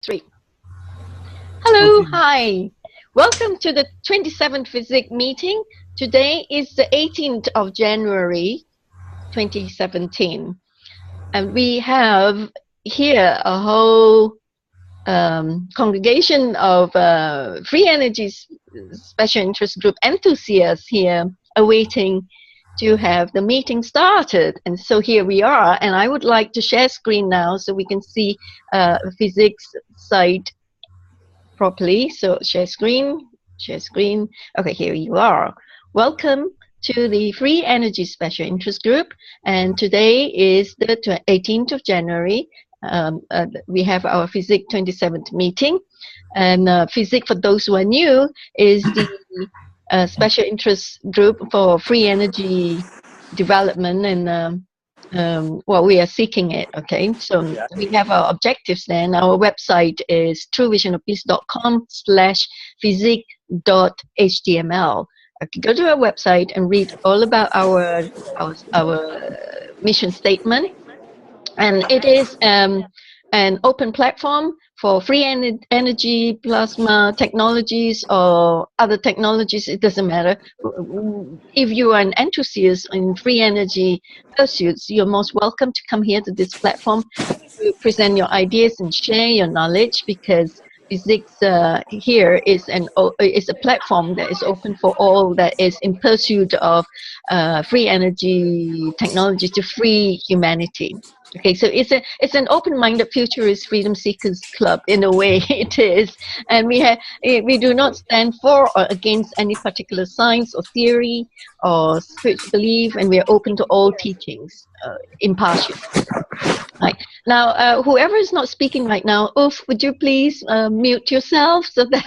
3. Hello, hi. Welcome to the 27th FESIG meeting. Today is the 18th of January 2017. And we have here a whole congregation of free energy special interest group enthusiasts here awaiting to have the meeting started. And so here we are, and I would like to share screen now so we can see FESIG site properly. So share screen. Okay, here you are. Welcome to the Free Energy Special Interest Group, and today is the 18th of January. We have our FESIG 27th meeting, and FESIG, for those who are new, is the special interest group for free energy development, and well, we are seeking it. Okay, so we have our objectives then. Our website is truevisionofpeace.com/FESIG.html. Go to our website and read all about our mission statement, and it is an open platform for free energy, plasma technologies, or other technologies. It doesn't matter. If you are an enthusiast in free energy pursuits, you're most welcome to come here to this platform to present your ideas and share your knowledge, because FESIG here is a platform that is open for all that is in pursuit of free energy technology to free humanity. Okay, so it's an open-minded futurist freedom seekers club in a way. It is, and we do not stand for or against any particular science or theory or spiritual belief, and we are open to all teachings, impartial. Right now, whoever is not speaking right now, would you please mute yourself so that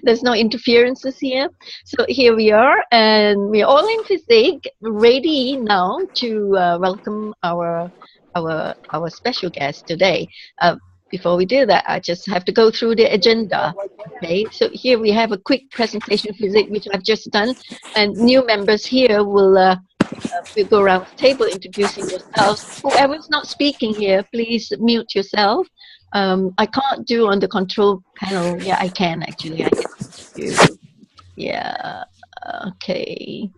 there's no interferences here? So here we are, and we are all in FESIG, ready now to welcome our special guest today. Before we do that, I just have to go through the agenda. Okay, so here we have a quick presentation of FESIG, which I've just done, and new members here will go around the table introducing yourselves. Whoever's not speaking here, please mute yourself. I can't do on the control panel. Yeah, I can actually. I can do. Yeah, okay,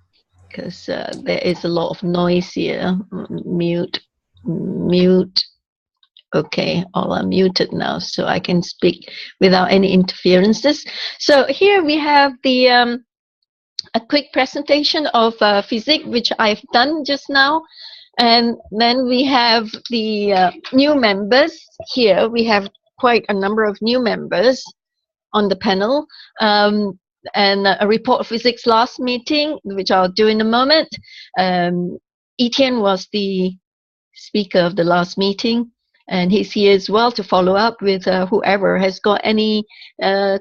because there is a lot of noise here. Mute. Okay, all are muted now, so I can speak without any interferences. So here we have the a quick presentation of FESIG, which I've done just now, and then we have the new members here. We have quite a number of new members on the panel, and a report of FESIG's last meeting, which I'll do in a moment. Etienne was the speaker of the last meeting, and he's here as well to follow up with whoever has got any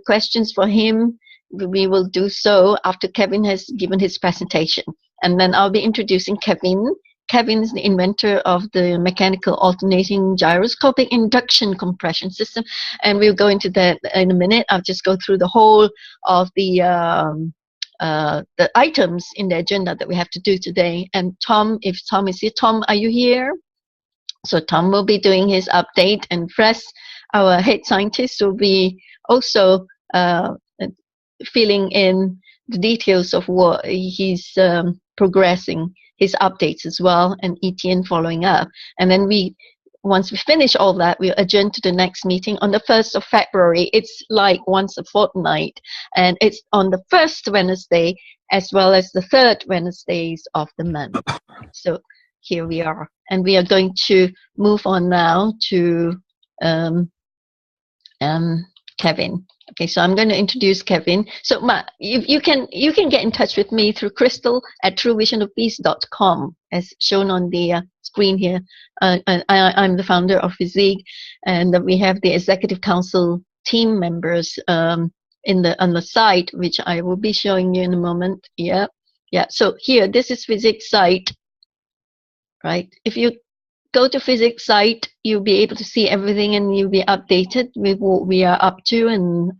questions for him. We will do so after Kevin has given his presentation, and then I'll be introducing Kevin. Kevin is the inventor of the mechanical alternating gyroscopic induction compression system, and we'll go into that in a minute. I'll just go through the whole of the items in the agenda that we have to do today. And Tom, if Tom is here, Tom, are you here? So Tom will be doing his update, and Fres, our head scientist, will be also filling in the details of what he's progressing, his updates as well, and Etienne following up. And then once we finish all that, we'll adjourn to the next meeting on the 1st of February. It's like once a fortnight, and it's on the first Wednesday as well as the third Wednesdays of the month. So here we are, and we are going to move on now to Kevin. Okay, so I'm going to introduce Kevin. So you can get in touch with me through Crystal at truevisionofpeace.com, as shown on the screen here. I'm the founder of FESIG, and we have the executive council team members on the site, which I will be showing you in a moment. Yeah. So here, this is FESIG site, right? If you go to FESIG site, you'll be able to see everything, and you'll be updated with what we are up to and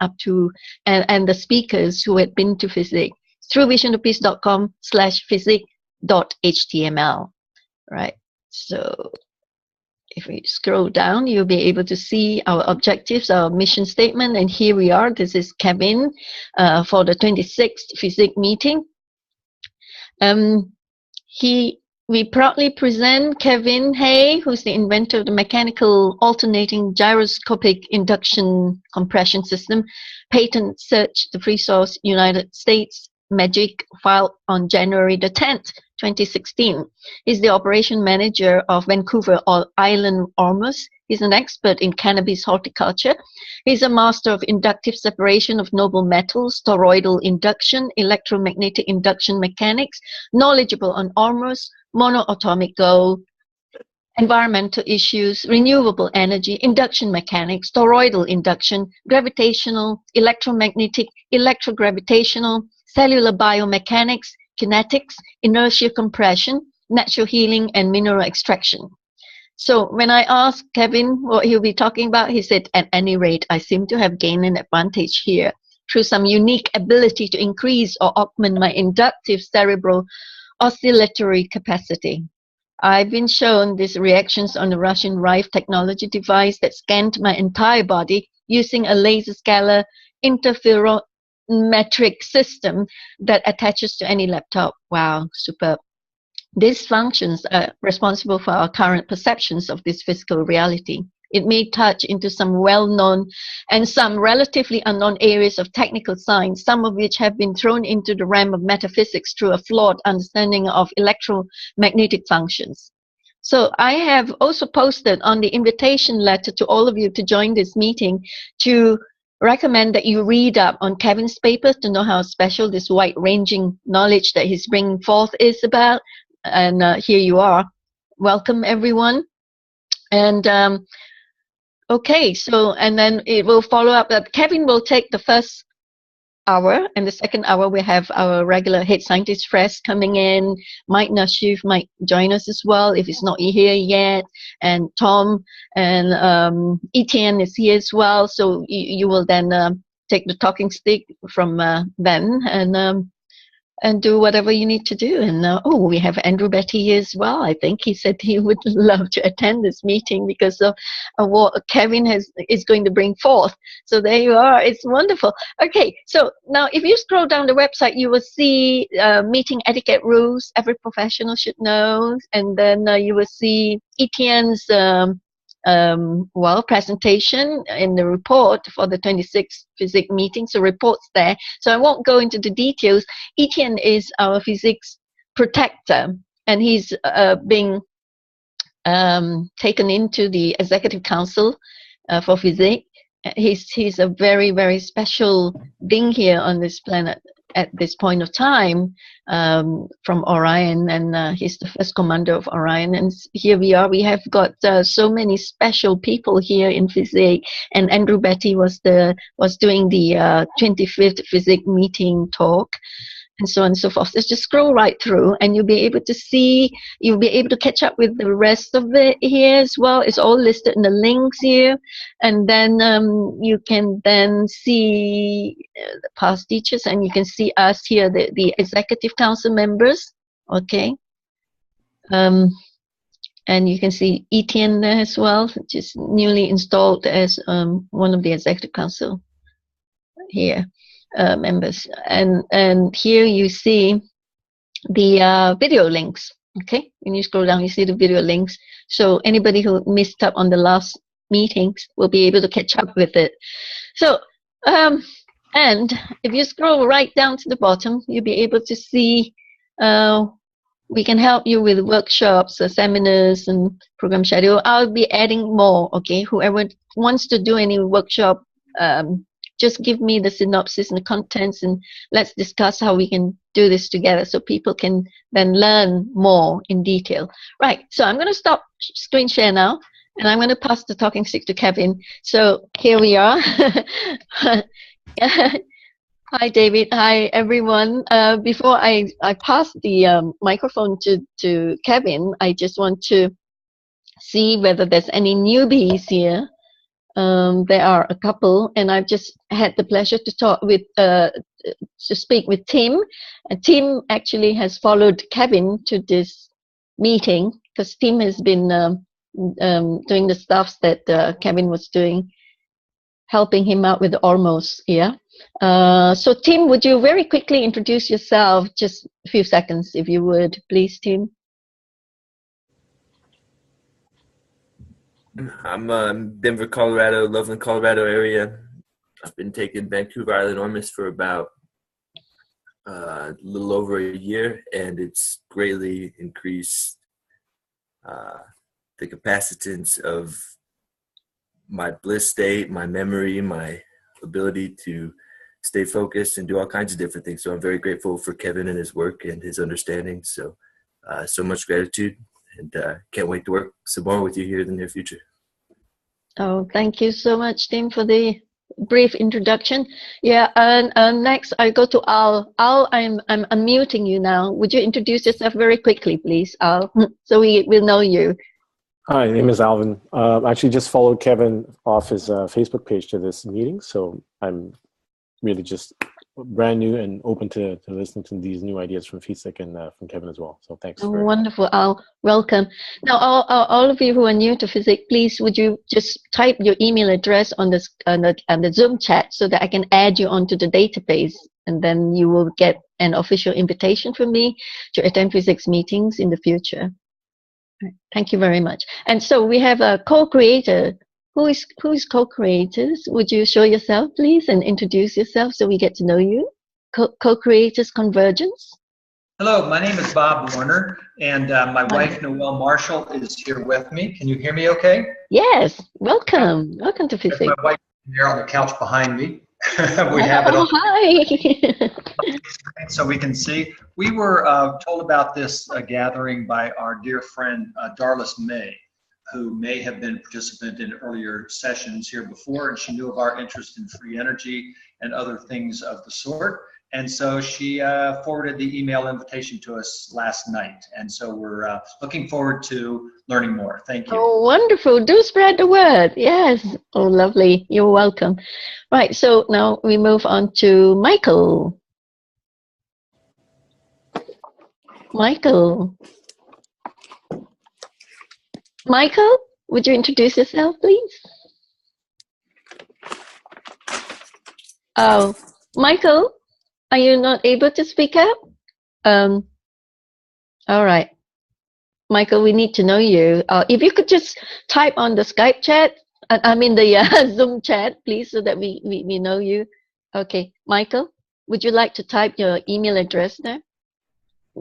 the speakers who had been to FESIG. truevisionofpeace.com/FESIG.html, right? So if we scroll down, you'll be able to see our objectives, our mission statement. And here we are. This is Kevin for the 26th FESIG meeting. We proudly present Kevin Hay, who's the inventor of the mechanical alternating gyroscopic induction compression system, patent search the free source United States MAGIC filed on January the 10th, 2016. He's the operation manager of Vancouver Island Ormus. He's an expert in cannabis horticulture. He's a master of inductive separation of noble metals, toroidal induction, electromagnetic induction mechanics, knowledgeable on Ormus, monoatomic gold, environmental issues, renewable energy, induction mechanics, toroidal induction, gravitational, electromagnetic, electrogravitational, cellular biomechanics, kinetics, inertia compression, natural healing, and mineral extraction. So when I asked Kevin what he'll be talking about, he said, at any rate, I seem to have gained an advantage here through some unique ability to increase or augment my inductive cerebral oscillatory capacity. I've been shown these reactions on the Russian Rife technology device that scanned my entire body using a laser scalar interferometric system that attaches to any laptop. Wow, superb. These functions are responsible for our current perceptions of this physical reality. It may touch into some well-known and some relatively unknown areas of technical science, some of which have been thrown into the realm of metaphysics through a flawed understanding of electromagnetic functions. So I have also posted on the invitation letter to all of you to join this meeting to recommend that you read up on Kevin's papers to know how special this wide-ranging knowledge that he's bringing forth is about. And here you are. Welcome, everyone. And okay, so, and then it will follow up that Kevin will take the first hour, and the second hour we have our regular head scientist Fresh coming in. Mike Nashif might join us as well if he's not here yet, and Tom and Etienne is here as well. So you will then take the talking stick from them and do whatever you need to do. And oh, we have Andrew Betty here as well. I think he said he would love to attend this meeting because of what Kevin is going to bring forth. So there you are. It's wonderful. Okay, so now if you scroll down the website, you will see meeting etiquette rules every professional should know. And then you will see Etienne's presentation in the report for the 26th FESIG meeting. So reports there. So I won't go into the details. Etienne is our physics protector, and he's being taken into the executive council for FESIG. He's a very, very special being here on this planet at this point of time, from Orion, and he's the first commander of Orion. And here we are. We have got so many special people here in FESIG, and Andrew Betty was doing the 25th FESIG meeting talk, and so on and so forth. So just scroll right through, and you'll be able to see. You'll be able to catch up with the rest of it here as well. It's all listed in the links here, and then you can then see the past teachers, and you can see us here, the executive council members. Okay, and you can see Etienne there as well, just newly installed as one of the executive council here. Members, and here you see the video links. Okay, when you scroll down, you see the video links. So anybody who missed up on the last meetings will be able to catch up with it. So and if you scroll right down to the bottom, you'll be able to see we can help you with workshops, seminars, and program schedule. I'll be adding more. Okay, whoever wants to do any workshop, just give me the synopsis and the contents, and let's discuss how we can do this together so people can then learn more in detail. Right, so I'm going to stop screen share now, and I'm going to pass the talking stick to Kevin. So here we are. Hi, David. Hi, everyone. Before I pass the microphone to Kevin, I just want to see whether there's any newbies here. There are a couple, and I've just had the pleasure to talk with, to speak with Tim. And Tim actually has followed Kevin to this meeting because Tim has been doing the stuff that Kevin was doing, helping him out with the Ormus. Yeah. So Tim, would you very quickly introduce yourself? Just a few seconds, if you would, please, Tim. I'm Denver, Colorado, Loveland, Colorado area. I've been taking Vancouver Island Ormus for about a little over a year, and it's greatly increased the capacitance of my bliss state, my memory, my ability to stay focused and do all kinds of different things. So I'm very grateful for Kevin and his work and his understanding. So so much gratitude, and can't wait to work some more with you here in the near future. Oh, thank you so much, Tim, for the brief introduction. Yeah, and next I go to Al. Al, I'm unmuting you now. Would you introduce yourself very quickly, please, Al, so we will know you. Hi, my name is Alvin. I actually just followed Kevin off his Facebook page to this meeting, so I'm really just brand new and open to listening to these new ideas from FESIG and from Kevin as well. So thanks. Oh, wonderful, Al. Welcome. Now, all of you who are new to FESIG, please, would you just type your email address on the Zoom chat so that I can add you onto the database, and then you will get an official invitation from me to attend FESIG meetings in the future. Thank you very much. And so we have a co-creator. Who is co-creators? Would you show yourself, please, and introduce yourself so we get to know you? Co-creators Convergence. Hello, my name is Bob Warner, and my wife Noelle Marshall is here with me. Can you hear me okay? Yes, welcome. Welcome to FESIG. My wife is here on the couch behind me. We have it on. Hi. So we can see. We were told about this gathering by our dear friend Darlis May, who may have been a participant in earlier sessions here before, and she knew of our interest in free energy and other things of the sort. And so she forwarded the email invitation to us last night. And so we're looking forward to learning more. Thank you. Oh, wonderful. Do spread the word. Yes. Oh, lovely. You're welcome. Right. So now we move on to Michael. Michael, would you introduce yourself, please? Oh, Michael, are you not able to speak up? All right. Michael, we need to know you. If you could just type on the Skype chat, I mean the Zoom chat, please, so that we know you. Okay, Michael, would you like to type your email address there?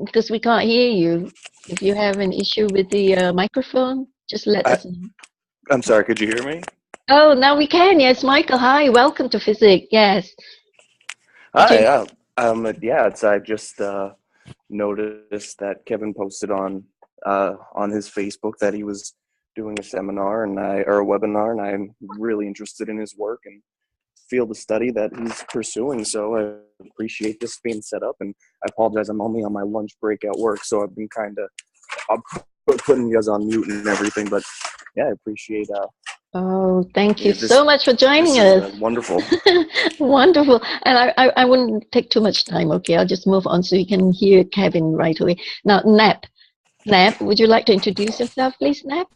Because we can't hear you. If you have an issue with the microphone, just let us know. I'm sorry, could you hear me? Oh, now we can. Yes, Michael. Hi, welcome to FESIG. Yes. Hi. I just noticed that Kevin posted on his Facebook that he was doing a seminar or a webinar, and I'm really interested in his work and field of study that he's pursuing. So I appreciate this being set up, and I apologize, I'm only on my lunch break at work, so I've been kind of putting you guys on mute and everything, but yeah, I appreciate oh, thank you so much for joining us. Wonderful. Wonderful. And I wouldn't take too much time. Okay, I'll just move on so you can hear Kevin right away. Now, Nap, would you like to introduce yourself, please, Nap?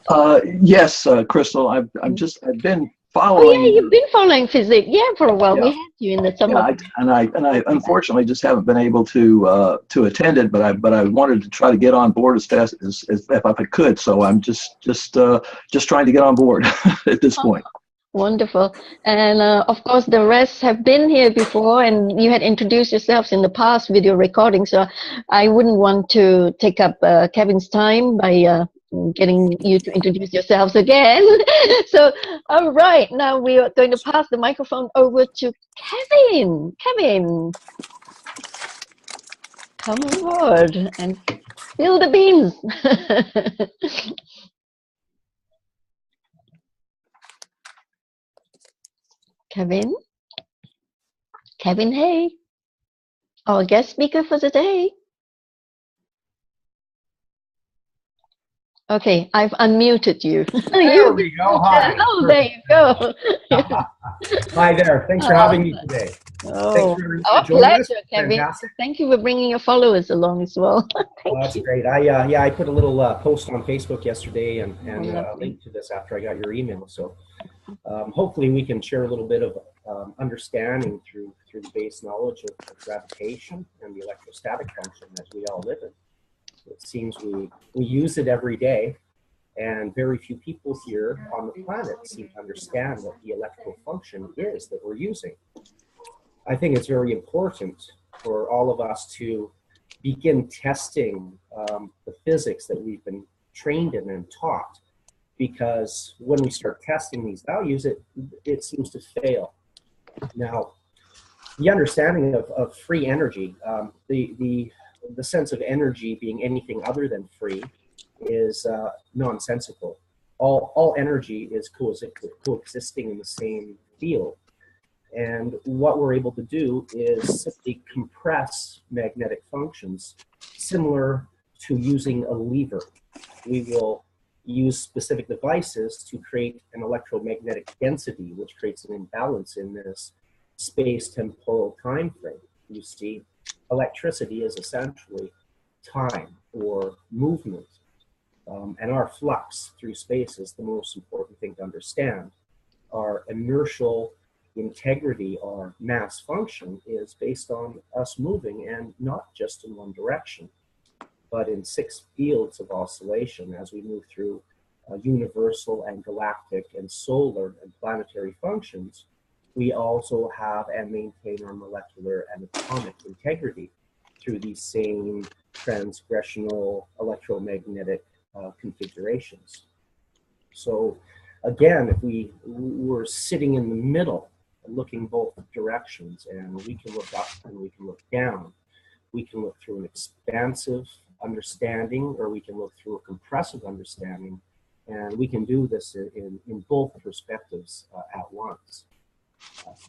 Yes, Crystal. I've been following. Oh yeah, you've been following FESIG, for a while. Yeah. We had you in the summer. Yeah, and I unfortunately just haven't been able to attend it, but I wanted to try to get on board as fast as if I could. So I'm just trying to get on board at this point. Wonderful. And of course, the rest have been here before, and you had introduced yourselves in the past video recording. So I wouldn't want to take up Kevin's time by getting you to introduce yourselves again. So, all right, now we are going to pass the microphone over to Kevin. Kevin, come on board and spill the beans. Kevin, hey, our guest speaker for the day. Okay, I've unmuted you. There we go. Hi. Oh, there you go. Hi there. Thanks for having me today. Oh, Thanks for our joining us. pleasure, Kevin. Fantastic. Thank you for bringing your followers along as well. Oh, that's great. I put a little post on Facebook yesterday and a link to this after I got your email. So hopefully we can share a little bit of understanding through the base knowledge of gravitation and the electrostatic function as we all live in. It seems we use it every day, and very few people here on the planet seem to understand what the electrical function is that we're using. I think it's very important for all of us to begin testing the physics that we've been trained in and taught, because when we start testing these values, it seems to fail. Now, the understanding of free energy, the sense of energy being anything other than free, is nonsensical. All energy is coexisting in the same field. And what we're able to do is simply compress magnetic functions similar to using a lever. We will use specific devices to create an electromagnetic density, which creates an imbalance in this space-temporal time frame. You see, electricity is essentially time or movement. And our flux through space is the most important thing to understand. Our inertial integrity, our mass function, is based on us moving, and not just in one direction, but in 6 fields of oscillation as we move through universal and galactic and solar and planetary functions. We also have and maintain our molecular and atomic integrity through these same transgressional electromagnetic configurations. So again, if we were sitting in the middle, looking both directions, and we can look up and we can look down, we can look through an expansive understanding, or we can look through a compressive understanding, and we can do this in both perspectives at once.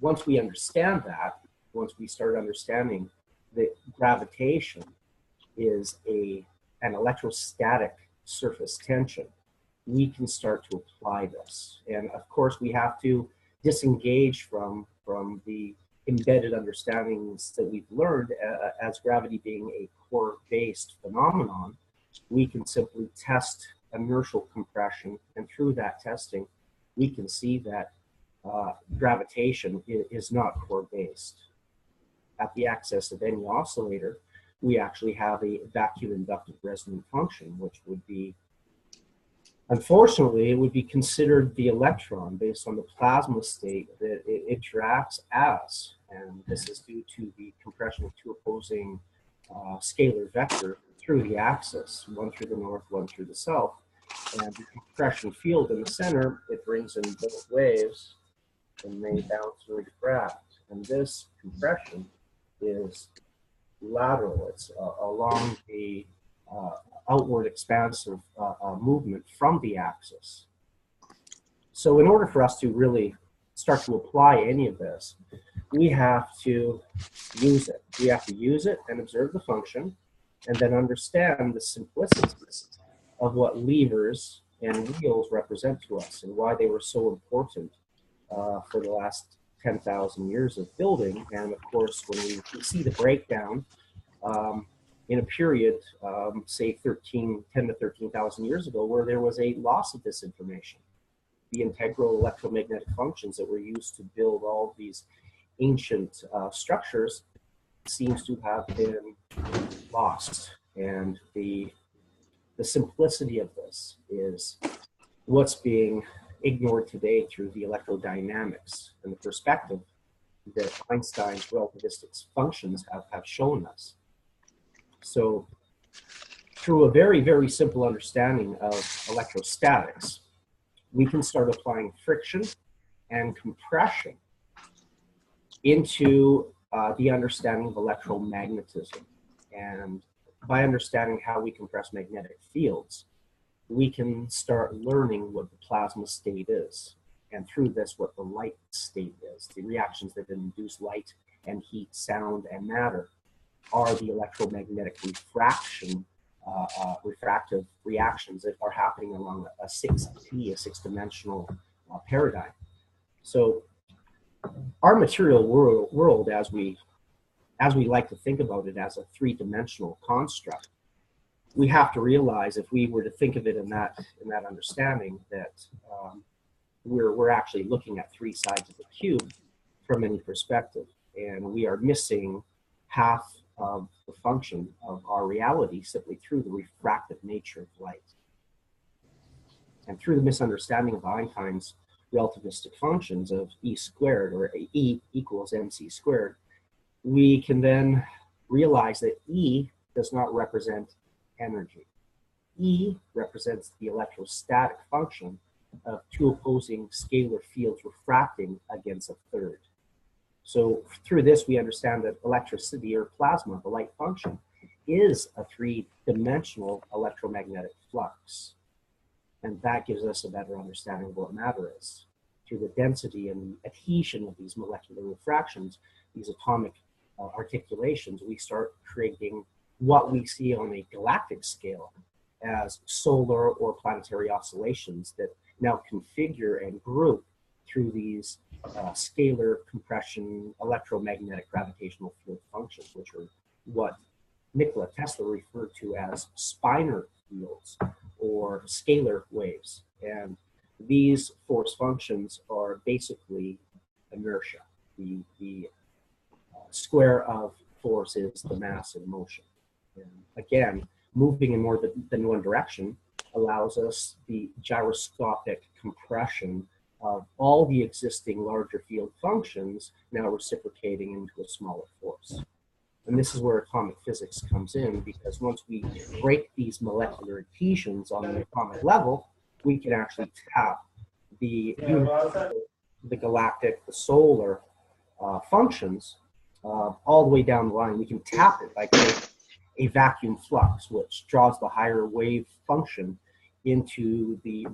Once we understand that, once we start understanding that gravitation is an electrostatic surface tension, we can start to apply this. And of course, we have to disengage from the embedded understandings that we've learned as gravity being a core-based phenomenon. We can simply test inertial compression, and through that testing, we can see that gravitation is not core-based. At the axis of any oscillator, we actually have a vacuum inductive resonant function, which would be, unfortunately, it would be considered the electron based on the plasma state that it interacts as. And this is due to the compression of 2 opposing scalar vectors through the axis, one through the north, one through the south. And the compression field in the center, it brings in both waves, and they bounce and refract. And this compression is lateral. It's along the outward expansive movement from the axis. So in order for us to really start to apply any of this, we have to use it. We have to use it and observe the function, and then understand the simplicity of what levers and wheels represent to us, and why they were so important for the last 10,000 years of building. And of course, when we see the breakdown in a period, say 10 to 13,000 years ago, where there was a loss of this information. The integral electromagnetic functions that were used to build all of these ancient structures seems to have been lost. And the simplicity of this is what's being ignored today through the electrodynamics and the perspective that Einstein's relativistic functions have shown us. So through a very, very simple understanding of electrostatics, we can start applying friction and compression into the understanding of electromagnetism. And by understanding how we compress magnetic fields, we can start learning what the plasma state is. And through this, what the light state is. The reactions that induce light and heat, sound, and matter are the electromagnetic refraction refractive reactions that are happening along a 6D, a six-dimensional paradigm. So our material world, as we like to think about it as a three-dimensional construct, we have to realize, if we were to think of it in that understanding, that we're actually looking at three sides of the cube from any perspective, and we are missing half of the function of our reality simply through the refractive nature of light. And through the misunderstanding of Einstein's relativistic functions of E squared, or E equals mc squared, we can then realize that E does not represent energy. E represents the electrostatic function of two opposing scalar fields refracting against a third. So through this, we understand that electricity, or plasma, the light function, is a three-dimensional electromagnetic flux. And that gives us a better understanding of what matter is. Through the density and the adhesion of these molecular refractions, these atomic articulations, we start creating what we see on a galactic scale as solar or planetary oscillations that now configure and group through these scalar compression electromagnetic gravitational field functions, which are what Nikola Tesla referred to as spinor fields or scalar waves. And these force functions are basically inertia. The square of force is the mass in motion. And again, moving in more than one direction allows us the gyroscopic compression of all the existing larger field functions now reciprocating into a smaller force. And this is where atomic physics comes in, because once we break these molecular adhesions on the atomic level, we can actually tap the galactic, the solar functions all the way down the line. We can tap it by creating a vacuum flux, which draws the higher wave function into the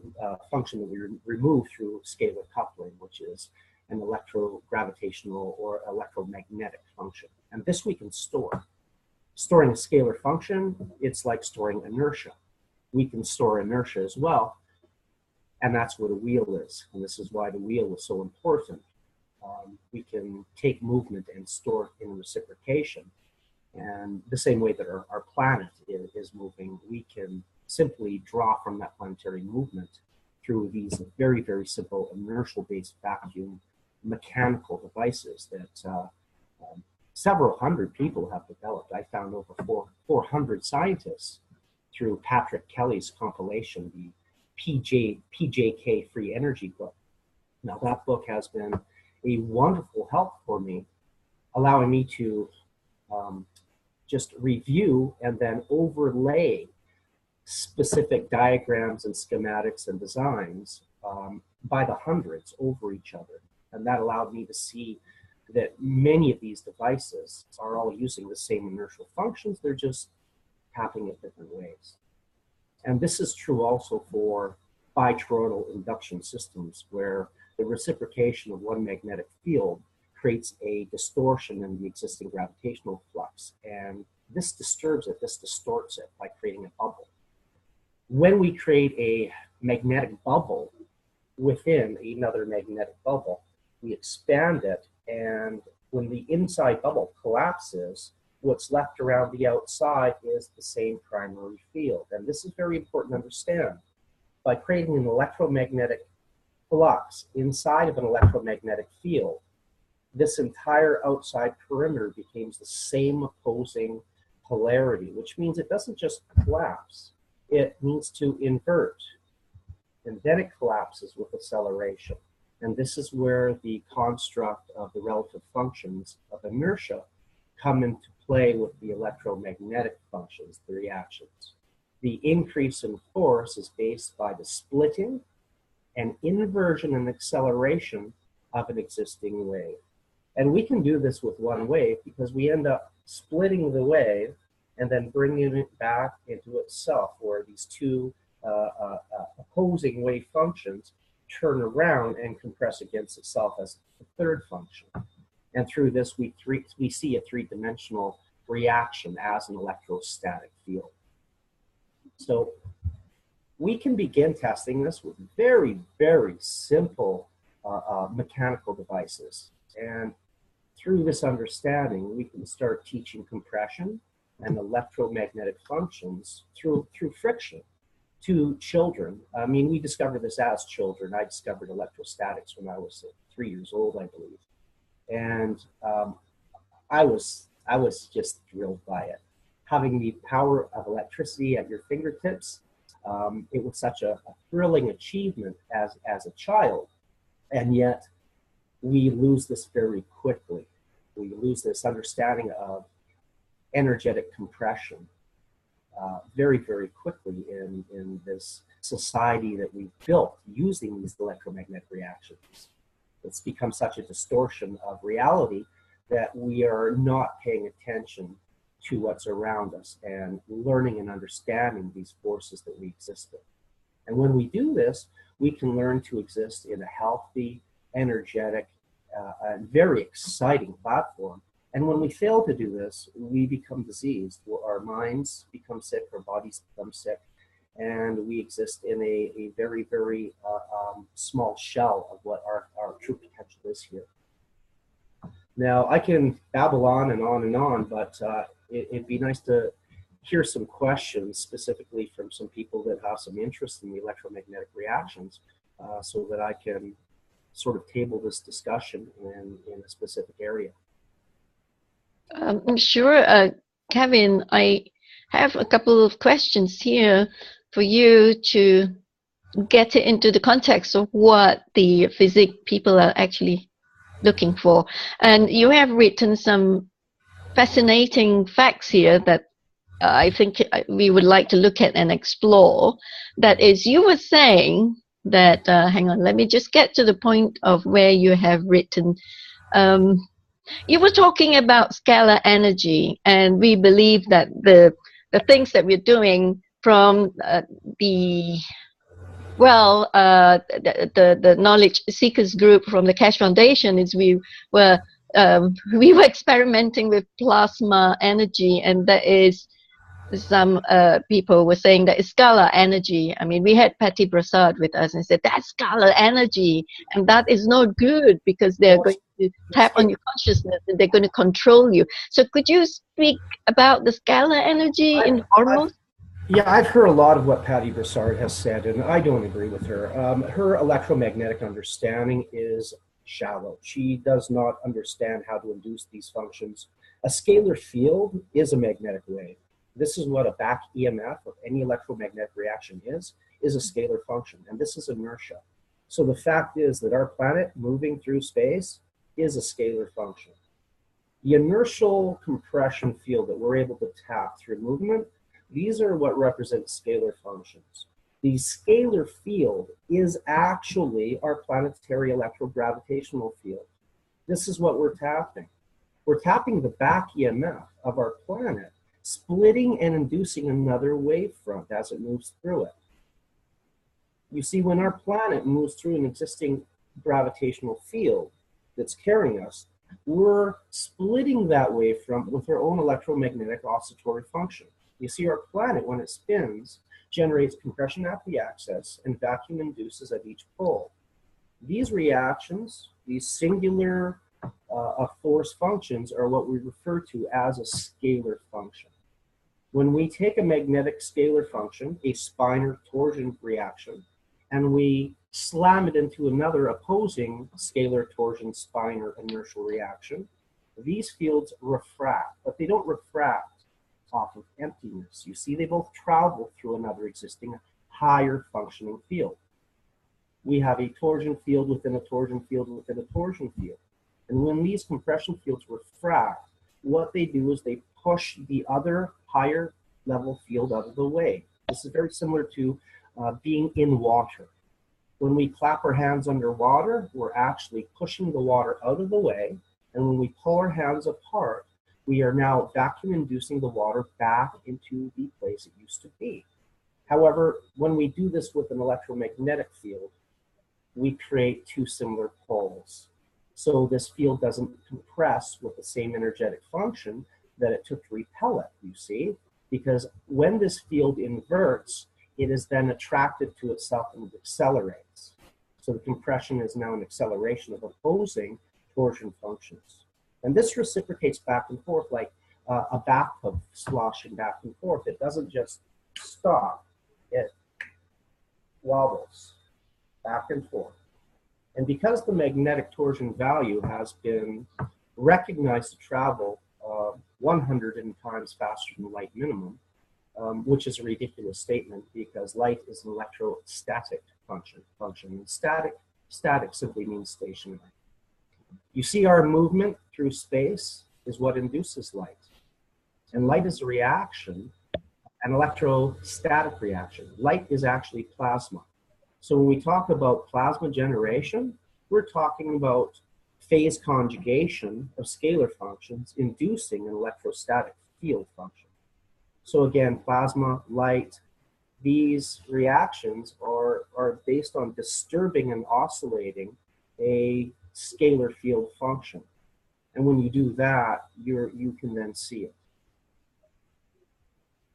function that we remove through scalar coupling, which is an electrogravitational or electromagnetic function. And this we can store. Storing a scalar function, it's like storing inertia. We can store inertia as well, and that's what a wheel is. And this is why the wheel is so important. We can take movement and store it in reciprocation. And the same way that our planet is moving, we can simply draw from that planetary movement through these very, very simple inertial-based vacuum mechanical devices that several hundred people have developed. I found over 400 scientists through Patrick Kelly's compilation, the PJK Free Energy book. Now that book has been a wonderful help for me, allowing me to just review and then overlay specific diagrams and schematics and designs by the hundreds over each other. And that allowed me to see that many of these devices are all using the same inertial functions, they're just happening in different ways. And this is true also for bitoroidal induction systems, where the reciprocation of one magnetic field creates a distortion in the existing gravitational flux. And this disturbs it, this distorts it by creating a bubble. When we create a magnetic bubble within another magnetic bubble, we expand it, and when the inside bubble collapses, what's left around the outside is the same primary field. And this is very important to understand. By creating an electromagnetic flux inside of an electromagnetic field, this entire outside perimeter becomes the same opposing polarity, which means it doesn't just collapse, it needs to invert. And then it collapses with acceleration. And this is where the construct of the relative functions of inertia come into play with the electromagnetic functions, the reactions. The increase in force is based by the splitting and inversion and acceleration of an existing wave. And we can do this with one wave because we end up splitting the wave and then bringing it back into itself, where these two opposing wave functions turn around and compress against itself as the third function. And through this, we see a three-dimensional reaction as an electrostatic field. So we can begin testing this with very, very simple mechanical devices. And through this understanding, we can start teaching compression and electromagnetic functions through friction to children. I mean, we discovered this as children. I discovered electrostatics when I was 3 years old, I believe. And I was just thrilled by it. Having the power of electricity at your fingertips, it was such a thrilling achievement as a child. And yet, we lose this very quickly. We lose this understanding of energetic compression very, very quickly in this society that we've built using these electromagnetic reactions. It's become such a distortion of reality that we are not paying attention to what's around us and learning and understanding these forces that we exist in. And when we do this, we can learn to exist in a healthy, energetic, and very exciting platform. And when we fail to do this, we become diseased. Our minds become sick, our bodies become sick, and we exist in a very, very small shell of what our true potential is here. Now, I can babble on and on, but it'd be nice to hear some questions specifically from some people that have some interest in the electromagnetic reactions so that I can sort of table this discussion in a specific area. I'm sure, Kevin, I have a couple of questions here for you to get it into the context of what the FESIG people are actually looking for. And you have written some fascinating facts here that I think we would like to look at and explore. That is, you were saying that, hang on, let me just get to the point of where you have written. You were talking about scalar energy, and we believe that the things that we're doing from the knowledge seekers group from the Cash Foundation is we were experimenting with plasma energy, and that is some people were saying that it's scalar energy. I mean, we had Patty Brassard with us and said that's scalar energy, and that is not good because they're going to tap on your consciousness and they're going to control you. So could you speak about the scalar energy in Ormus? Yeah, I've heard a lot of what Patty Brassard has said, and I don't agree with her. Her electromagnetic understanding is shallow. She does not understand how to induce these functions. A scalar field is a magnetic wave. This is what a back EMF of any electromagnetic reaction is a scalar function, and this is inertia. So the fact is that our planet moving through space is a scalar function. The inertial compression field that we're able to tap through movement, these are what represent scalar functions. The scalar field is actually our planetary electrogravitational field. This is what we're tapping. We're tapping the back EMF of our planet, splitting and inducing another wavefront as it moves through it. You see, when our planet moves through an existing gravitational field that's carrying us, we're splitting that wavefront with our own electromagnetic oscillatory function. You see, our planet, when it spins, generates compression at the axis and vacuum induces at each pole. These reactions, these singular force functions, are what we refer to as a scalar function. When we take a magnetic scalar function, a spin or torsion reaction, and we slam it into another opposing scalar torsion spin or inertial reaction, these fields refract, but they don't refract off of emptiness. You see, they both travel through another existing higher functioning field. We have a torsion field within a torsion field within a torsion field. And when these compression fields refract, what they do is they push the other higher level field out of the way. This is very similar to being in water. When we clap our hands underwater, we're actually pushing the water out of the way. And when we pull our hands apart, we are now vacuum inducing the water back into the place it used to be. However, when we do this with an electromagnetic field, we create two similar poles. So this field doesn't compress with the same energetic function that it took to repel it, you see. because when this field inverts, it is then attracted to itself and accelerates. So the compression is now an acceleration of opposing torsion functions. And this reciprocates back and forth like a bathtub sloshing back and forth. It doesn't just stop, it wobbles back and forth. And because the magnetic torsion value has been recognized to travel 100 times faster than light minimum, which is a ridiculous statement because light is an electrostatic function. And static simply means stationary. You see, our movement through space is what induces light. And light is a reaction, an electrostatic reaction. Light is actually plasma. So when we talk about plasma generation, we're talking about phase conjugation of scalar functions inducing an electrostatic field function. So again, plasma, light, these reactions are based on disturbing and oscillating a scalar field function. And when you do that, you can then see it.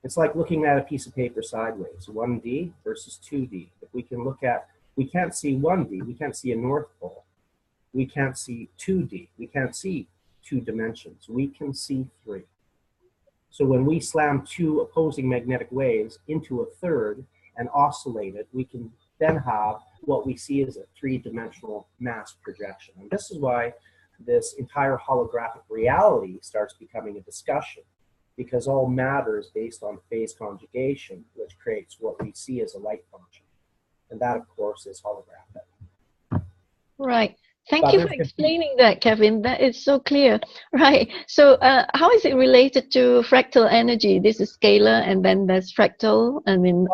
It's like looking at a piece of paper sideways, 1D versus 2D. If we can look at, we can't see 1D, we can't see a North Pole. We can't see 2D, we can't see 2 dimensions. We can see 3. So when we slam 2 opposing magnetic waves into a third and oscillate it, we can then have what we see as a 3-dimensional mass projection. And this is why this entire holographic reality starts becoming a discussion, because all matter is based on phase conjugation, which creates what we see as a light function. And that, of course, is holographic. Right. Thank you for explaining that, Kevin. That is so clear. Right. So how is it related to fractal energy? This is scalar, and then there's fractal. I mean,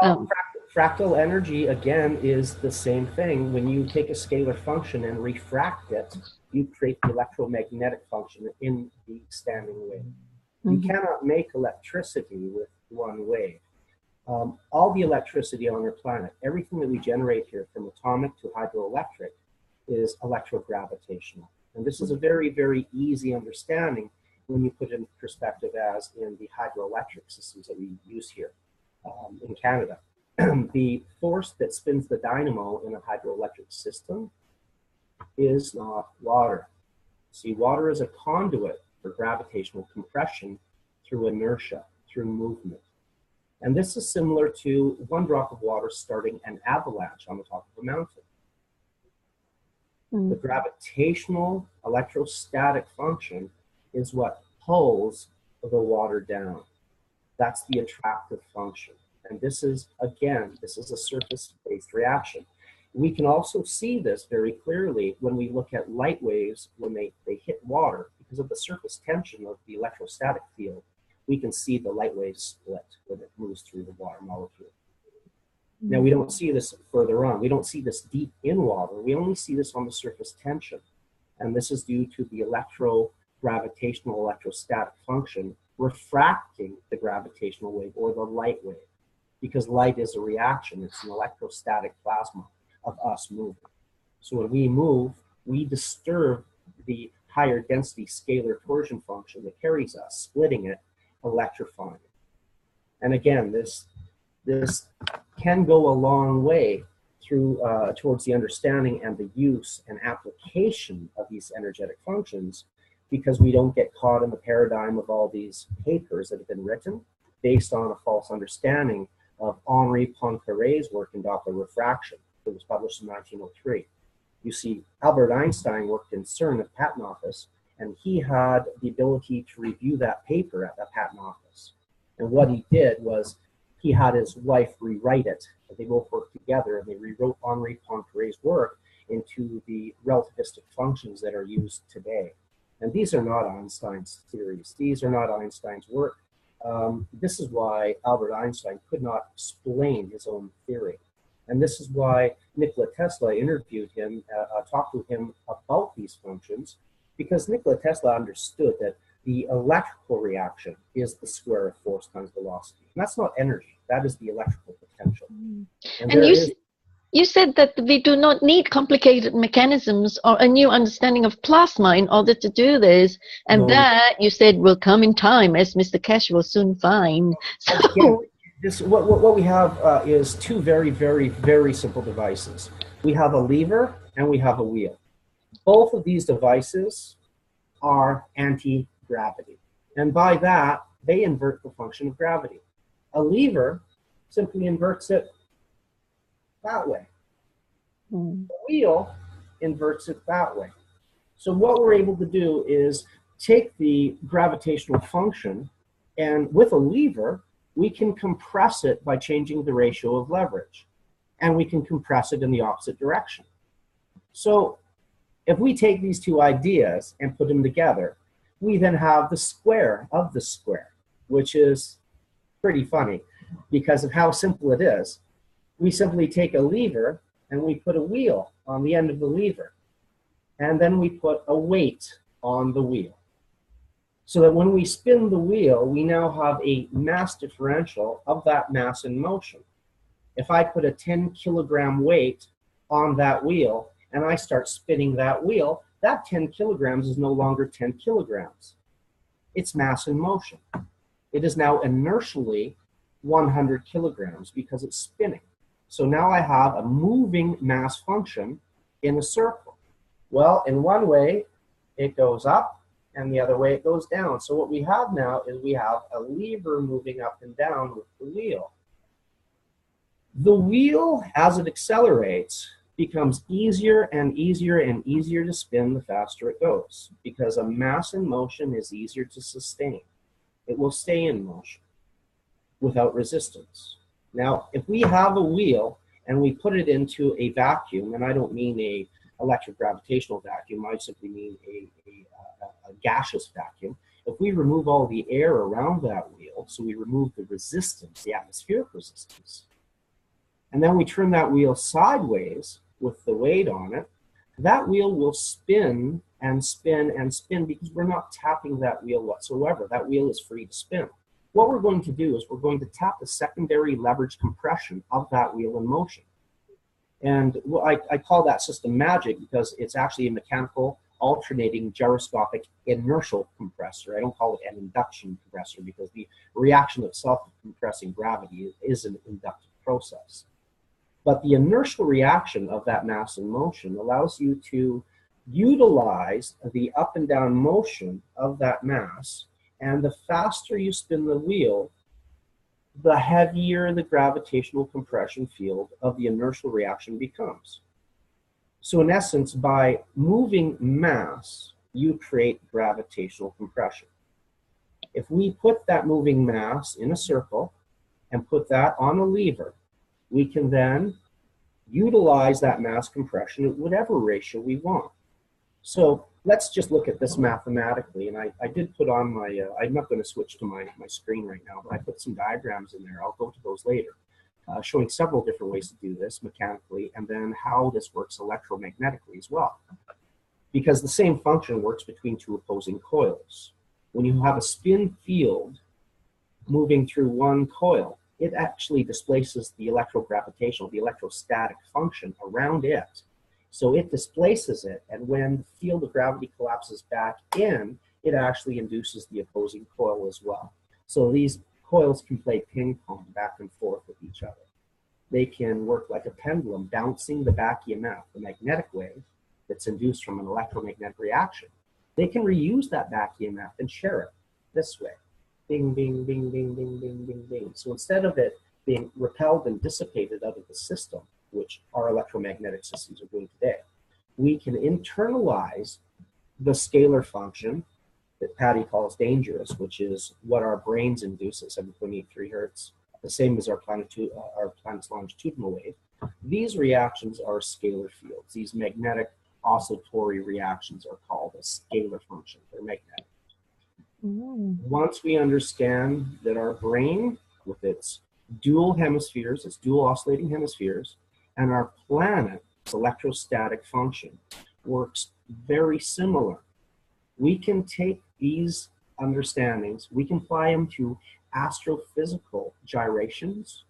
fractal energy, again, is the same thing. When you take a scalar function and refract it, you create the electromagnetic function in the standing wave. You cannot make electricity with one wave. All the electricity on our planet, everything that we generate here, from atomic to hydroelectric, is electrogravitational. And this is a very, very easy understanding when you put it in perspective as in the hydroelectric systems that we use here in Canada. The force that spins the dynamo in a hydroelectric system is not water. See, water is a conduit for gravitational compression through inertia, through movement. And this is similar to one drop of water starting an avalanche on the top of a mountain. The gravitational electrostatic function is what pulls the water down. That's the attractive function. And this is, again, this is a surface-based reaction. We can also see this very clearly when we look at light waves when they hit water. Because of the surface tension of the electrostatic field, we can see the light wave split when it moves through the water molecule. Now, we don't see this further on. We don't see this deep in water. We only see this on the surface tension. And this is due to the electrogravitational electrostatic function refracting the gravitational wave or the light wave. Because light is a reaction. It's an electrostatic plasma of us moving. So when we move, we disturb the higher density scalar torsion function that carries us, splitting it, electrifying it. And again, this can go a long way through towards the understanding and the use and application of these energetic functions, because we don't get caught in the paradigm of all these papers that have been written based on a false understanding of Henri Poincaré's work in Doppler refraction that was published in 1903. You see, Albert Einstein worked in CERN at Patent Office, and he had the ability to review that paper at the Patent Office. And what he did was he had his wife rewrite it. They both worked together, and they rewrote Henri Poincaré's work into the relativistic functions that are used today. And these are not Einstein's theories. These are not Einstein's work. This is why Albert Einstein could not explain his own theory. And this is why Nikola Tesla interviewed him, talked to him about these functions, because Nikola Tesla understood that the electrical reaction is the square of force times velocity. And that's not energy. That is the electrical potential. And You said that we do not need complicated mechanisms or a new understanding of plasma in order to do this. And No. that, you said, will come in time, as Mr. Cash will soon find. So, Again, what we have is two very, very, very simple devices. We have a lever and we have a wheel. Both of these devices are anti-gravity. And by that, they invert the function of gravity. A lever simply inverts it that way. The wheel inverts it that way. So what we're able to do is take the gravitational function, and with a lever, we can compress it by changing the ratio of leverage. And we can compress it in the opposite direction. So if we take these two ideas and put them together, we then have the square of the square, which is pretty funny because of how simple it is. We simply take a lever and we put a wheel on the end of the lever. And then we put a weight on the wheel. So that when we spin the wheel, we now have a mass differential of that mass in motion. If I put a 10 kilogram weight on that wheel and I start spinning that wheel, that 10 kilograms is no longer 10 kilograms. It's mass in motion. It is now inertially 100 kilograms because it's spinning. So now I have a moving mass function in a circle. Well, in one way, it goes up, and the other way it goes down. So what we have now is we have a lever moving up and down with the wheel. The wheel, as it accelerates, becomes easier and easier and easier to spin the faster it goes, because a mass in motion is easier to sustain. It will stay in motion without resistance. Now, if we have a wheel and we put it into a vacuum, and I don't mean a electric gravitational vacuum, I simply mean a gaseous vacuum. If we remove all the air around that wheel, so we remove the resistance, the atmospheric resistance, and then we turn that wheel sideways with the weight on it, that wheel will spin and spin and spin because we're not tapping that wheel whatsoever. That wheel is free to spin. What we're going to do is we're going to tap the secondary leverage compression of that wheel in motion. And I call that system magic because it's actually a mechanical alternating gyroscopic inertial compressor. I don't call it an induction compressor because the reaction itself of compressing gravity is an inductive process. But the inertial reaction of that mass in motion allows you to utilize the up and down motion of that mass, and the faster you spin the wheel, the heavier the gravitational compression field of the inertial reaction becomes. So in essence, by moving mass, you create gravitational compression. If we put that moving mass in a circle and put that on a lever, we can then utilize that mass compression at whatever ratio we want. So let's just look at this mathematically. And I did put on my, I'm not going to switch to my screen right now, but I put some diagrams in there. I'll go to those later, showing several different ways to do this mechanically, and then how this works electromagnetically as well. Because the same function works between two opposing coils. When you have a spin field moving through one coil, it actually displaces the electrogravitational, the electrostatic function around it. So it displaces it, and when the field of gravity collapses back in, it actually induces the opposing coil as well. So these coils can play ping pong back and forth with each other. They can work like a pendulum, bouncing the back EMF, the magnetic wave that's induced from an electromagnetic reaction. They can reuse that back EMF and share it this way. Bing, bing, bing, bing, bing, bing, bing, bing. So instead of it being repelled and dissipated out of the system, which our electromagnetic systems are doing today, we can internalize the scalar function that Patty calls dangerous, which is what our brains induce at 7.83 hertz, the same as our planet's longitudinal wave. These reactions are scalar fields. These magnetic oscillatory reactions are called a scalar function. They're magnetic. Once we understand that our brain, with its dual hemispheres, its dual oscillating hemispheres, and our planet's electrostatic function works very similar, we can take these understandings, we can apply them to astrophysical gyrations,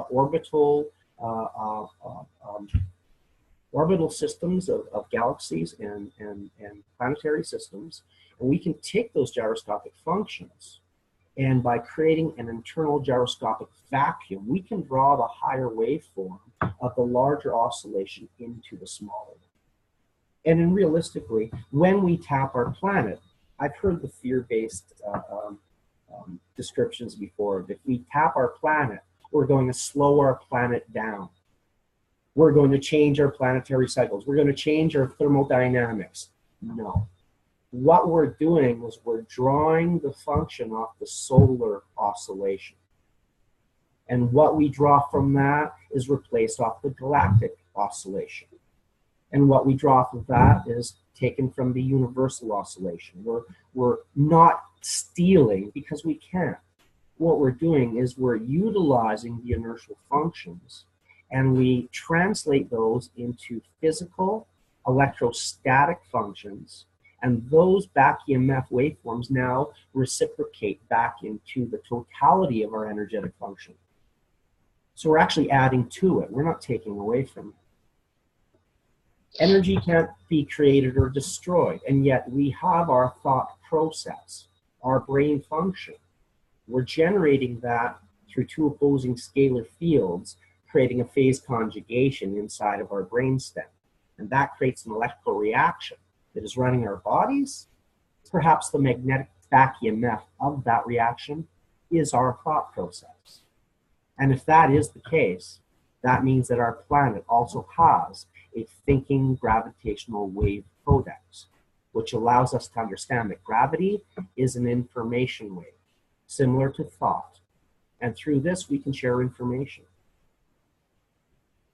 orbital orbital systems of galaxies and planetary systems, and we can take those gyroscopic functions, and by creating an internal gyroscopic vacuum, we can draw the higher waveform of the larger oscillation into the smaller. And then realistically, when we tap our planet, I've heard the fear-based descriptions before. If we tap our planet, we're going to slow our planet down. We're going to change our planetary cycles. We're going to change our thermodynamics. No. What we're doing is we're drawing the function off the solar oscillation. And what we draw from that is replaced off the galactic oscillation. And what we draw from that is taken from the universal oscillation. We're not stealing because we can't. What we're doing is we're utilizing the inertial functions, and we translate those into physical electrostatic functions, and those back EMF waveforms now reciprocate back into the totality of our energetic function. So we're actually adding to it. We're not taking away from it. Energy can't be created or destroyed, and yet we have our thought process, our brain function. We're generating that through two opposing scalar fields, creating a phase conjugation inside of our brainstem. And that creates an electrical reaction that is running our bodies. Perhaps the magnetic back EMF of that reaction is our thought process. And if that is the case, that means that our planet also has a thinking gravitational wave codex, which allows us to understand that gravity is an information wave, similar to thought. And through this, we can share information.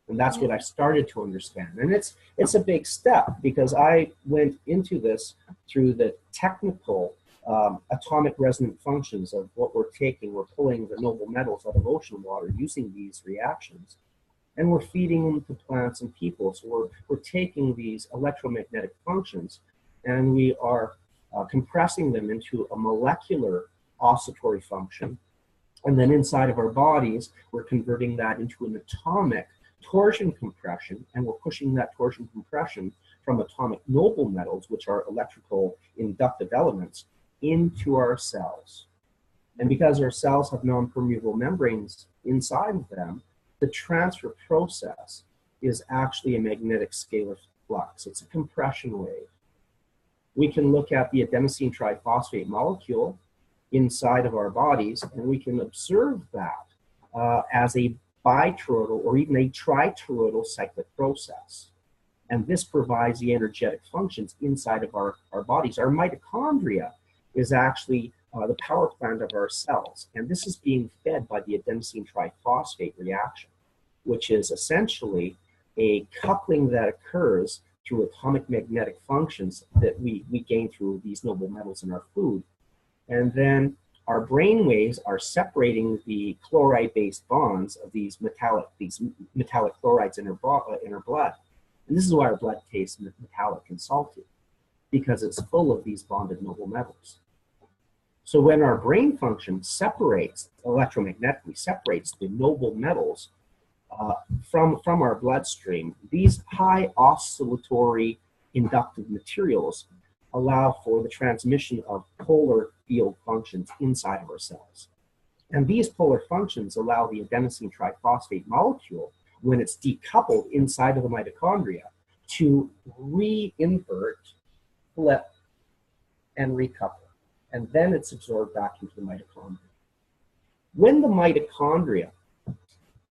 And that's what I started to understand. And it's a big step, because I went into this through the technical atomic resonant functions of what we're taking. We're pulling the noble metals out of ocean water using these reactions, and we're feeding them to plants and people. So we're taking these electromagnetic functions, and we are compressing them into a molecular oscillatory function. And then inside of our bodies, we're converting that into an atomic torsion compression, and we're pushing that torsion compression from atomic noble metals, which are electrical inductive elements, into our cells. And because our cells have non-permeable membranes inside of them, the transfer process is actually a magnetic scalar flux. It's a compression wave. We can look at the adenosine triphosphate molecule inside of our bodies, and we can observe that as a bitoroidal or even a tritoroidal cyclic process. And this provides the energetic functions inside of our bodies. Our mitochondria is actually the power plant of our cells. And this is being fed by the adenosine triphosphate reaction, which is essentially a coupling that occurs through atomic magnetic functions that we gain through these noble metals in our food. And then our brain waves are separating the chloride-based bonds of these metallic chlorides in our blood. And this is why our blood tastes metallic and salty, because it's full of these bonded noble metals. So when our brain function separates, electromagnetically separates the noble metals from our bloodstream, these high oscillatory inductive materials allow for the transmission of polar field functions inside of our cells. And these polar functions allow the adenosine triphosphate molecule, when it's decoupled inside of the mitochondria, to re-invert, flip, and recouple. And then it's absorbed back into the mitochondria. When the mitochondria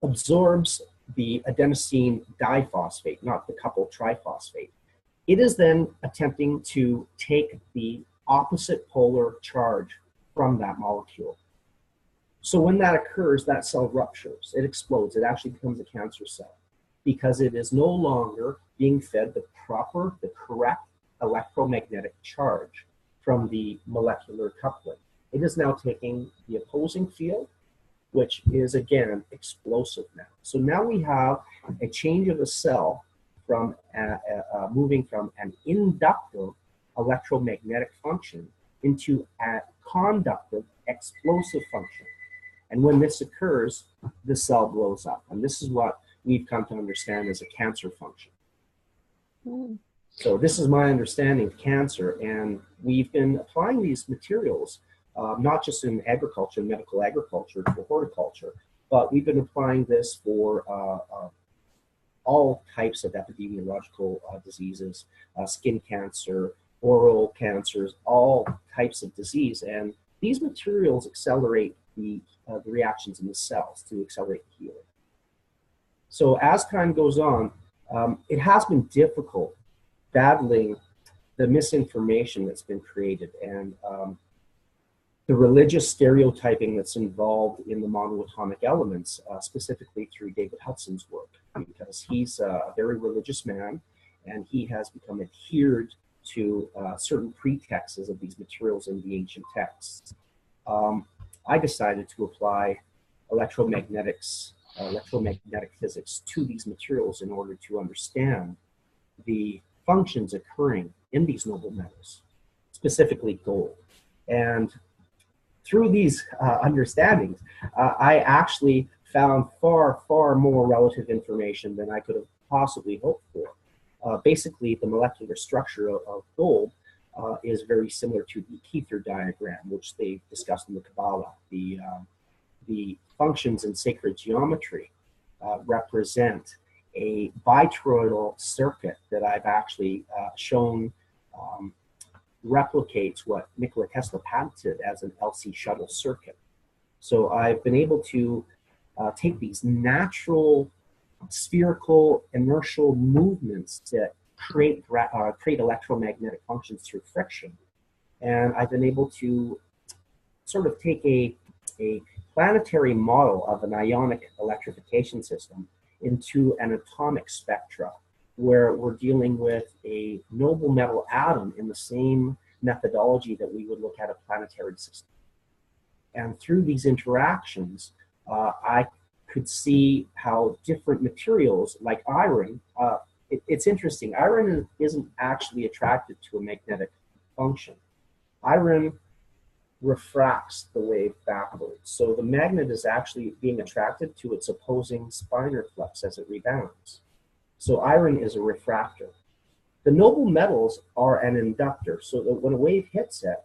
absorbs the adenosine diphosphate, not the coupled triphosphate, it is then attempting to take the opposite polar charge from that molecule. So when that occurs, that cell ruptures, it explodes, it actually becomes a cancer cell, because it is no longer being fed the correct electromagnetic charge from the molecular coupling. It is now taking the opposing field, which is again explosive now. So now we have a change of a cell from moving from an inductive electromagnetic function into a conductive explosive function. And when this occurs, the cell blows up. And this is what we've come to understand as a cancer function. Mm. So this is my understanding of cancer, and we've been applying these materials, not just in agriculture, medical agriculture, for horticulture, but we've been applying this for all types of epidemiological diseases, skin cancer, oral cancers, all types of disease. And these materials accelerate the reactions in the cells to accelerate healing. So as time goes on, it has been difficult battling the misinformation that's been created and the religious stereotyping that's involved in the monoatomic elements, specifically through David Hudson's work, because he's a very religious man and he has become adhered to certain pretexts of these materials in the ancient texts. I decided to apply electromagnetic physics to these materials in order to understand the functions occurring in these noble metals, specifically gold. And through these understandings, I actually found far, far more relative information than I could have possibly hoped for. Basically, the molecular structure of gold is very similar to the Kether diagram, which they discussed in the Kabbalah. The functions in sacred geometry represent a bitoroidal circuit that I've actually shown replicates what Nikola Tesla patented as an LC shuttle circuit. So I've been able to take these natural spherical inertial movements that create electromagnetic functions through friction. And I've been able to sort of take a planetary model of an ionic electrification system into an atomic spectra, where we're dealing with a noble metal atom in the same methodology that we would look at a planetary system. And through these interactions, I could see how different materials like iron, it's interesting, iron isn't actually attracted to a magnetic function. Iron refracts the wave backwards. So the magnet is actually being attracted to its opposing spinor flux as it rebounds. So iron is a refractor. The noble metals are an inductor, so that when a wave hits it,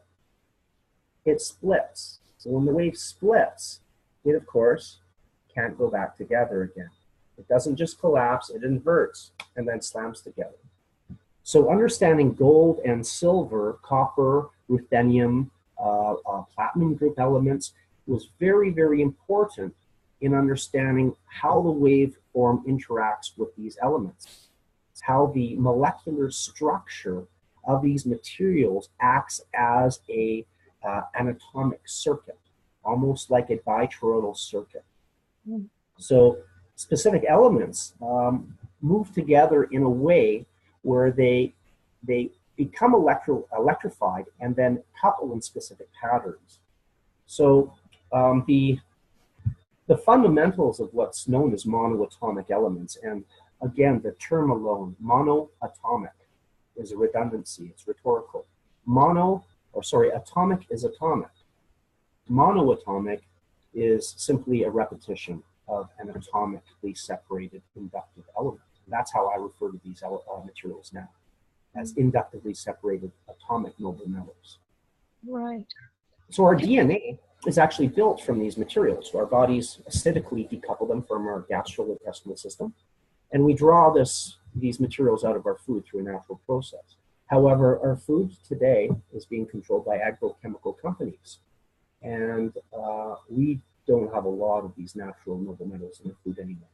it splits. So when the wave splits, it of course can't go back together again. It doesn't just collapse, it inverts and then slams together. So understanding gold and silver, copper, ruthenium, platinum group elements was very, very important in understanding how the waveform interacts with these elements, how the molecular structure of these materials acts as an atomic circuit, almost like a bitoroidal circuit. Mm. So specific elements move together in a way where they become electrified and then couple in specific patterns. So the fundamentals of what's known as monoatomic elements, and again, the term alone, monoatomic, is a redundancy, it's rhetorical. Atomic is atomic. Monoatomic is simply a repetition of an atomically separated inductive element. And that's how I refer to these materials now, as inductively separated atomic noble metals. Right. So our DNA is actually built from these materials. So our bodies acidically decouple them from our gastrointestinal system, and we draw these materials out of our food through a natural process. However, our food today is being controlled by agrochemical companies, and we don't have a lot of these natural noble metals in our food anymore.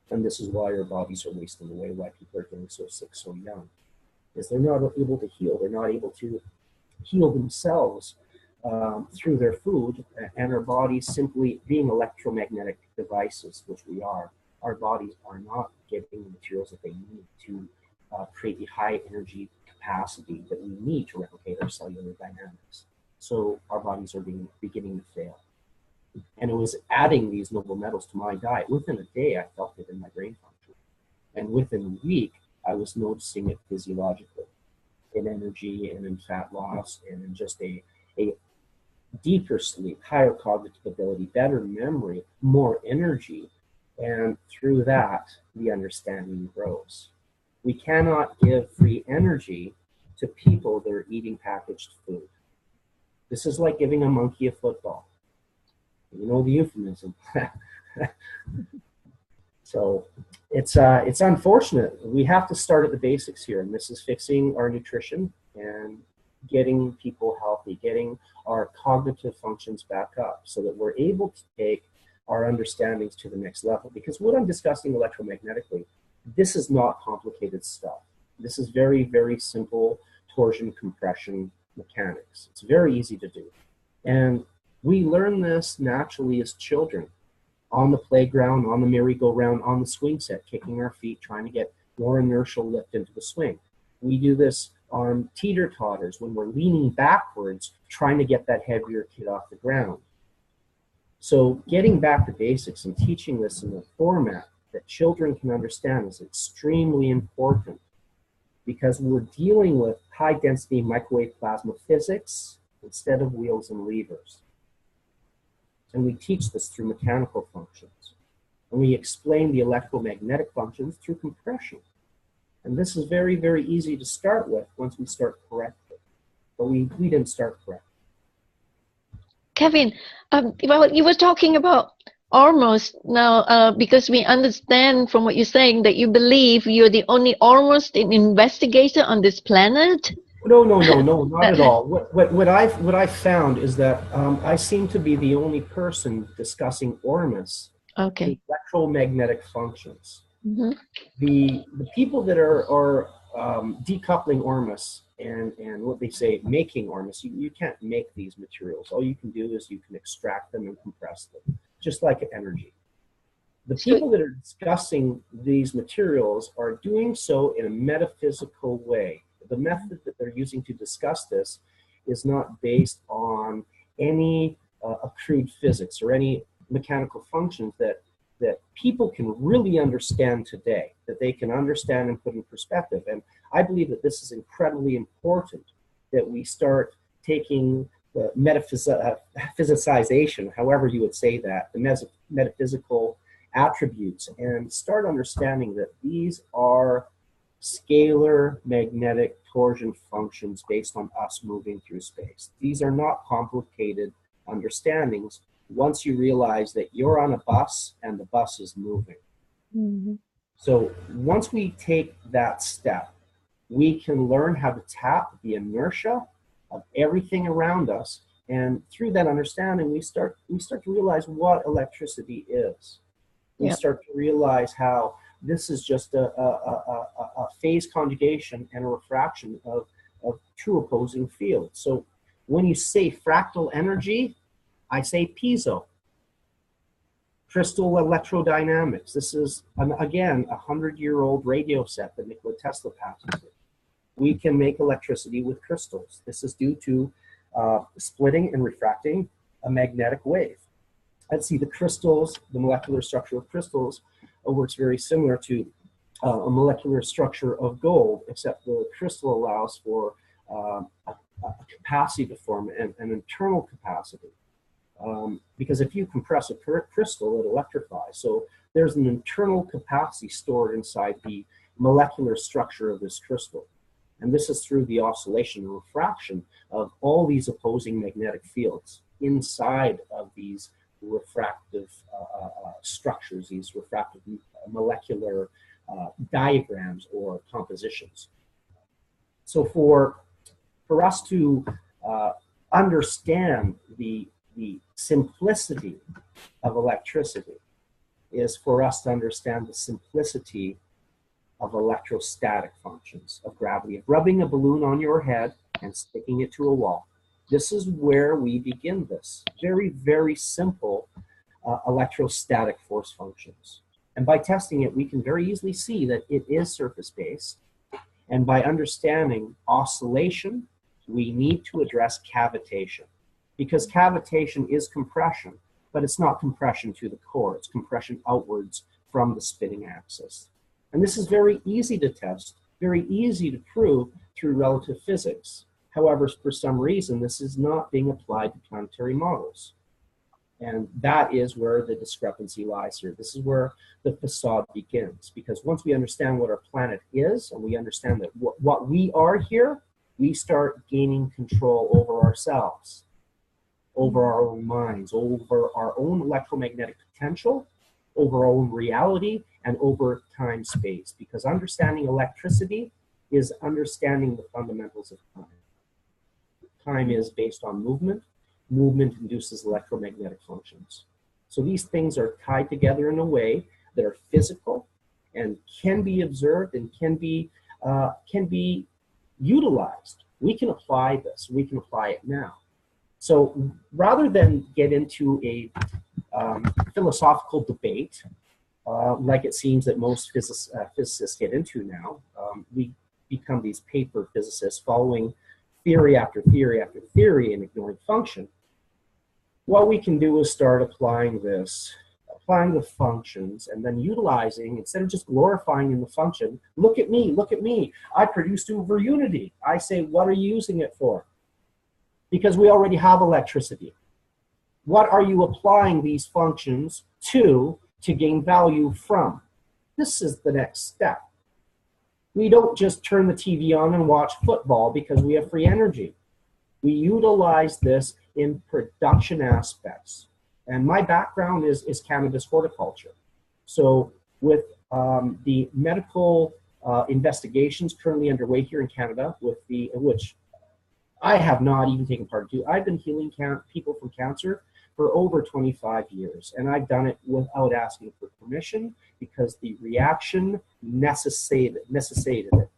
And this is why our bodies are wasting away, why people are getting so sick so young, is they're not able to heal. They're not able to heal themselves through their food, and our bodies simply being electromagnetic devices, which we are, our bodies are not getting the materials that they need to create the high energy capacity that we need to replicate our cellular dynamics. So our bodies are beginning to fail. And it was adding these noble metals to my diet. Within a day, I felt it in my brain function. And within a week, I was noticing it physiologically, in energy and in fat loss and in just a deeper sleep, higher cognitive ability, better memory, more energy, And through that, the understanding grows. We cannot give free energy to people that are eating packaged food. This is like giving a monkey a football. You know the euphemism. So it's unfortunate. We have to start at the basics here, and this is fixing our nutrition and getting people healthy, getting our cognitive functions back up so that we're able to take our understandings to the next level. Because what I'm discussing electromagnetically, this is not complicated stuff. This is very, very simple torsion compression mechanics. It's very easy to do. And we learn this naturally as children, on the playground, on the merry-go-round, on the swing set, kicking our feet, trying to get more inertial lift into the swing. We do this on teeter-totters when we're leaning backwards, trying to get that heavier kid off the ground. So getting back to basics and teaching this in a format that children can understand is extremely important, because we're dealing with high-density microwave plasma physics instead of wheels and levers. And we teach this through mechanical functions. And we explain the electromagnetic functions through compression. And this is very, very easy to start with once we start correctly. But we didn't start correctly. Kevin, well, you were talking about Ormus now, because we understand from what you're saying that you believe you're the only Ormus investigator on this planet. No, not at all. What I've found is that I seem to be the only person discussing Ormus, okay, electromagnetic functions. Mm-hmm. The people that are decoupling Ormus and what they say making Ormus, you can't make these materials. All you can do is you can extract them and compress them, just like energy. The people that are discussing these materials are doing so in a metaphysical way. The method that they're using to discuss this is not based on any accrued physics or any mechanical functions that people can really understand today, that they can understand and put in perspective. And I believe that this is incredibly important, that we start taking the physicization, however you would say that, the metaphysical attributes, and start understanding that these are scalar magnetic torsion functions based on us moving through space. These are not complicated understandings once you realize that you're on a bus and the bus is moving. Mm-hmm. So once we take that step, we can learn how to tap the inertia of everything around us, and through that understanding, we start to realize what electricity is. We start to realize how this is just a phase conjugation and a refraction of two opposing fields. So when you say fractal energy, I say piezo. Crystal electrodynamics. This is, again, a 100-year-old radio set that Nikola Tesla patented. We can make electricity with crystals. This is due to splitting and refracting a magnetic wave. Let's see, the crystals, the molecular structure of crystals works very similar to a molecular structure of gold, except the crystal allows for a capacity to form an internal capacity. Because if you compress a crystal, it electrifies. So there's an internal capacity stored inside the molecular structure of this crystal. And this is through the oscillation and refraction of all these opposing magnetic fields inside of these refractive structures, these refractive molecular diagrams or compositions. So for us to understand the simplicity of electricity is for us to understand the simplicity of electrostatic functions of gravity, of rubbing a balloon on your head and sticking it to a wall. This is where we begin this very, very simple electrostatic force functions. And by testing it, we can very easily see that it is surface-based. And by understanding oscillation, we need to address cavitation. Because cavitation is compression, but it's not compression to the core. It's compression outwards from the spinning axis. And this is very easy to test, very easy to prove through relative physics. However, for some reason, this is not being applied to planetary models. And that is where the discrepancy lies here. This is where the facade begins, because once we understand what our planet is, and we understand that what we are here, we start gaining control over ourselves, over our own minds, over our own electromagnetic potential, over our own reality, and over time-space. Because understanding electricity is understanding the fundamentals of time. Time is based on movement. Movement induces electromagnetic functions. So these things are tied together in a way that are physical and can be observed and can be utilized. We can apply this. We can apply it now. So rather than get into a philosophical debate, like it seems that most physicists get into now, we become these paper physicists following theory after theory after theory and ignoring function. What we can do is start applying this, applying the functions, and then utilizing, instead of just glorifying in the function, look at me, I produced over unity. I say, what are you using it for? Because we already have electricity. What are you applying these functions to gain value from? This is the next step. We don't just turn the TV on and watch football because we have free energy. We utilize this in production aspects. And my background is cannabis horticulture. So with the medical investigations currently underway here in Canada, which I have not even taken part in. I've been healing people from cancer for over 25 years, and I've done it without asking for permission because the reaction necessitated it.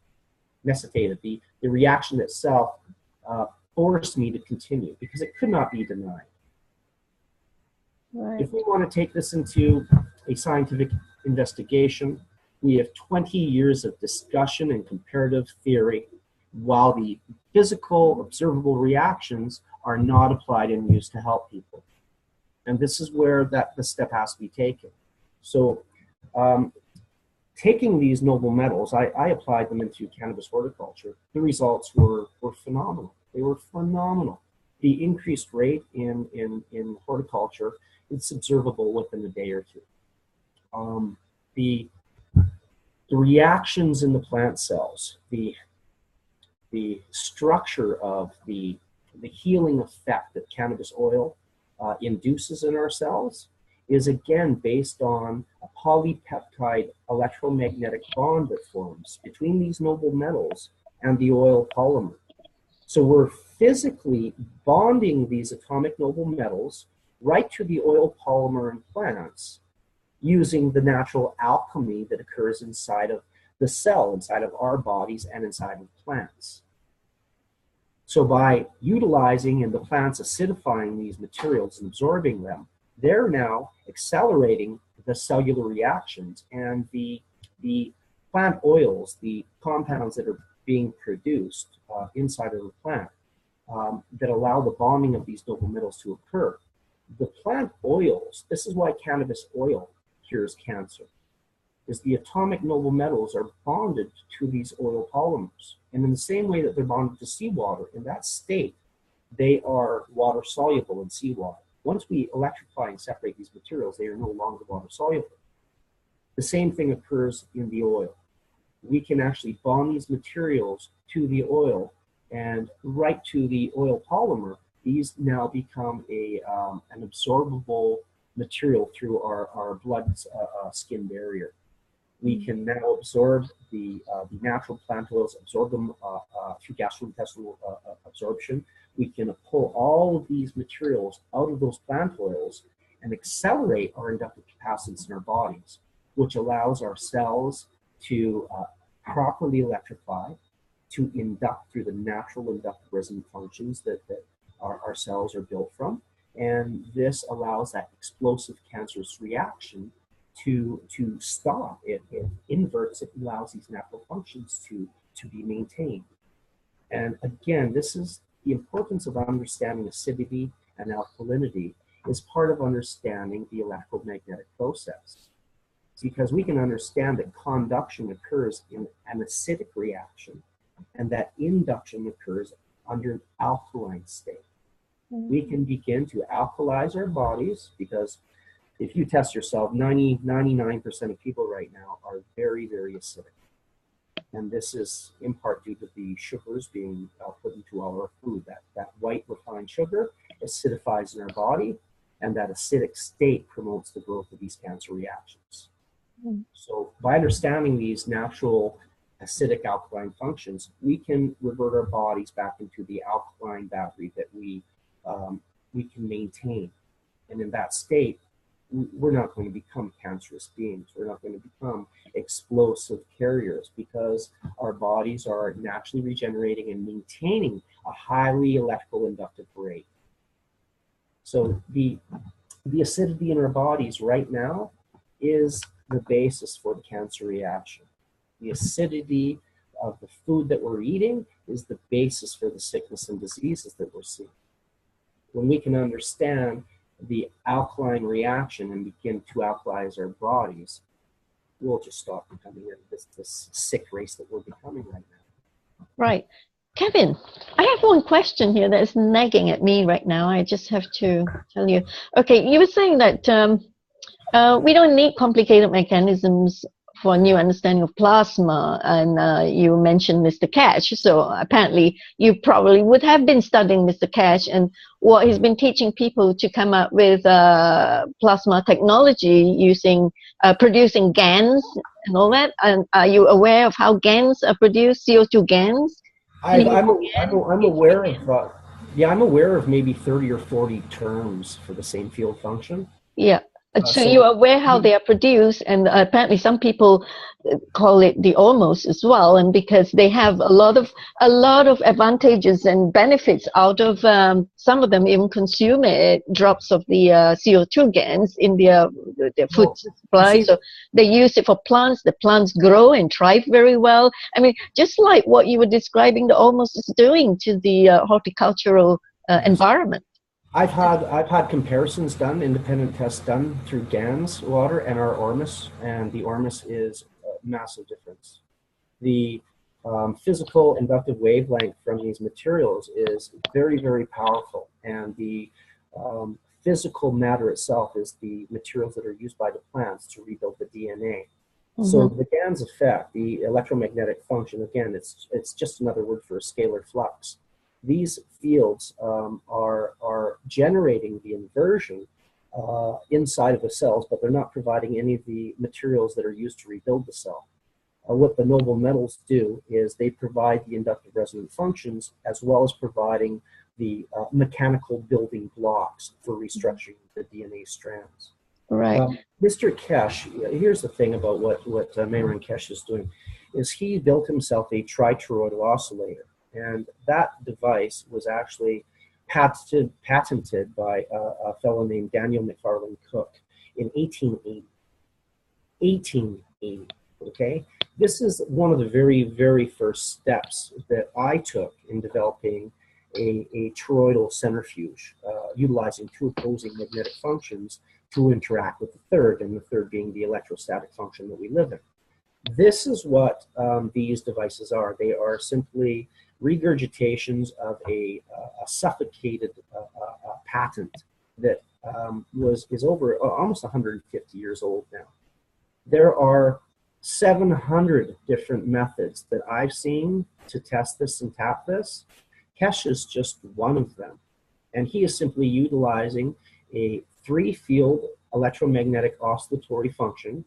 The reaction itself forced me to continue because it could not be denied. Right. If we want to take this into a scientific investigation, we have 20 years of discussion and comparative theory, while the physical observable reactions are not applied and used to help people. And this is where the step has to be taken. So taking these noble metals, I applied them into cannabis horticulture. The results were phenomenal. They were phenomenal. The increased rate in horticulture, it's observable within a day or two. The reactions in the plant cells, the structure of the healing effect that cannabis oil induces in our cells is again based on a polypeptide electromagnetic bond that forms between these noble metals and the oil polymer. So we're physically bonding these atomic noble metals right to the oil polymer in plants using the natural alchemy that occurs inside of the cell, inside of our bodies and inside of plants. So by utilizing and the plants acidifying these materials and absorbing them, they're now accelerating the cellular reactions, and the plant oils, the compounds that are being produced inside of the plant that allow the bonding of these noble metals to occur. The plant oils, this is why cannabis oil cures cancer, is the atomic noble metals are bonded to these oil polymers. And in the same way that they're bonded to seawater, in that state, they are water soluble in seawater. Once we electrify and separate these materials, they are no longer water soluble. The same thing occurs in the oil. We can actually bond these materials to the oil, and right to the oil polymer, these now become an absorbable material through our blood skin barrier. We can now absorb the natural plant oils, absorb them through gastrointestinal absorption. We can pull all of these materials out of those plant oils and accelerate our inductive capacitance in our bodies, which allows our cells to properly electrify, to induct through the natural inductive resonant functions that our cells are built from. And this allows that explosive cancerous reaction to stop. It inverts, it allows these natural functions to be maintained. And again, this is the importance of understanding acidity and alkalinity is part of understanding the electromagnetic process. Because we can understand that conduction occurs in an acidic reaction and that induction occurs under an alkaline state. we can begin to alkalize our bodies, because if you test yourself, 99% of people right now are very, very acidic. And this is in part due to the sugars being put into our food. That white refined sugar acidifies in our body, and that acidic state promotes the growth of these cancer reactions. So by understanding these natural acidic alkaline functions, we can revert our bodies back into the alkaline battery that we can maintain. And in that state, we're not going to become cancerous beings. We're not going to become explosive carriers, because our bodies are naturally regenerating and maintaining a highly electrical inductive rate. So the acidity in our bodies right now is the basis for the cancer reaction. The acidity of the food that we're eating is the basis for the sickness and diseases that we're seeing. When we can understand the alkaline reaction and begin to alkalize our bodies, we'll just stop becoming this sick race that we're becoming right now. Right. Kevin, I have one question here that is nagging at me right now. I just have to tell you. Okay, you were saying that we don't need complicated mechanisms for a new understanding of plasma, and you mentioned Mr. Cash. So apparently you probably would have been studying Mr. Cash and what he's been teaching people to come up with plasma technology using producing GANs and all that. And are you aware of how GANs are produced, CO2 GANs? I'm aware of, I'm aware of maybe 30 or 40 terms for the same field function. Yeah. So you're aware how they are produced, and apparently some people call it the Ormus as well, and because they have a lot of advantages and benefits out of some of them even consume drops of the CO2 GANs in their food supply. So they use it for plants. The plants grow and thrive very well. I mean, just like what you were describing, the Ormus is doing to the horticultural environment. I've had comparisons done, independent tests done through GANs water and our Ormus, and the Ormus is a massive difference. The physical inductive wavelength from these materials is very, very powerful, and the physical matter itself is the materials that are used by the plants to rebuild the DNA. Mm-hmm. So the GANs effect, the electromagnetic function, again, it's just another word for a scalar flux. These fields are generating the inversion inside of the cells, but they're not providing any of the materials that are used to rebuild the cell. What the noble metals do is they provide the inductive resonant functions, as well as providing the mechanical building blocks for restructuring the DNA strands. Right. Mr. Kesh, here's the thing about what Mayron Kesh is doing, is he built himself a tritoroidal oscillator. And that device was actually patented by a fellow named Daniel McFarland Cook in 1880. 1880, okay? This is one of the very, very first steps that I took in developing a toroidal centrifuge, utilizing two opposing magnetic functions to interact with the third, and the third being the electrostatic function that we live in. This is what these devices are. They are simply regurgitations of a suffocated patent that is over almost 150 years old now. There are 700 different methods that I've seen to test this and tap this. Kesh is just one of them. And he is simply utilizing a three-field electromagnetic oscillatory function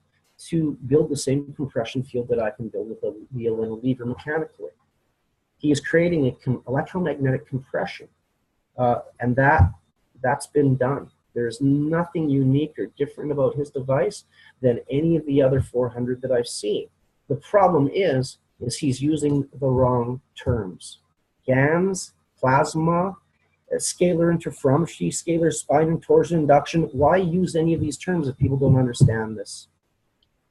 to build the same compression field that I can build with a wheel and a lever mechanically. He is creating an electromagnetic compression, and that's been done. There's nothing unique or different about his device than any of the other 400 that I've seen. The problem is he's using the wrong terms. GANs, plasma, scalar interferometry, scalar spine and torsion induction. Why use any of these terms if people don't understand this?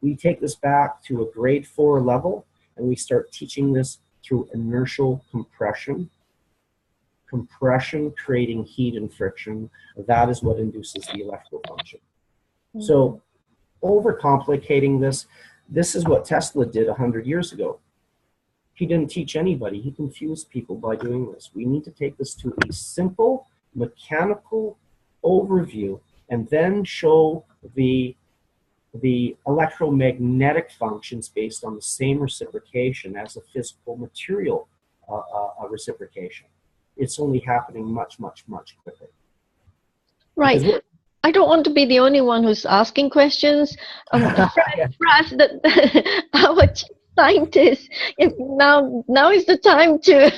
We take this back to a grade 4 level, and we start teaching this through inertial compression. Compression creating heat and friction. That is what induces the electrical function. So overcomplicating this is what Tesla did 100 years ago. He didn't teach anybody. He confused people by doing this. We need to take this to a simple mechanical overview and then show the electromagnetic functions based on the same reciprocation as a physical material reciprocation. It's only happening much, much, much quicker. Right. I don't want to be the only one who's asking questions. Fraz, our chief scientist, now is the time to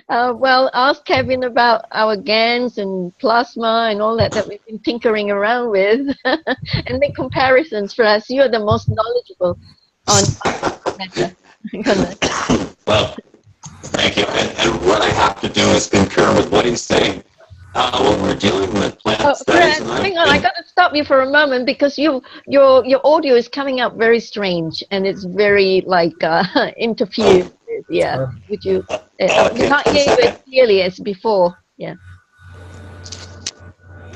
ask Kevin about our GANs and plasma and all that we've been tinkering around with and make comparisons. Fraz, you're the most knowledgeable on matter. Well, thank you. And what I have to do is concur with what he's saying. When we're dealing with plant studies. Hang on, I got to stop you for a moment because your audio is coming up very strange and it's very like interfered. Yeah, would you? You can't hear you as clearly as before. Yeah.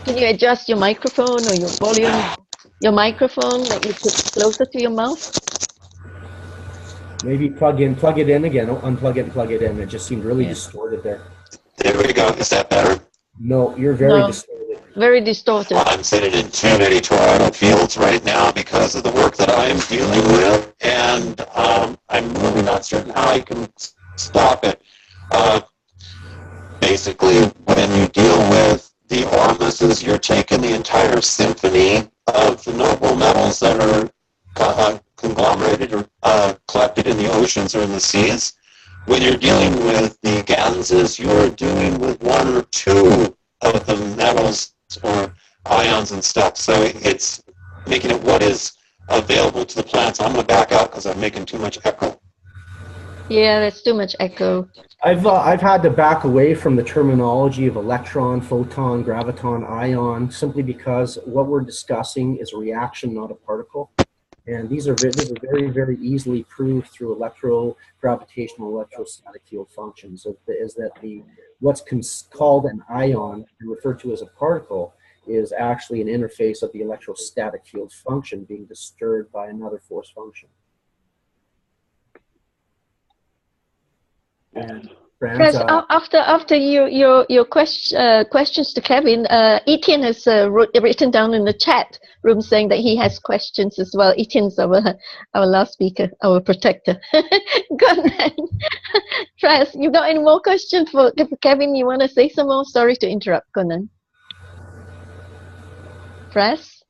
Can you adjust your microphone or your volume? Your microphone that you put closer to your mouth. Maybe plug it in again. Unplug it and plug it in. It just seemed really distorted there. There we go. Is that better? No, you're very distorted. Very distorted. Well, I'm sitting in too many toroidal fields right now because of the work that I am dealing with, and I'm really not certain how I can stop it. Basically, when you deal with the Ormuses, you're taking the entire symphony of the noble metals that are conglomerated or collected in the oceans or in the seas. When you're dealing with the Ganses, you're dealing with one or two of the metals or ions and stuff. So it's making it what is available to the plants. I'm going to back out because I'm making too much echo. Yeah, that's too much echo. I've had to back away from the terminology of electron, photon, graviton, ion, simply because what we're discussing is a reaction, not a particle. And these are very, very easily proved through gravitational electrostatic field functions. Is that what's called an ion and referred to as a particle is actually an interface of the electrostatic field function being disturbed by another force function. And Chris, after your questions to Kevin, Etienne has written down in the chat room saying that he has questions as well. Etienne's our last speaker, our protector. Go on then. Chris, you got any more questions for Kevin? You want to say some more? Sorry to interrupt. Go on then. Chris?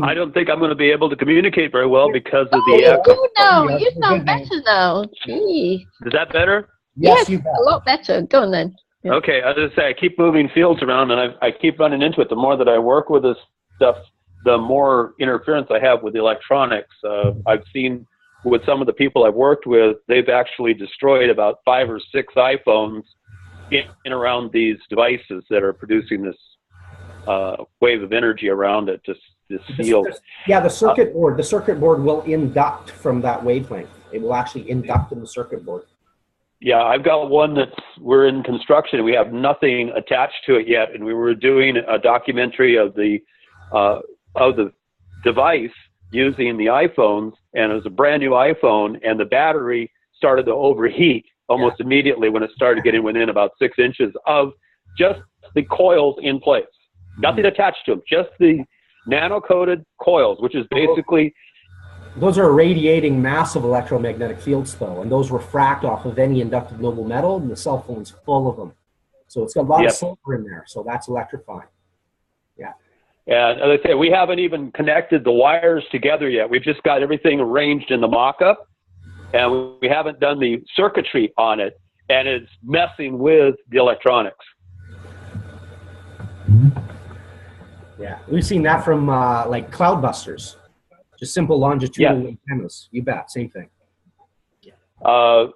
I don't think I'm going to be able to communicate very well because of the echo. You sound better now. Gee. Is that better? Yes, a lot better. Go on then. Yeah. Okay, I was going to say, I keep moving fields around and I keep running into it. The more that I work with this stuff, the more interference I have with the electronics. I've seen with some of the people I've worked with, they've actually destroyed about 5 or 6 iPhones in around these devices that are producing this wave of energy around it. This field. Yeah, the circuit board will induct from that wavelength. It will actually induct in the circuit board. Yeah, I've got one we're in construction. We have nothing attached to it yet, and we were doing a documentary of the device using the iPhones, and it was a brand new iPhone, and the battery started to overheat almost immediately when it started getting within about 6 inches of just the coils in place. Nothing attached to them, just the nano-coated coils, which is basically... Those are radiating massive electromagnetic fields, though, and those refract off of any inductive noble metal, and the cell phone's full of them. So it's got a lot of silver in there, so that's electrifying. Yeah. And as I say, we haven't even connected the wires together yet. We've just got everything arranged in the mock-up, and we haven't done the circuitry on it, and it's messing with the electronics. Yeah, we've seen that from like Cloudbusters, just simple longitudinal antennas. You bet, same thing. I've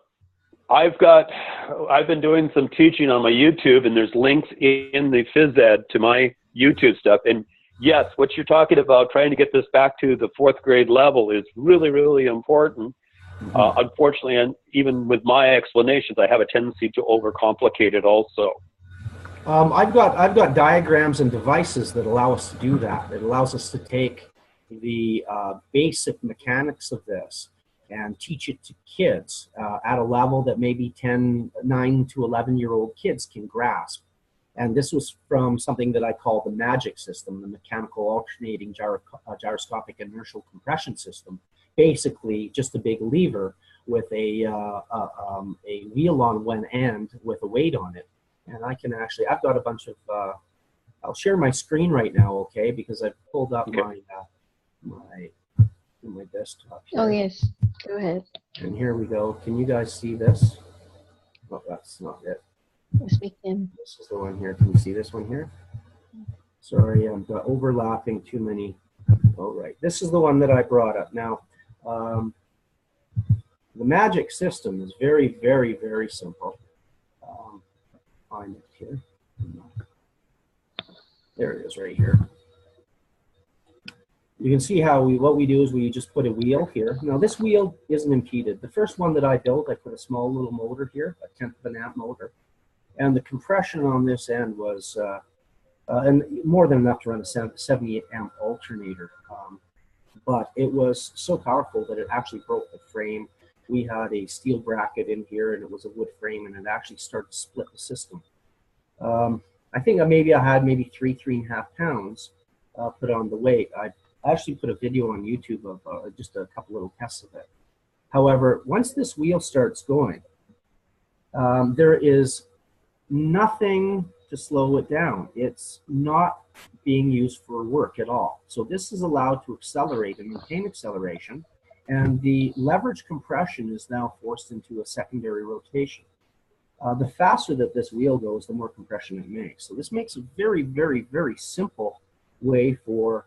been doing some teaching on my YouTube, and there's links in the FESIG to my YouTube stuff. And yes, what you're talking about, trying to get this back to the 4th grade level, is really, really important. Unfortunately, and even with my explanations, I have a tendency to overcomplicate it also. I've got diagrams and devices that allow us to do that. It allows us to take the basic mechanics of this and teach it to kids at a level that maybe 9 to 11-year-old kids can grasp. And this was from something that I call the MAGIC system, the mechanical alternating gyroscopic inertial compression system. Basically, just a big lever with a wheel on one end with a weight on it. And I can actually, I've got a bunch of, I'll share my screen right now, okay? Because I've pulled up my desktop here. Oh, yes. Go ahead. And here we go. Can you guys see this? Oh, that's not it. Yes, we can. This is the one here. Can you see this one here? Sorry, I'm overlapping too many. All right. This is the one that I brought up. Now, the MAGIC system is very, very, very simple. Find it here. There it is right here. You can see how what we do is we just put a wheel here. Now this wheel isn't impeded. The first one that I built, I put a small little motor here, a 1/10 of an amp motor. And the compression on this end was and more than enough to run a 78 amp alternator. But it was so powerful that it actually broke the frame. We had a steel bracket in here and it was a wood frame, and it actually started to split the system. I think maybe I had maybe 3.5 pounds put on the weight. I actually put a video on YouTube of just a couple little tests of it. However, once this wheel starts going, there is nothing to slow it down. It's not being used for work at all. So this is allowed to accelerate and maintain acceleration, and the leverage compression is now forced into a secondary rotation. The faster that this wheel goes, the more compression it makes. So this makes a very, very, very simple way for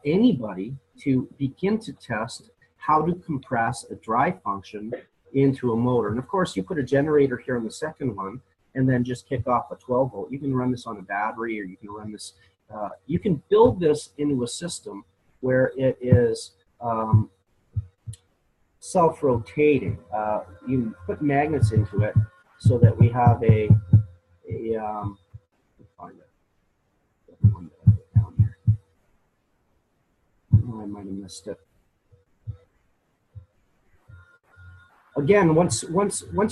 anybody to begin to test how to compress a drive function into a motor. And of course, you put a generator here on the second one, and then just kick off a 12 volt. You can run this on a battery, or you can run this, you can build this into a system where it is self-rotating. You can put magnets into it so that we have find it. One that I put down here. Oh, I might have missed it. Again, once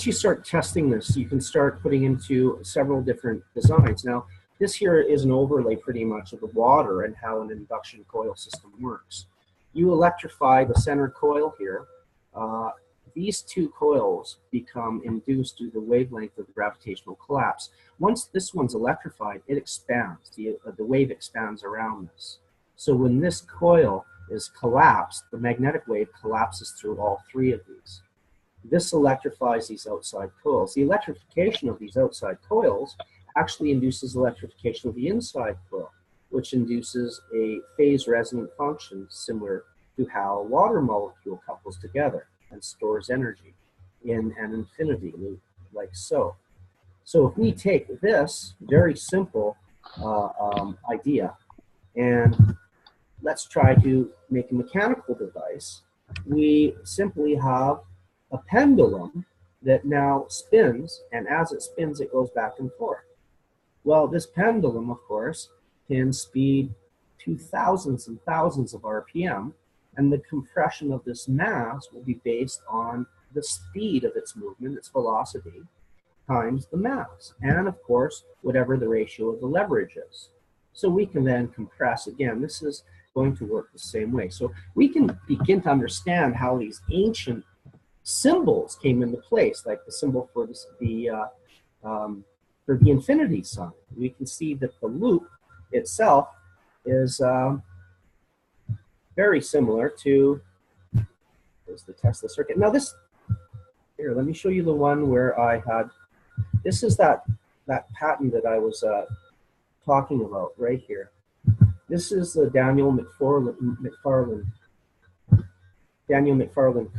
you start testing this, you can start putting into several different designs. Now, this here is an overlay pretty much of the water and how an induction coil system works. You electrify the center coil here. These two coils become induced due to the wavelength of the gravitational collapse. Once this one's electrified, it expands. The wave expands around this. So when this coil is collapsed, the magnetic wave collapses through all three of these. This electrifies these outside coils. The electrification of these outside coils actually induces electrification of the inside coil, which induces a phase resonant function similar to how a water molecule couples together and stores energy in an infinity loop, like so. So if we take this very simple idea and let's try to make a mechanical device, we simply have a pendulum that now spins, and as it spins, it goes back and forth. Well, this pendulum, of course, can speed to thousands and thousands of RPM, and the compression of this mass will be based on the speed of its movement, its velocity, times the mass, and of course, whatever the ratio of the leverage is. So we can then compress. Again, this is going to work the same way. So we can begin to understand how these ancient symbols came into place, like the symbol for the infinity sign. We can see that the loop itself is very similar to the Tesla circuit. Now this, here, let me show you the one where I had, this is that patent that I was talking about right here. This is the Daniel McFarland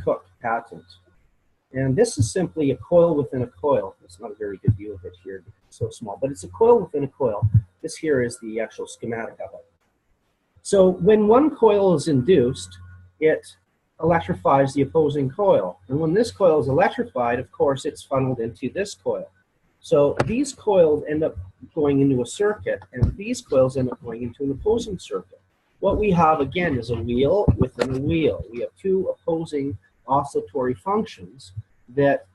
Cook patent. And this is simply a coil within a coil. It's not a very good view of it here because it's so small, but it's a coil within a coil. This here is the actual schematic of it. So when one coil is induced, it electrifies the opposing coil. And when this coil is electrified, of course, it's funneled into this coil. So these coils end up going into a circuit, and these coils end up going into an opposing circuit. What we have, again, is a wheel within a wheel. We have two opposing oscillatory functions that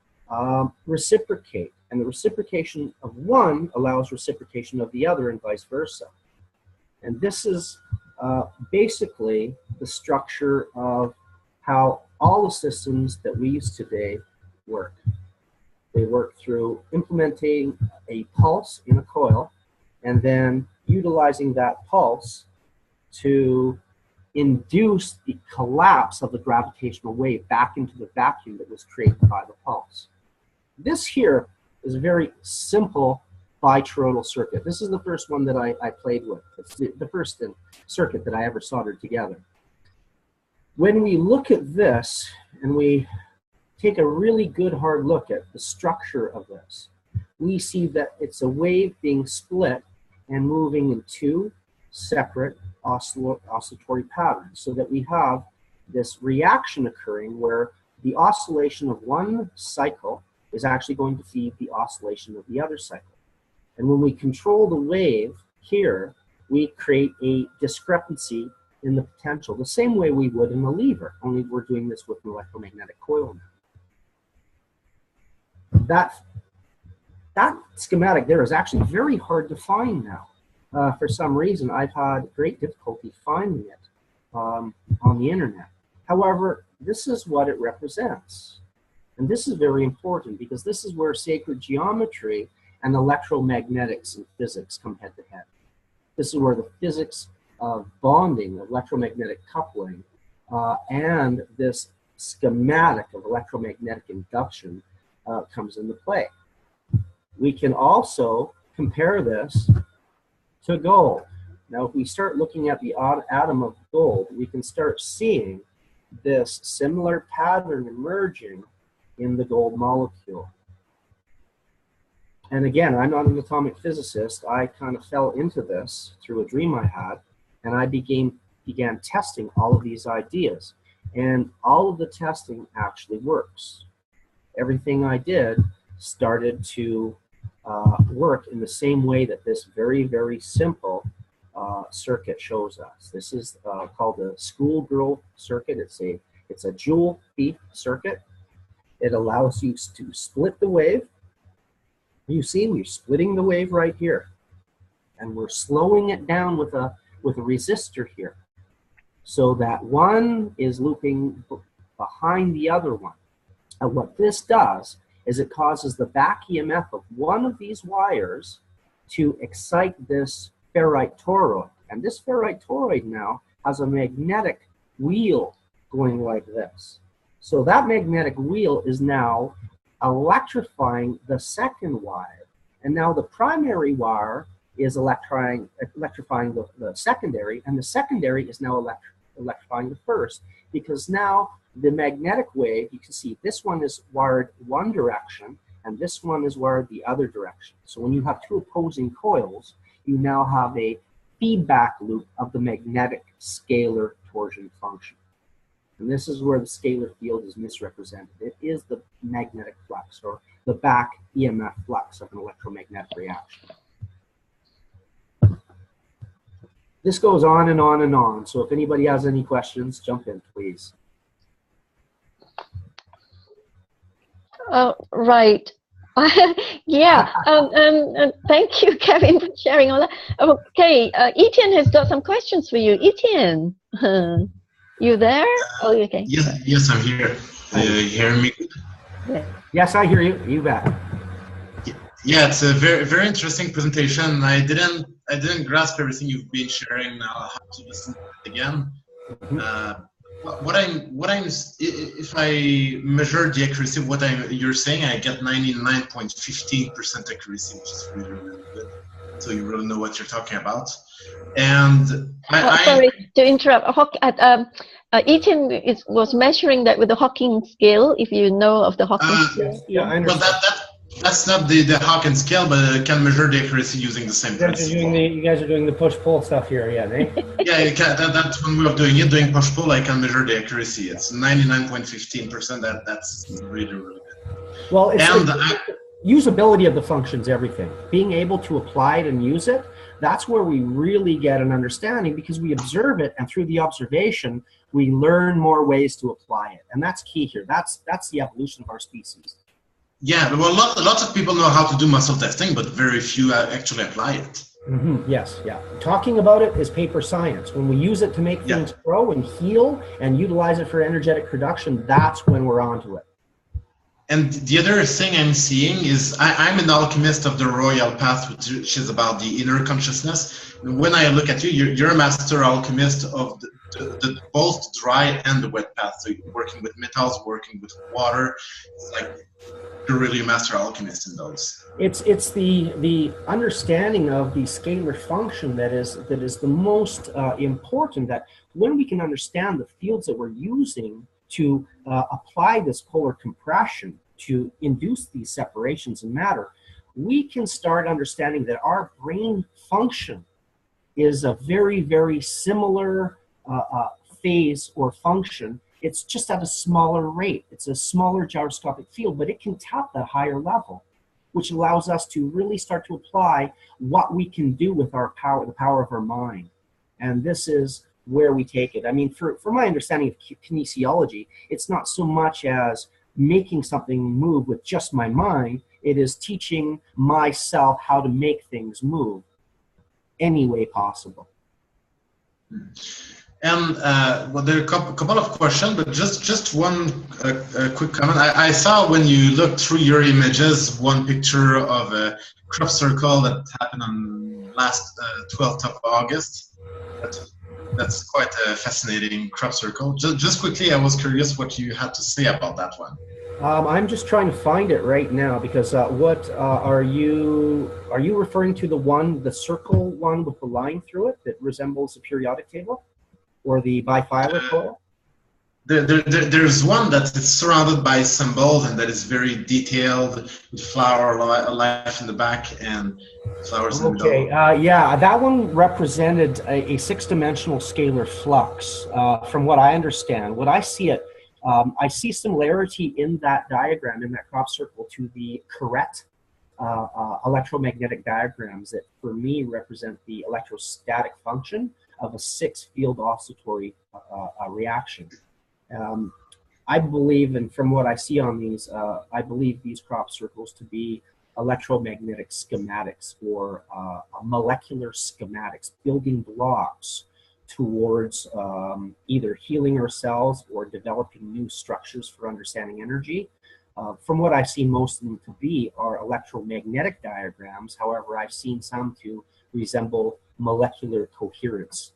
reciprocate. And the reciprocation of one allows reciprocation of the other and vice versa. And this is basically the structure of how all the systems that we use today work. They work through implementing a pulse in a coil and then utilizing that pulse to induce the collapse of the gravitational wave back into the vacuum that was created by the pulse. This here is a very simple bitoroidal circuit. This is the first one that I played with. It's the first circuit that I ever soldered together. When we look at this and we take a really good hard look at the structure of this, we see that it's a wave being split and moving in two separate oscillatory patterns, so that we have this reaction occurring where the oscillation of one cycle is actually going to feed the oscillation of the other cycle. And when we control the wave here, we create a discrepancy in the potential, the same way we would in a lever, only we're doing this with an electromagnetic coil now. That schematic there is actually very hard to find now. For some reason, I've had great difficulty finding it on the internet. However, this is what it represents. And this is very important because this is where sacred geometry and electromagnetics and physics come head to head. This is where the physics of bonding, of electromagnetic coupling, and this schematic of electromagnetic induction comes into play. We can also compare this to gold. Now, if we start looking at the atom of gold, we can start seeing this similar pattern emerging in the gold molecule. And again, I'm not an atomic physicist. I kind of fell into this through a dream I had, and I began testing all of these ideas. And all of the testing actually works. Everything I did started to work in the same way that this very, very simple circuit shows us. This is called the schoolgirl circuit. It's a joule feed circuit. It allows you to split the wave. You see, we're splitting the wave right here, and we're slowing it down with a resistor here, so that one is looping behind the other one. And what this does is it causes the back EMF of one of these wires to excite this ferrite toroid. And this ferrite toroid now has a magnetic wheel going like this. So that magnetic wheel is now electrifying the second wire. And now the primary wire is electrifying the secondary, and the secondary is now electrifying the first, because now the magnetic wave, you can see this one is wired one direction and this one is wired the other direction. So when you have two opposing coils, you now have a feedback loop of the magnetic scalar torsion function. And this is where the scalar field is misrepresented. It is the magnetic flux, or the back EMF flux of an electromagnetic reaction. This goes on and on and on. So if anybody has any questions, jump in, please. Right. Yeah. Thank you, Kevin, for sharing all that. Okay, Etienne has got some questions for you. Etienne, you there? Oh, okay. Yes, I'm here. You hear me? Yeah. Yes, I hear you. You bet. Yeah, it's a very, very interesting presentation. I didn't grasp everything you've been sharing. Now I have to listen again. If I measure the accuracy of what you're saying, I get 99.15% accuracy, which is really, really good. So you really know what you're talking about. And sorry to interrupt. Etienne was measuring that with the Hawking scale. If you know of the Hawking scale. Yeah, I understand. Well, that's not the Hawking scale, but it can measure the accuracy using the same principle. You guys are doing the push-pull stuff here, yeah, eh? Yeah, that's one way of doing it. Doing push-pull, I can measure the accuracy. It's 99.15%. That's really, really good. Well, usability of the function's everything. Being able to apply it and use it, that's where we really get an understanding, because we observe it, and through the observation, we learn more ways to apply it. And that's key here. That's the evolution of our species. Yeah, well, lots of people know how to do muscle testing, but very few actually apply it. Mm-hmm. Yes, yeah. Talking about it is paper science. When we use it to make things grow and heal and utilize it for energetic production, that's when we're onto it. And the other thing I'm seeing is I'm an alchemist of the royal path, which is about the inner consciousness. When I look at you, you're a master alchemist of the both dry and the wet path. So you're working with metals, working with water. It's like you're really a master alchemist in those. It's the understanding of the scalar function that is the most important. That when we can understand the fields that we're using to apply this polar compression to induce these separations in matter, we can start understanding that our brain function is a very, very similar phase or function. It's just at a smaller rate. It's a smaller gyroscopic field, but it can tap that higher level, which allows us to really start to apply what we can do with our power, the power of our mind. And this is where we take it. I mean, for my understanding of kinesiology, it's not so much as making something move with just my mind. It is teaching myself how to make things move any way possible. And well, there are a couple of questions, but just one quick comment. I saw when you looked through your images, one picture of a crop circle that happened on last 12th of August. That's quite a fascinating crop circle. Just quickly, I was curious what you had to say about that one. I'm just trying to find it right now because what are you referring to? The circle one with the line through it that resembles a periodic table, or the bifilar coil? There's one that is surrounded by symbols and that is very detailed, with flower life in the back and flowers in the middle. Okay, yeah, that one represented a six-dimensional scalar flux. From what I understand, what I see I see similarity in that diagram, in that crop circle, to the correct electromagnetic diagrams that, for me, represent the electrostatic function of a six-field oscillatory reaction. I believe, and from what I see on these, I believe these crop circles to be electromagnetic schematics, or molecular schematics, building blocks towards either healing ourselves or developing new structures for understanding energy. From what I've seen most of them to be are electromagnetic diagrams. However, I've seen some to resemble molecular coherence.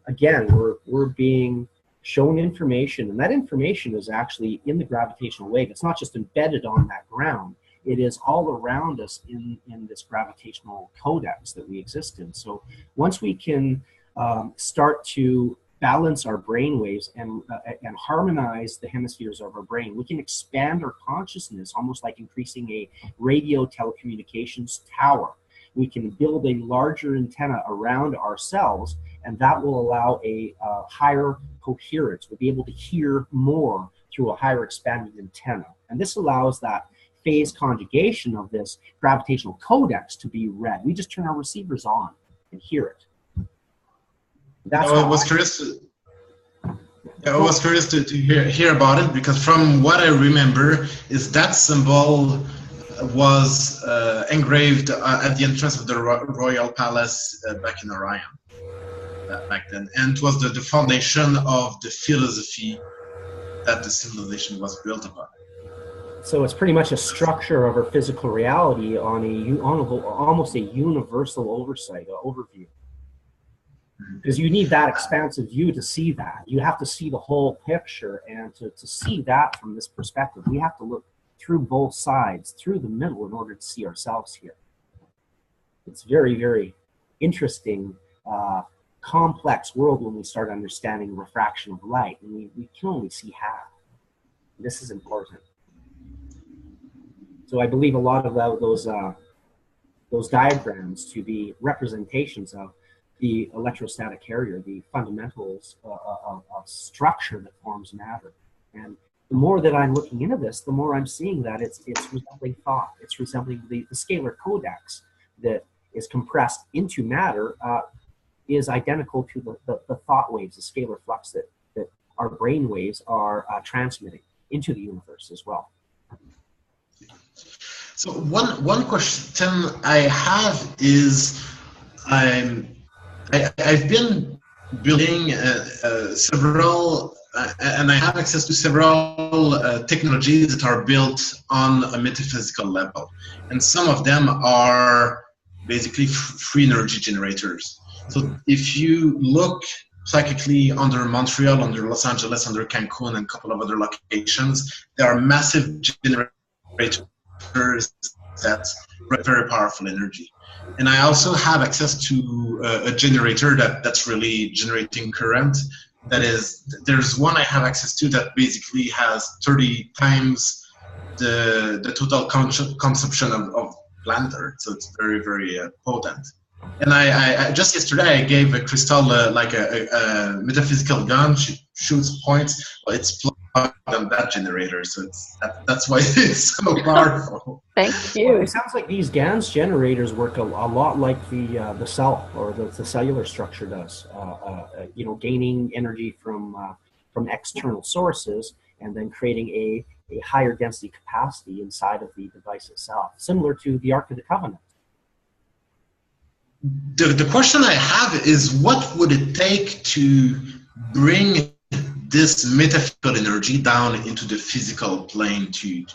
Again, we're being shown information, and that information is actually in the gravitational wave. It's not just embedded on that ground. It is all around us in this gravitational codex that we exist in. So once we can start to balance our brain waves and harmonize the hemispheres of our brain, we can expand our consciousness, almost like increasing a radio telecommunications tower. We can build a larger antenna around ourselves, and that will allow a higher coherence. We'll be able to hear more through a higher expanded antenna. And this allows that phase conjugation of this gravitational codex to be read. We just turn our receivers on and hear it. That's I was curious to hear about it, because from what I remember is that symbol was engraved at the entrance of the Royal Palace back in Orion back then, and it was the foundation of the philosophy that the civilization was built upon. So it's pretty much a structure of our physical reality on almost a universal overview. Because you need that expansive view to see that. You have to see the whole picture, and to see that from this perspective, we have to look through both sides, through the middle, in order to see ourselves here. It's very, very interesting, complex world when we start understanding refraction of light, and we can only see half. This is important. So I believe a lot of those diagrams to be representations of the electrostatic carrier, the fundamentals of structure that forms matter. And the more that I'm looking into this, the more I'm seeing that it's resembling thought. It's resembling the scalar codex that is compressed into matter, is identical to the thought waves, the scalar flux that our brain waves are transmitting into the universe as well. So one question I have is, I've been building several, and I have access to several technologies that are built on a metaphysical level, and some of them are basically free energy generators. So if you look psychically under Montreal, under Los Angeles, under Cancun, and a couple of other locations, there are massive generators that's very powerful energy. And I also have access to a generator that's really generating current. That is, there's one I have access to that basically has 30 times the total consumption of planet Earth. So it's very, very potent. And I just yesterday I gave a crystal like a metaphysical gun. She shoots points. Well, it's plugged on that generator, so that's why it's so powerful. Thank you. Well, it sounds like these GANs generators work a lot like the cell or the cellular structure does. You know, gaining energy from external sources and then creating a higher density capacity inside of the device itself, similar to the Ark of the Covenant. The question I have is, what would it take to bring this metaphysical energy down into the physical plane to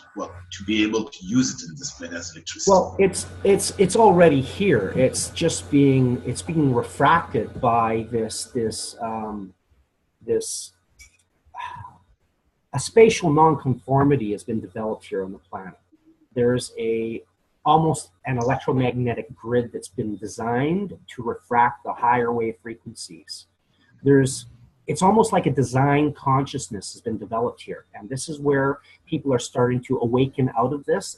be able to use it in this plane as electricity? Well, it's already here. It's just being refracted by this a spatial nonconformity has been developed here on the planet. There's almost an electromagnetic grid that's been designed to refract the higher wave frequencies. It's almost like a design consciousness has been developed here. And this is where people are starting to awaken out of this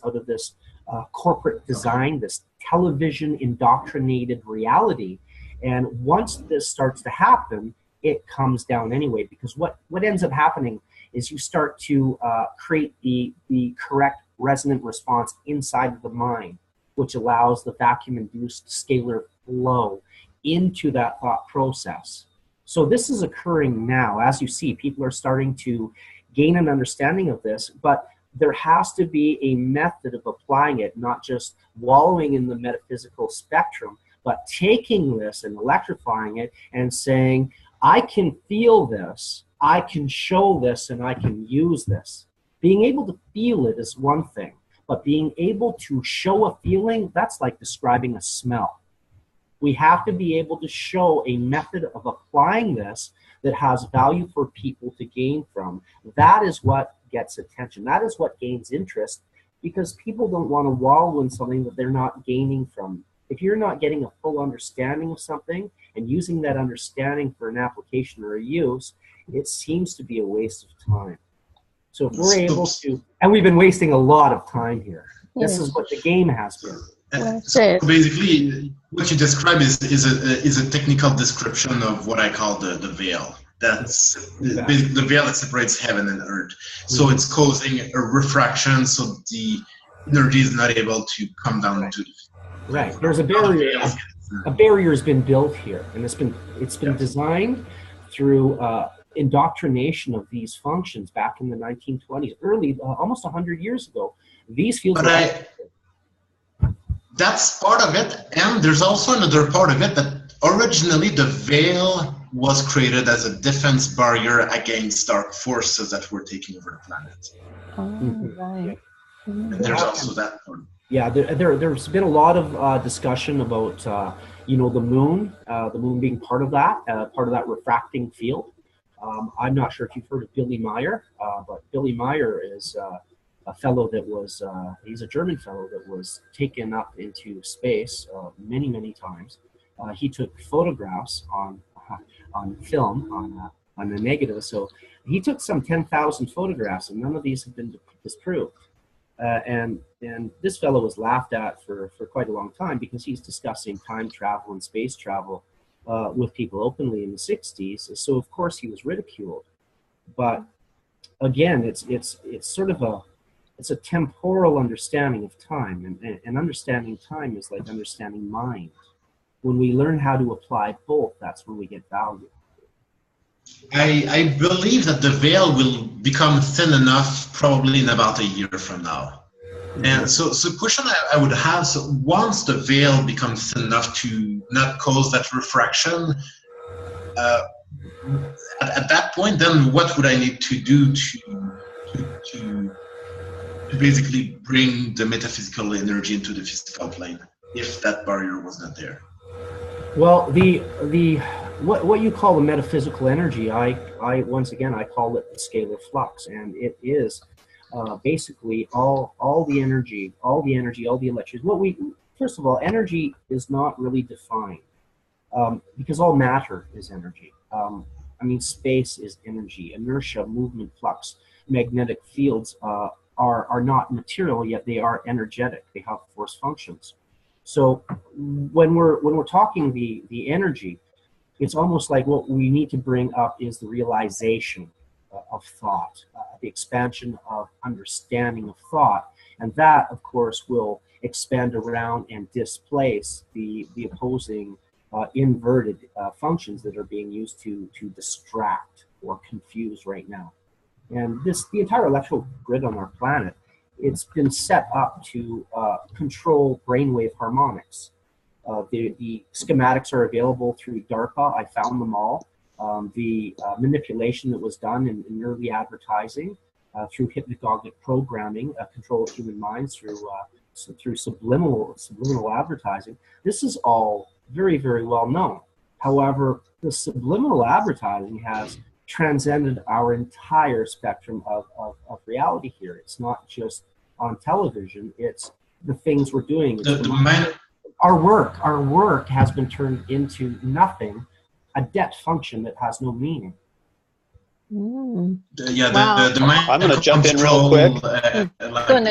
corporate design, this television indoctrinated reality. And once this starts to happen, it comes down anyway, because what ends up happening is you start to create the correct resonant response inside of the mind, which allows the vacuum-induced scalar flow into that thought process. So this is occurring now. As you see, people are starting to gain an understanding of this, but there has to be a method of applying it, not just wallowing in the metaphysical spectrum, but taking this and electrifying it and saying, I can feel this, I can show this, and I can use this. Being able to feel it is one thing, but being able to show a feeling, that's like describing a smell. We have to be able to show a method of applying this that has value for people to gain from. That is what gets attention. That is what gains interest, because people don't want to wallow in something that they're not gaining from. If you're not getting a full understanding of something and using that understanding for an application or a use, it seems to be a waste of time. So if we're able to, and we've been wasting a lot of time here. This is what the game has been. So basically, what you describe is a technical description of what I call the veil. That's the veil that separates heaven and earth. So it's causing a refraction, so the energy is not able to come down to the. Right. There's a barrier. A barrier has been built here, and it's been designed through indoctrination of these functions back in the 1920s, early, almost 100 years ago. These fields. That's part of it, and there's also another part of it that originally the veil was created as a defense barrier against dark forces that were taking over the planet. Oh, right. And there's also that part. Yeah, there's been a lot of discussion about the moon being part of that refracting field. I'm not sure if you've heard of Billy Meier, but Billy Meier is a fellow that was, he's a German fellow that was taken up into space many times. He took photographs on film, on the negative. So he took some 10,000 photographs, and none of these have been disproved. And this fellow was laughed at for quite a long time because he's discussing time travel and space travel with people openly in the 60s. So of course he was ridiculed. But again, it's sort of a temporal understanding of time, and understanding time is like understanding mind. When we learn how to apply both, that's when we get value. I believe that the veil will become thin enough probably in about a year from now. And so question I would have, so once the veil becomes thin enough to not cause that refraction, at that point, then what would I need to do to basically bring the metaphysical energy into the physical plane if that barrier was not there? Well, what you call the metaphysical energy, I once again I call it the scalar flux, and it is basically all the energy, all the electricity. First of all, energy is not really defined because all matter is energy. I mean, space is energy. Inertia, movement, flux, magnetic fields are not material, yet they are energetic. They have force functions. So when we're talking the energy, it's almost like what we need to bring up is the realization of thought, the expansion of understanding of thought, and that, of course, will expand around and displace the opposing inverted functions that are being used to distract or confuse right now. And the entire electrical grid on our planet, it's been set up to control brainwave harmonics. The schematics are available through DARPA. I found them all. The manipulation that was done in early advertising through hypnagogic programming, control of human minds through subliminal advertising. This is all very, very well known. However, the subliminal advertising has transcended our entire spectrum of reality here. It's not just on television, it's the things we're doing. Our work has been turned into nothing, a debt function that has no meaning. Yeah, the mind I'm going to jump in real quick.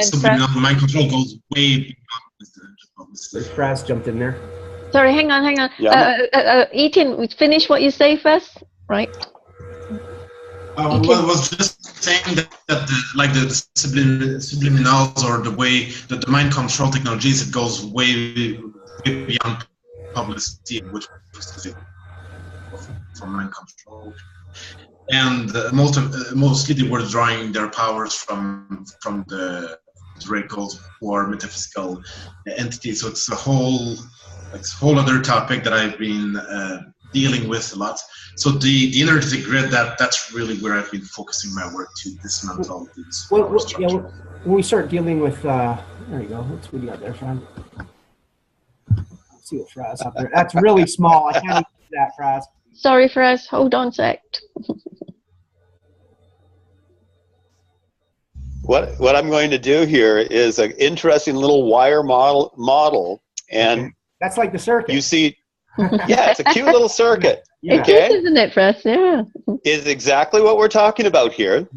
Subliminal mind control goes way beyond. Fraz jumped in there. Sorry, hang on. Yeah. Etienne, finish what you say first, right? I was just saying that the subliminals, or the way that the mind control technologies, it goes way beyond publicity, which is for mind control. And mostly they were drawing their powers from the miracles or metaphysical entities. So it's a whole other topic that I've been dealing with a lot. So the energetic grid, that's really where I've been focusing my work to dismantle these. When we start dealing with, there you go. What's what you got there, Fran? Let's see what Fraz up there. That's really small. I can't even see that, Fraz. Sorry, Fraz. Hold on a sec. What I'm going to do here is an interesting little wire model, and that's like the circuit. You see, yeah, it's a cute little circuit. Yeah. Okay, it is, isn't it, Fraz? Yeah. Is exactly what we're talking about here.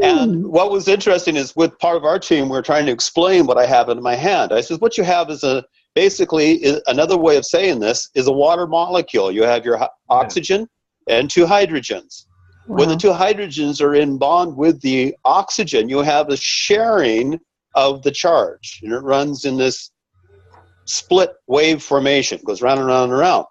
And what was interesting is with part of our team, we're trying to explain what I have in my hand. I said, what you have is basically another way of saying this is a water molecule. You have your oxygen and two hydrogens. Wow. When the two hydrogens are in bond with the oxygen, you have a sharing of the charge, and it runs in this split wave formation, goes round and round and round.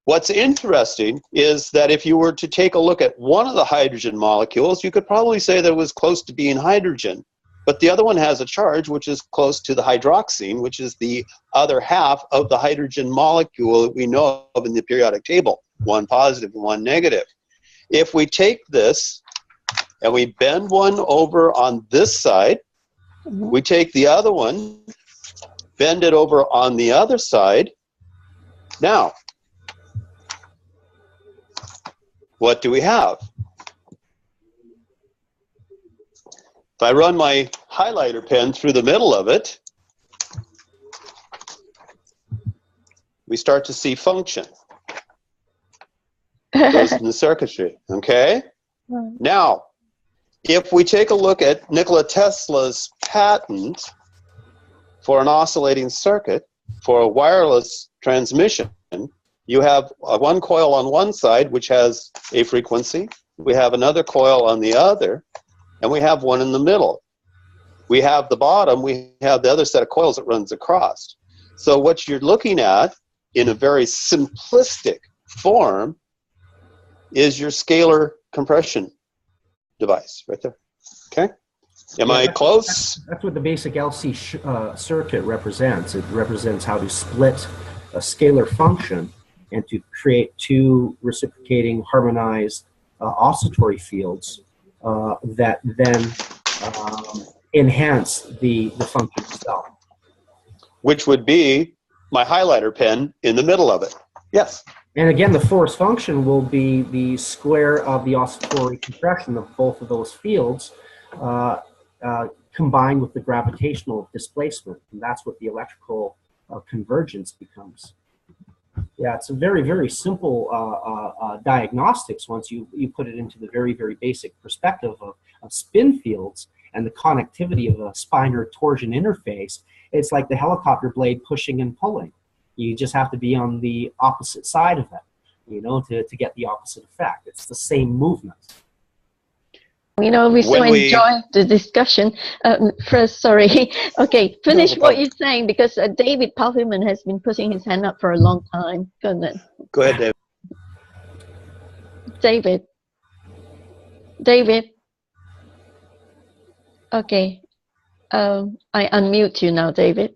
What's interesting is that if you were to take a look at one of the hydrogen molecules, you could probably say that it was close to being hydrogen, but the other one has a charge which is close to the hydroxine, which is the other half of the hydrogen molecule that we know of in the periodic table, one positive and one negative. If we take this and we bend one over on this side, we take the other one, bend it over on the other side. Now, what do we have? If I run my highlighter pen through the middle of it, we start to see function. Goes in the circuitry, okay? Now, if we take a look at Nikola Tesla's patent for an oscillating circuit for a wireless transmission, you have one coil on one side which has a frequency, we have another coil on the other, and we have one in the middle. We have the bottom, we have the other set of coils that runs across. So what you're looking at in a very simplistic form is your scalar compression device right there. Okay. Am I close? That's what the basic LC circuit represents. It represents how to split a scalar function and to create two reciprocating harmonized oscillatory fields that then enhance the function itself. Which would be my highlighter pen in the middle of it. Yes. And again, the force function will be the square of the oscillatory compression of both of those fields combined with the gravitational displacement. And that's what the electrical convergence becomes. Yeah, it's a very, very simple diagnostics once you put it into the very, very basic perspective of spin fields and the connectivity of a spine or torsion interface. It's like the helicopter blade pushing and pulling. You just have to be on the opposite side of it, you know, to get the opposite effect. It's the same movement. You know, we so enjoy the discussion. First, sorry. Okay, finish what you're saying, because David Palherman has been putting his hand up for a long time. Go ahead. Go ahead, David. David. Okay. I unmute you now, David.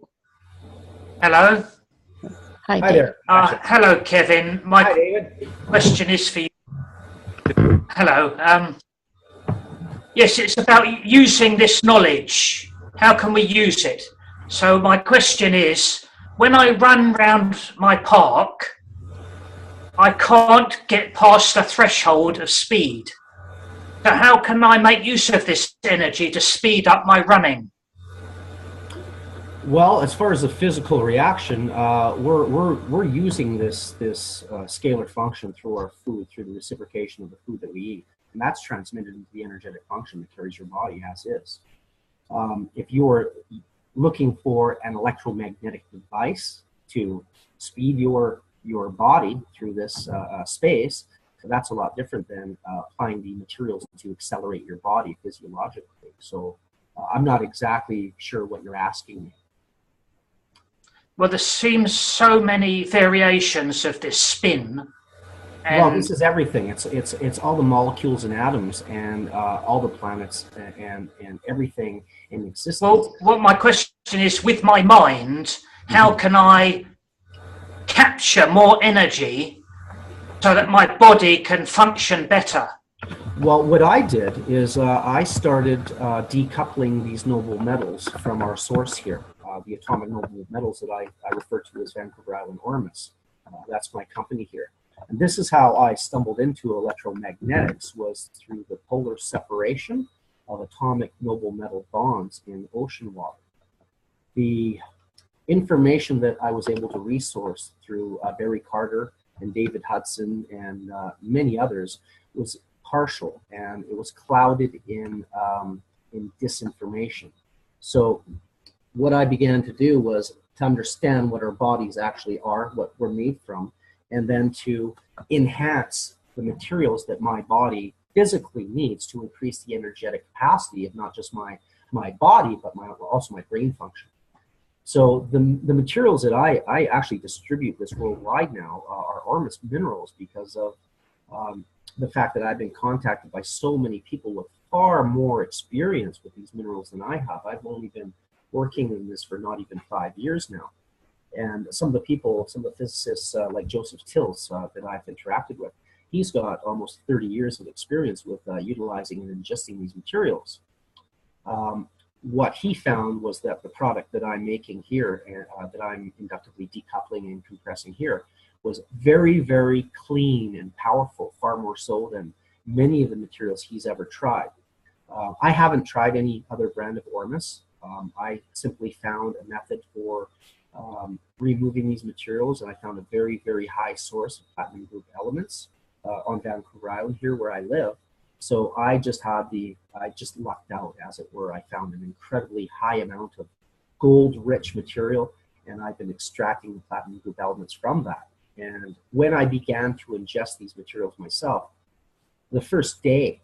Hello. Hi there. Hello, Kevin. Hi, David. Question is for you. Hello. Yes, it's about using this knowledge. How can we use it? So my question is, when I run round my park, I can't get past the threshold of speed. So how can I make use of this energy to speed up my running? Well, as far as the physical reaction, we're using this scalar function through our food, through the reciprocation of the food that we eat. And that's transmitted into the energetic function that carries your body as is. If you're looking for an electromagnetic device to speed your body through this space, so that's a lot different than applying the materials to accelerate your body physiologically. So I'm not exactly sure what you're asking me. Well, there seems so many variations of this spin. Well, this is everything. It's all the molecules and atoms and all the planets and everything in existence. Well, what my question is, with my mind, how can I capture more energy so that my body can function better? Well, what I did is I started decoupling these noble metals from our source here, the atomic noble metals that I refer to as Vancouver Island Ormus. That's my company here. And this is how I stumbled into electromagnetics, was through the polar separation of atomic noble metal bonds in ocean water. The information that I was able to resource through Barry Carter and David Hudson and many others was partial, and it was clouded in disinformation. So what I began to do was to understand what our bodies actually are, what we're made from, and then to enhance the materials that my body physically needs to increase the energetic capacity of not just my body, but also my brain function. So the materials that I actually distribute this worldwide now are Ormus minerals, because of the fact that I've been contacted by so many people with far more experience with these minerals than I have. I've only been working in this for not even 5 years now. And some of the people, some of the physicists like Joseph Tills that I've interacted with, he's got almost 30 years of experience with utilizing and ingesting these materials. What he found was that the product that I'm making here, that I'm inductively decoupling and compressing here, was very, very clean and powerful, far more so than many of the materials he's ever tried. I haven't tried any other brand of Ormus. I simply found a method for removing these materials, and I found a very, very high source of platinum group elements on Vancouver Island here where I live. So I just lucked out, as it were. I found an incredibly high amount of gold-rich material, and I've been extracting the platinum group elements from that. And when I began to ingest these materials myself, the first day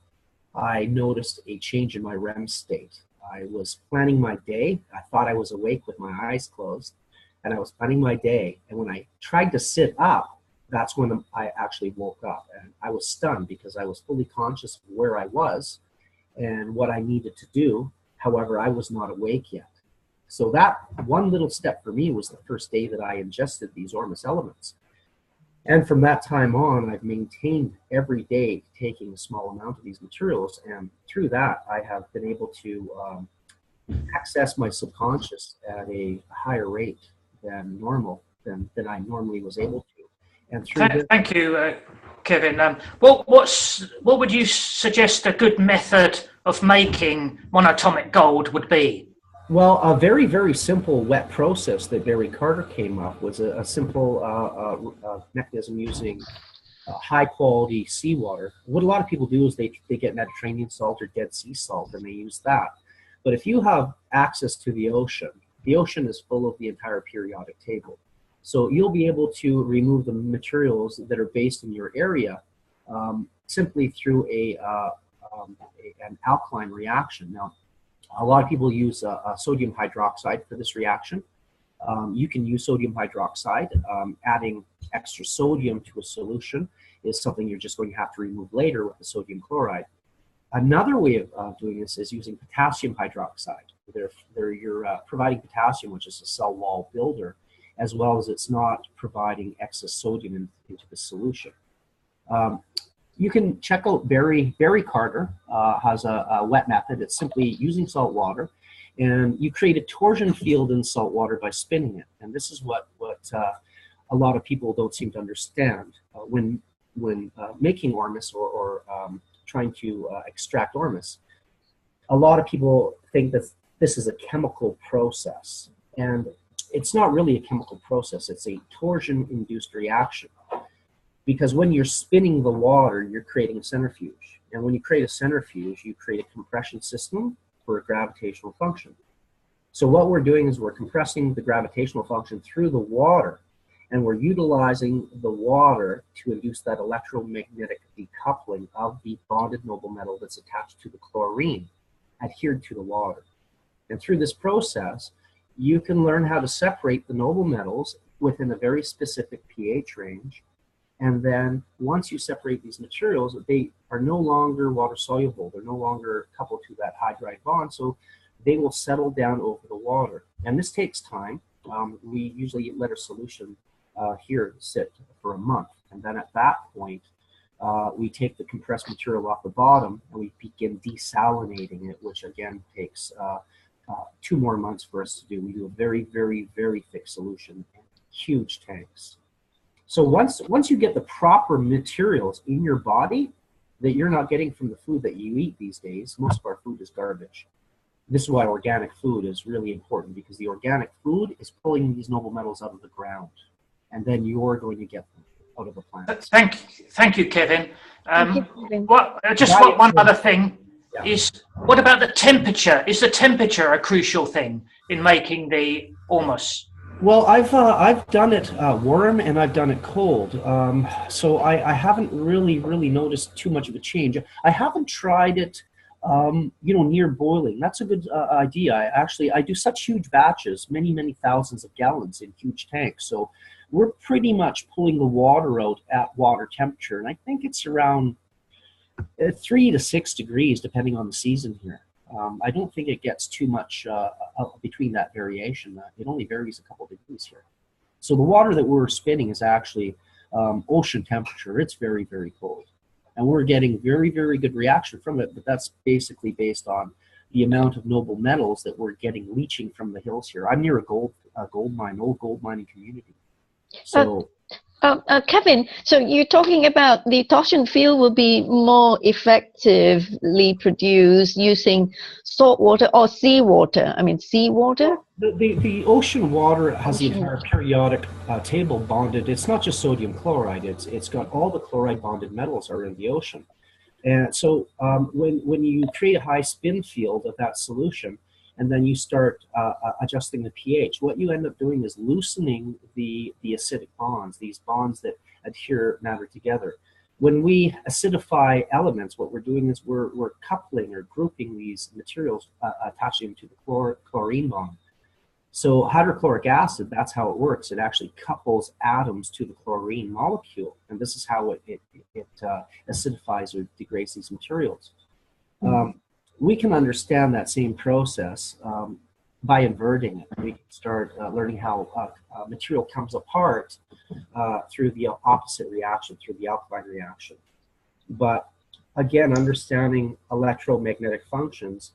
I noticed a change in my REM state. I was planning my day. I thought I was awake with my eyes closed, and I was planning my day. And when I tried to sit up, that's when I actually woke up, and I was stunned because I was fully conscious of where I was and what I needed to do. However, I was not awake yet. So that one little step for me was the first day that I ingested these Ormus elements. And from that time on, I've maintained every day taking a small amount of these materials. And through that, I have been able to access my subconscious at a higher rate than normal, than I normally was able to. And through Thank you, Kevin. What would you suggest a good method of making monatomic gold would be? Well, a very, very simple wet process that Barry Carter came up was a simple mechanism using high quality seawater. What a lot of people do is they get Mediterranean salt or Dead Sea salt and they use that. But if you have access to the ocean is full of the entire periodic table. So you'll be able to remove the materials that are based in your area simply through an alkaline reaction. Now, a lot of people use sodium hydroxide for this reaction. You can use sodium hydroxide. Adding extra sodium to a solution is something you're just going to have to remove later with the sodium chloride. Another way of doing this is using potassium hydroxide. You're providing potassium, which is a cell wall builder, as well as it's not providing excess sodium into the solution. You can check out Barry Carter has a wet method. It's simply using salt water, and you create a torsion field in salt water by spinning it. And this is what a lot of people don't seem to understand when making Ormus or trying to extract Ormus. A lot of people think that this is a chemical process, and it's not really a chemical process. It's a torsion-induced reaction. Because when you're spinning the water, you're creating a centrifuge. And when you create a centrifuge, you create a compression system for a gravitational function. So what we're doing is we're compressing the gravitational function through the water, and we're utilizing the water to induce that electromagnetic decoupling of the bonded noble metal that's attached to the chlorine, adhered to the water. And through this process, you can learn how to separate the noble metals within a very specific pH range. And then once you separate these materials, they are no longer water soluble. They're no longer coupled to that hydride bond, so they will settle down over the water. And this takes time. We usually let our solution here sit for a month. And then at that point, we take the compressed material off the bottom and we begin desalinating it, which again takes 2 more months for us to do. We do a very, very, very thick solution in huge tanks. So once you get the proper materials in your body that you're not getting from the food that you eat these days, most of our food is garbage. This is why organic food is really important, because the organic food is pulling these noble metals out of the ground, and then you're going to get them out of the plant. Thank you, Kevin. One other thing is, what about the temperature? Is the temperature a crucial thing in making the Ormus? Well, I've done it warm and I've done it cold, so I haven't really noticed too much of a change. I haven't tried it, near boiling. That's a good idea. I do such huge batches, many thousands of gallons in huge tanks. So we're pretty much pulling the water out at water temperature, and I think it's around 3 to 6 degrees, depending on the season here. I don't think it gets too much between that variation. It only varies a couple degrees here. So the water that we're spinning is actually ocean temperature. It's very, very cold. And we're getting very, very good reaction from it, but that's basically based on the amount of noble metals that we're getting leaching from the hills here. I'm near a gold mine, old gold mining community. So Kevin, so you're talking about the torsion field will be more effectively produced using salt water or seawater? I mean, seawater? The ocean water has the entire periodic table bonded. It's not just sodium chloride. It's got all the chloride bonded metals are in the ocean. And so when you create a high spin field of that solution, and then you start adjusting the pH, what you end up doing is loosening the acidic bonds, these bonds that adhere matter together. When we acidify elements, what we're doing is we're coupling or grouping these materials, attaching them to the chlorine bond. So hydrochloric acid, that's how it works. It actually couples atoms to the chlorine molecule, and this is how it acidifies or degrades these materials. We can understand that same process by inverting it. We can start learning how material comes apart through the opposite reaction, through the alkaline reaction. But again, understanding electromagnetic functions,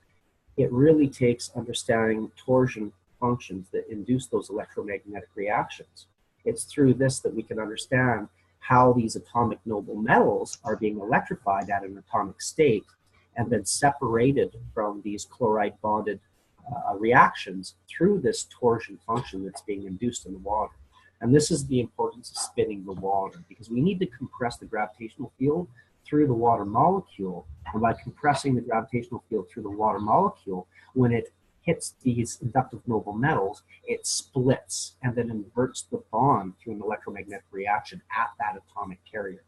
it really takes understanding torsion functions that induce those electromagnetic reactions. It's through this that we can understand how these atomic noble metals are being electrified at an atomic state and then separated from these chloride bonded reactions through this torsion function that's being induced in the water. And this is the importance of spinning the water, because we need to compress the gravitational field through the water molecule. And by compressing the gravitational field through the water molecule, when it hits these inductive noble metals, it splits and then inverts the bond through an electromagnetic reaction at that atomic carrier,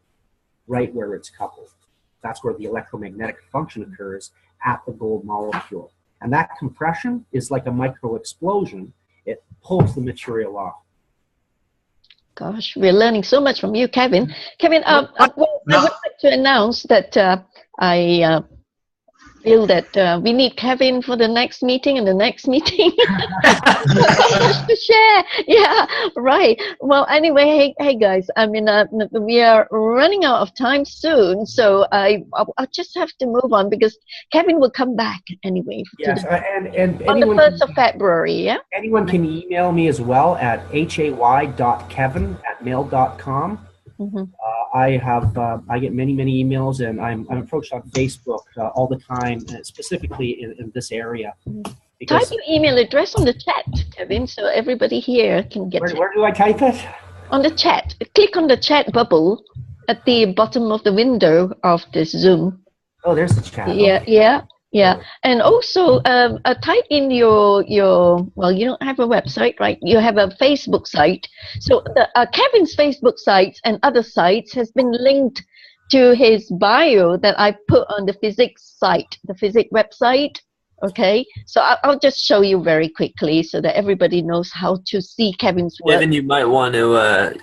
right where it's coupled. That's where the electromagnetic function occurs at the gold molecule. And that compression is like a micro explosion. It pulls the material off. Gosh, we're learning so much from you, Kevin. Kevin, I would like to announce that I feel that we need Kevin for the next meeting and the next meeting. So much to share. Yeah, right. Well, anyway, hey guys, I mean, we are running out of time soon, so I'll just have to move on because Kevin will come back anyway. Yes, and on the 1st of February, yeah? Anyone can email me as well at hay.kevin@mail.com. I get many emails, and I'm approached on Facebook all the time, specifically in this area. Type your email address on the chat, Kevin, so everybody here can get it. Where do I type it? On the chat. Click on the chat bubble at the bottom of the window of this Zoom. Oh, there's the chat. Yeah, okay. yeah. And also type in your well, you don't have a website, right? You have a Facebook site. So the Kevin's Facebook sites and other sites has been linked to his bio that I put on the physics site, the physics website. Okay, so I'll just show you very quickly so that everybody knows how to see Kevin's work. Kevin, you might want to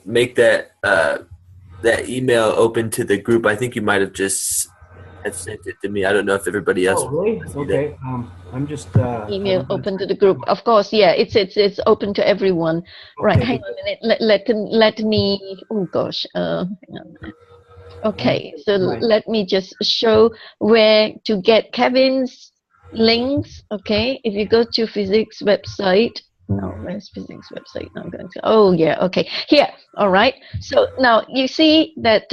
make that that email open to the group. I think you might have just sent it to me. I don't know if everybody else. Oh, really? Okay. I'm just email open to the group. Of course, yeah. It's open to everyone. Okay. Right. Hang on a minute. Let me. Oh gosh. Hang on. Okay. So let me just show where to get Kevin's links. Okay. If you go to physics website. No, where's physics website? No, I'm going to. Oh yeah. Okay. Here. All right. So now you see that.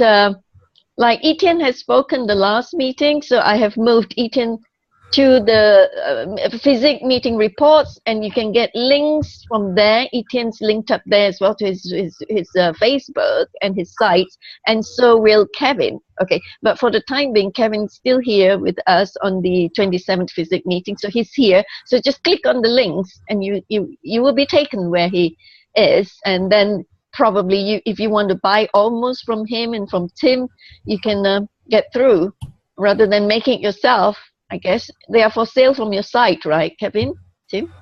Like Etienne has spoken the last meeting, so I have moved Etienne to the physics meeting reports, and you can get links from there. Etienne's linked up there as well to his Facebook and his sites, and so will Kevin. Okay, but for the time being, Kevin's still here with us on the 27th physics meeting, so he's here. So just click on the links, and you will be taken where he is, and then probably if you want to buy Ormus from him and from Tim, you can get through rather than making it yourself. I guess they are for sale from your site, right, Kevin? Tim?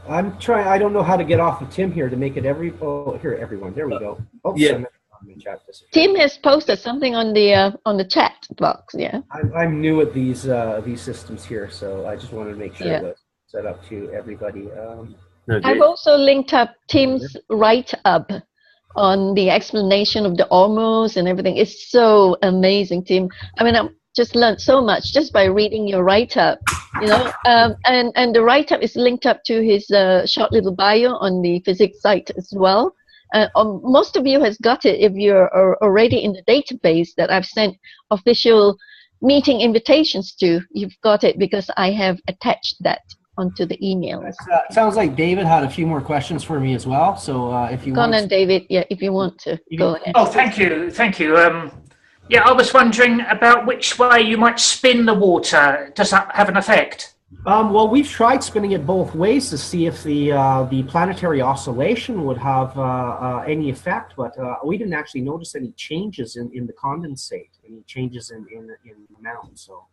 I'm trying. I don't know how to get off of Tim here to make it here, everyone. There we go. Oh, yeah. Tim has posted something on the chat box. Yeah. I'm new at these systems here, so I just wanted to make sure that's set up to everybody. I've also linked up Tim's write-up on the explanation of the Ormus and everything. It's so amazing, Tim. I mean, I've just learned so much just by reading your write-up, you know. And the write-up is linked up to his short little bio on the physics site as well. Most of you has got it if you're already in the database that I've sent official meeting invitations to. You've got it because I have attached that onto the email. Sounds like David had a few more questions for me as well. So if you go on, David, if you want to go ahead. Oh, thank you. Yeah, I was wondering about which way you might spin the water. Does that have an effect? Well, we've tried spinning it both ways to see if the planetary oscillation would have any effect, but we didn't actually notice any changes in the condensate, any changes in the amount. So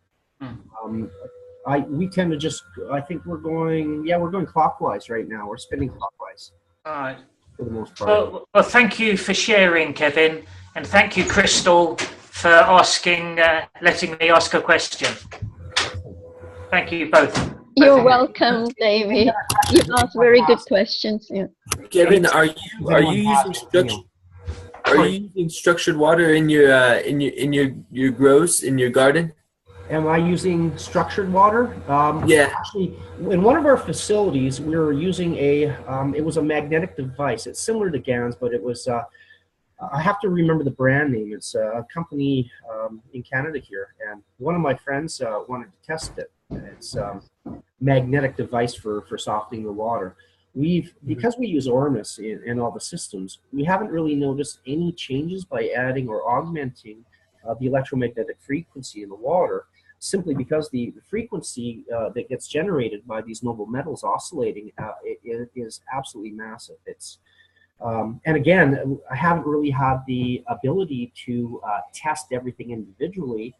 we tend to just, I think we're going clockwise right now. We're spinning clockwise. All right. For the most part. Well, thank you for sharing, Kevin, and thank you, Crystal, for letting me ask a question. Thank you both. You're welcome, David. You asked very good questions. Yeah. Kevin, are you using structured water in your grows in your garden? Am I using structured water? Yeah. Actually, in one of our facilities, we were using it was a magnetic device. It's similar to GANs, but it was, I have to remember the brand name. It's a company in Canada here. And one of my friends wanted to test it. It's a magnetic device for softening the water. Because we use Ormus in all the systems, we haven't really noticed any changes by adding or augmenting the electromagnetic frequency in the water, simply because the frequency that gets generated by these noble metals oscillating it is absolutely massive. It's and again, I haven't really had the ability to test everything individually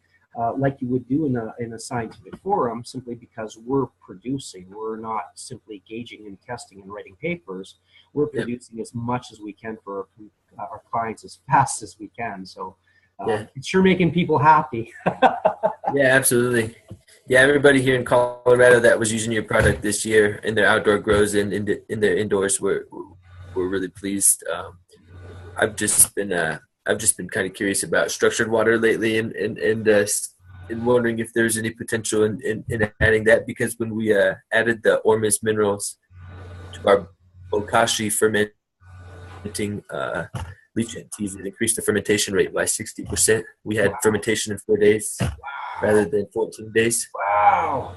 like you would do in a scientific forum, simply because we're producing. We're not simply gauging and testing and writing papers. We're producing as much as we can for our clients as fast as we can. So. It's sure making people happy. Yeah, absolutely. Yeah, everybody here in Colorado that was using your product this year in their outdoor grows and in their indoors were really pleased. I've just been kind of curious about structured water lately and wondering if there's any potential in adding that, because when we added the Ormus minerals to our bokashi fermenting leachant teas, it increased the fermentation rate by 60%. We had fermentation in 4 days rather than 14 days. Wow.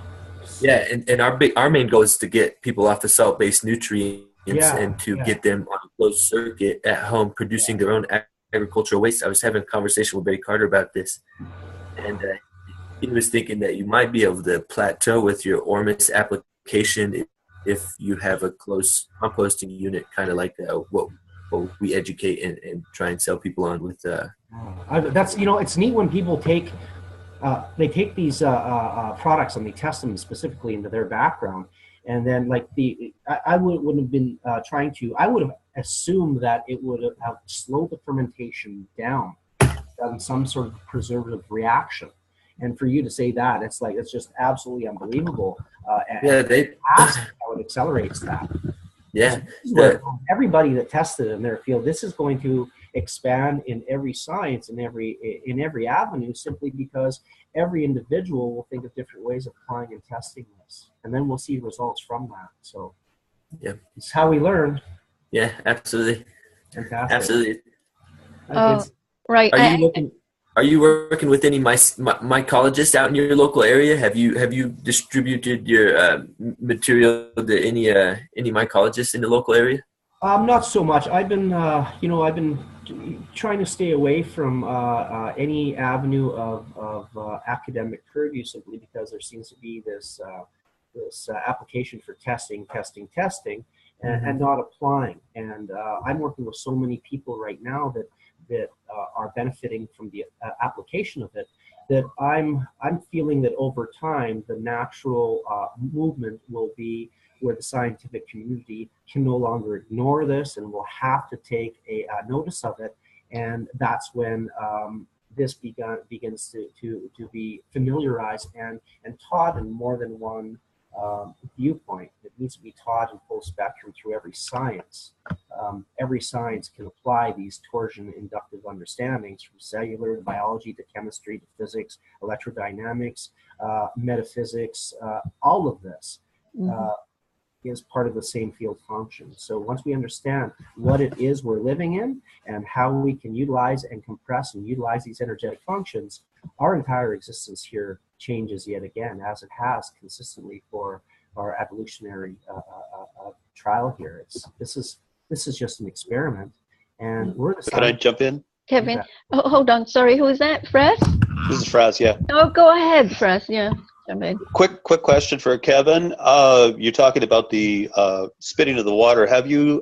Yeah, and our main goal is to get people off the salt-based nutrients and to get them on a closed circuit at home producing their own agricultural waste. I was having a conversation with Barry Carter about this, and he was thinking that you might be able to plateau with your Ormus application if you have a close composting unit, kind of like what we educate and try and sell people on with. That's, it's neat when people take these products and they test them specifically into their background, and then I wouldn't have been I would have assumed that it would have slowed the fermentation down, done some sort of preservative reaction. And for you to say that, it's just absolutely unbelievable. How it accelerates that. Yeah. Everybody that tested in their field, this is going to expand in every science, in every avenue, simply because every individual will think of different ways of applying and testing this, and then we'll see results from that. So, it's how we learn. Yeah, absolutely. Fantastic. Absolutely. Right. Are you working with any mycologists out in your local area? Have you distributed your material to any mycologists in the local area? Not so much. I've been trying to stay away from any avenue of academic purview, simply because there seems to be this application for testing, and not applying. And I'm working with so many people right now that are benefiting from the application of it, that I'm feeling that over time the natural movement will be where the scientific community can no longer ignore this and will have to take a notice of it, and that's when this begins to be familiarized and taught in more than one viewpoint. It needs to be taught in full spectrum through every science. Every science can apply these torsion inductive understandings, from cellular to biology to chemistry to physics, electrodynamics, metaphysics. All of this is part of the same field function. So once we understand what it is we're living in and how we can utilize and compress and utilize these energetic functions, our entire existence here changes yet again, as it has consistently for our evolutionary trial here. This is just an experiment, and we're the. Can I jump in? Kevin, hold on. Sorry, who is that? Fraz? This is Fraz, yeah. Oh, go ahead, Fraz. Yeah, jump in. Quick question for Kevin. You're talking about the spitting of the water. Have you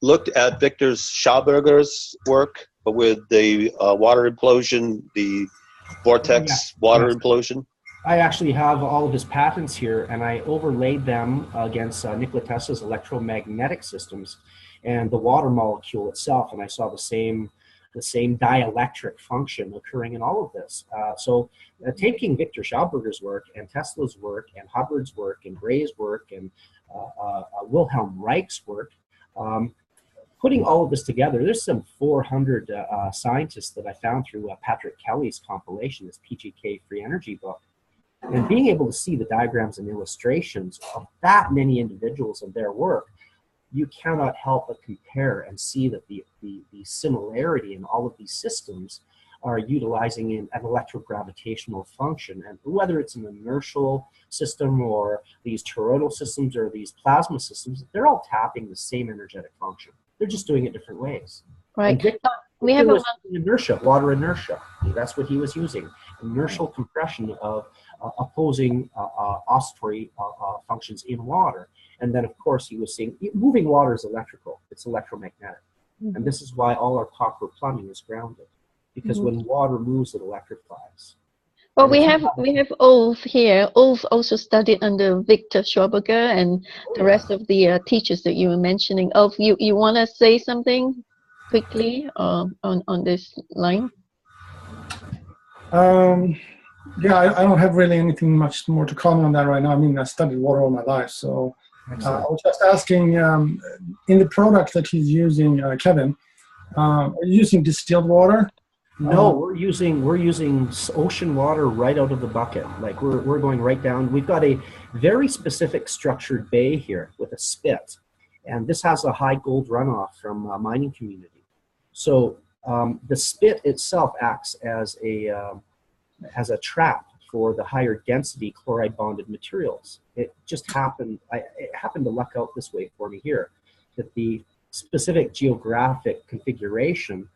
looked at Victor Schauberger's work with the water implosion, the vortex water implosion? I actually have all of his patents here, and I overlaid them against Nikola Tesla's electromagnetic systems and the water molecule itself, and I saw the same dielectric function occurring in all of this. So taking Victor Schauberger's work and Tesla's work and Hubbard's work and Gray's work and Wilhelm Reich's work, putting all of this together, there's some 400 scientists that I found through Patrick Kelly's compilation, this PGK Free Energy book. And being able to see the diagrams and illustrations of that many individuals and their work, you cannot help but compare and see that the similarity in all of these systems are utilizing an electrogravitational function. And whether it's an inertial system or these toroidal systems or these plasma systems, they're all tapping the same energetic function. They're just doing it different ways. Right. We have inertia, water inertia. That's what he was using. Inertial compression of opposing oscillatory functions in water. And then, of course, he was seeing moving water is electrical. It's electromagnetic. Mm-hmm. And this is why all our copper plumbing is grounded. Because mm-hmm. when water moves, it electrifies. Well, we have Ulf here. Ulf also studied under Victor Schauberger and the rest of the teachers that you were mentioning. Ulf, you want to say something quickly on this line? Yeah, I don't have really anything much more to comment on that right now. I mean, I studied water all my life, so I was just asking, in the product that he's using, Kevin, are you using distilled water? No, we're using ocean water right out of the bucket. Like we're going right down. We've got a very specific structured bay here with a spit, and this has a high gold runoff from a mining community. So the spit itself acts as a trap for the higher density chloride bonded materials. It just happened. It happened to luck out this way for me here, that the specific geographic configuration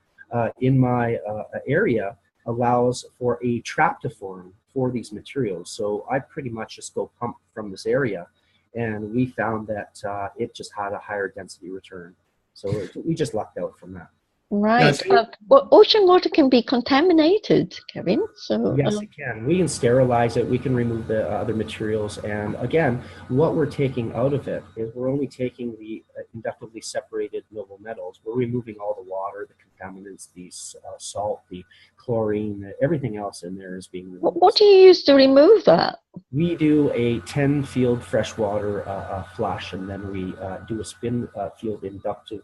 in my area allows for a trap to form for these materials. So I pretty much just go pump from this area, and we found that it just had a higher density return. So we just lucked out from that. Right. Well, ocean water can be contaminated, Kevin. So yes, it can. We can sterilize it. We can remove the other materials. And again, what we're taking out of it is we're only taking the inductively separated noble metals. We're removing all the water, the contaminants, the salt, the chlorine, everything else in there is being removed. What do you use to remove that? We do a 10-field freshwater flush, and then we do a spin field inductive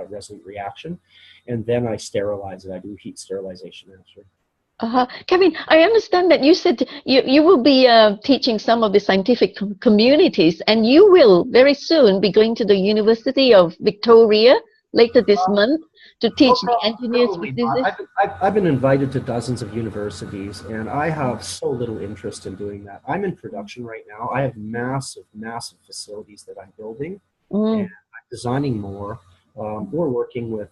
resonant reaction, and then I sterilize it. I do heat sterilization after. Kevin, I understand that you said you will be teaching some of the scientific communities, and you will very soon be going to the University of Victoria later this month to teach the engineers physicists. I've been invited to dozens of universities, and I have so little interest in doing that. I'm in production right now. I have massive facilities that I'm building, and I'm designing more. We're working with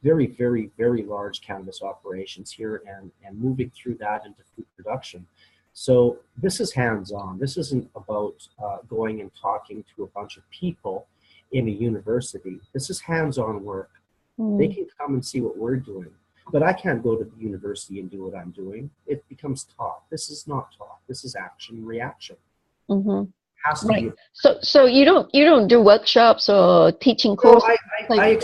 very, very, very large cannabis operations here and moving through that into food production. So this is hands-on. This isn't about going and talking to a bunch of people in a university. This is hands-on work. They can come and see what we're doing, but I can't go to the university and do what I'm doing. It becomes talk. This is not talk. This is action, reaction. Right. So you don't do workshops or teaching courses. I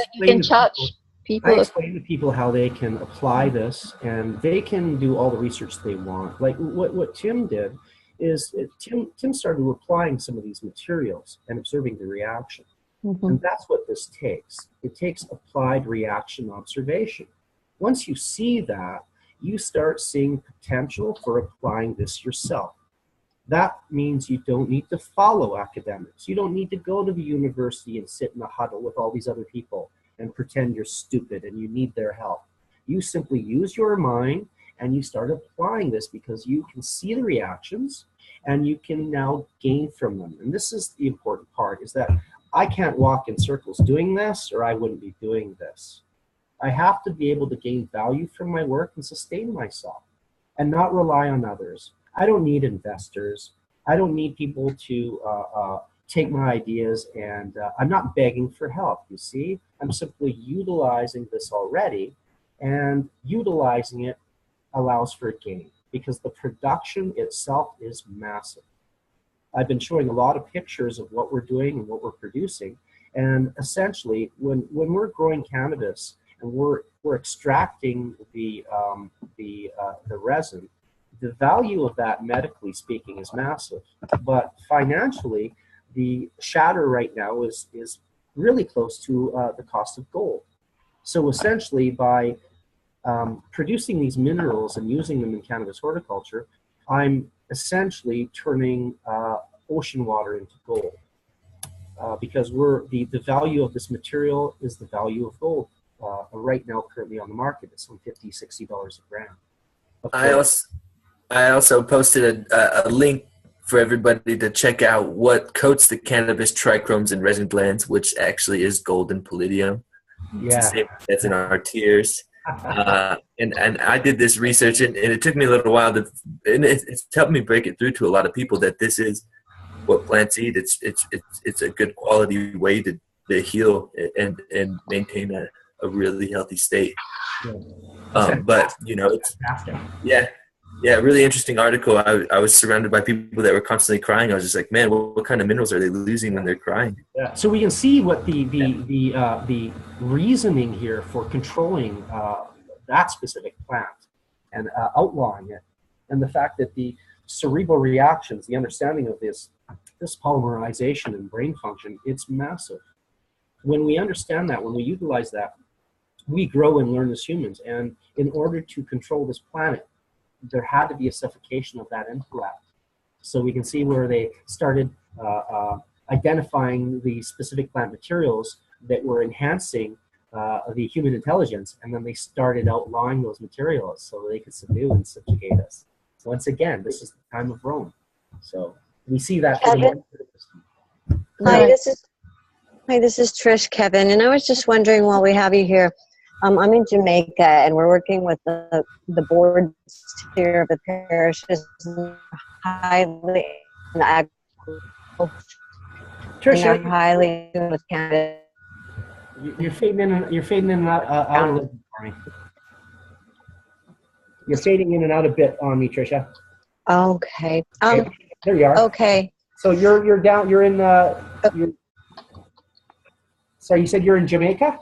explain to people how they can apply this, and they can do all the research they want. Like what Tim did is Tim started applying some of these materials and observing the reaction. And that's what this takes. It takes applied reaction observation. Once you see that, you start seeing potential for applying this yourself. That means you don't need to follow academics. You don't need to go to the university and sit in a huddle with all these other people and pretend you're stupid and you need their help. You simply use your mind and you start applying this because you can see the reactions and you can now gain from them. And this is the important part, is that I can't walk in circles doing this, or I wouldn't be doing this. I have to be able to gain value from my work and sustain myself and not rely on others. I don't need investors. I don't need people to take my ideas, and I'm not begging for help, you see? I'm simply utilizing this already, and utilizing it allows for a gain. because the production itself is massive. I've been showing a lot of pictures of what we're doing and what we're producing. And essentially, when we're growing cannabis and we're extracting the resin, the value of that, medically speaking, is massive. But financially, the shatter right now is really close to the cost of gold. So essentially, by producing these minerals and using them in cannabis horticulture, I'm essentially turning ocean water into gold. Because the value of this material is the value of gold right now currently on the market. It's some $50, $60 a gram. I also posted a link for everybody to check out what coats the cannabis trichromes and resin glands, which actually is gold and palladium. Yeah. It's the same that's in our tears. And I did this research, and it took me a little while and it's helped me break it through to a lot of people that this is what plants eat. It's a good quality way to heal and maintain a really healthy state. But it's really interesting article. I was surrounded by people that were constantly crying. I was just like, man, what kind of minerals are they losing when they're crying? Yeah. So we can see what the reasoning here for controlling that specific plant and outlawing it, and the fact that the cerebral reactions, the understanding of this polymerization and brain function, it's massive. When we understand that, when we utilize that, we grow and learn as humans. And in order to control this planet, there had to be a suffocation of that intellect. So we can see where they started identifying the specific plant materials that were enhancing the human intelligence, and then they started outlawing those materials so they could subdue and subjugate us. Once again, this is the time of Rome. So we see that. Kevin? Hi, this is Trish, Kevin, and I was just wondering while we have you here, I'm in Jamaica, and we're working with the boards here of the parishes highly in agriculture. Trish, highly with cannabis. You're fading in and out a little bit for me. You're fading in and out a bit on me, Tricia. Okay. There you are. Okay. So you're down. You're in. Sorry, you said you're in Jamaica.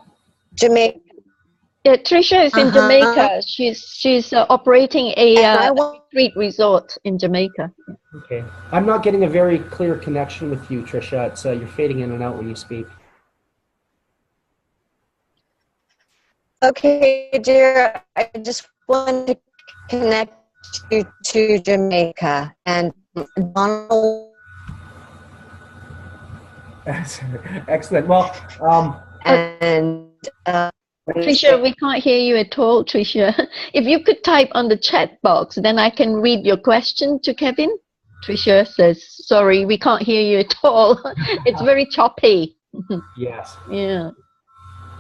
Jamaica. Yeah, Tricia is in Jamaica. She's operating a retreat resort in Jamaica. Okay. I'm not getting a very clear connection with you, Tricia. It's you're fading in and out when you speak. Okay, dear. I just wanted to connect you to Jamaica and Donald. Excellent. Well, Tricia, we can't hear you at all, Tricia. If you could type on the chat box, then I can read your question to Kevin. Tricia says, sorry, we can't hear you at all. It's very choppy. Yes. Yeah.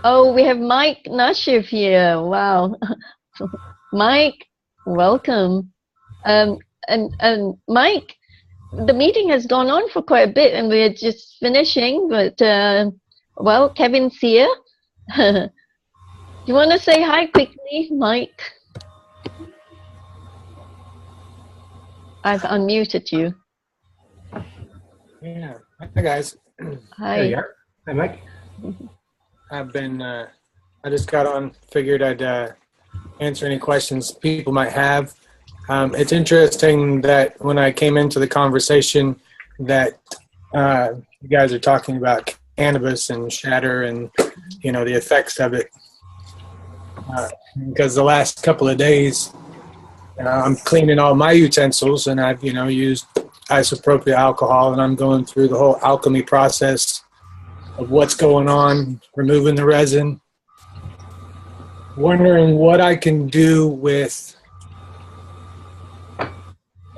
Oh, we have Mike Nashif here. Wow. Mike, welcome. And Mike, the meeting has gone on for quite a bit, and we're just finishing, but well, Kevin's here. You want to say hi quickly, Mike? I've unmuted you. Yeah. Hi, guys. Hi. There you are. Hi, Mike. I've been, I just got on, figured I'd answer any questions people might have. It's interesting that when I came into the conversation that you guys are talking about cannabis and shatter and, you know, the effects of it. Because the last couple of days, I'm cleaning all my utensils, and I've, you know, used isopropyl alcohol, and I'm going through the whole alchemy process of what's going on, removing the resin, wondering what I can do with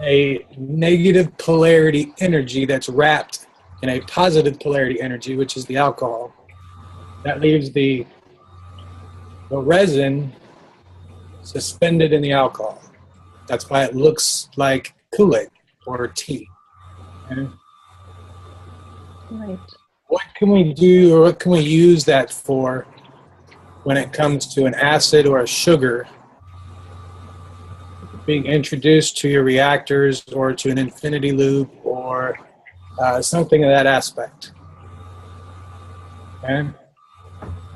a negative polarity energy that's wrapped in a positive polarity energy, which is the alcohol. That leaves the resin suspended in the alcohol. That's why it looks like Kool-Aid or tea. Okay? Right. What can we do, or what can we use that for when it comes to an acid or a sugar being introduced to your reactors or to an infinity loop or something of that aspect. Okay?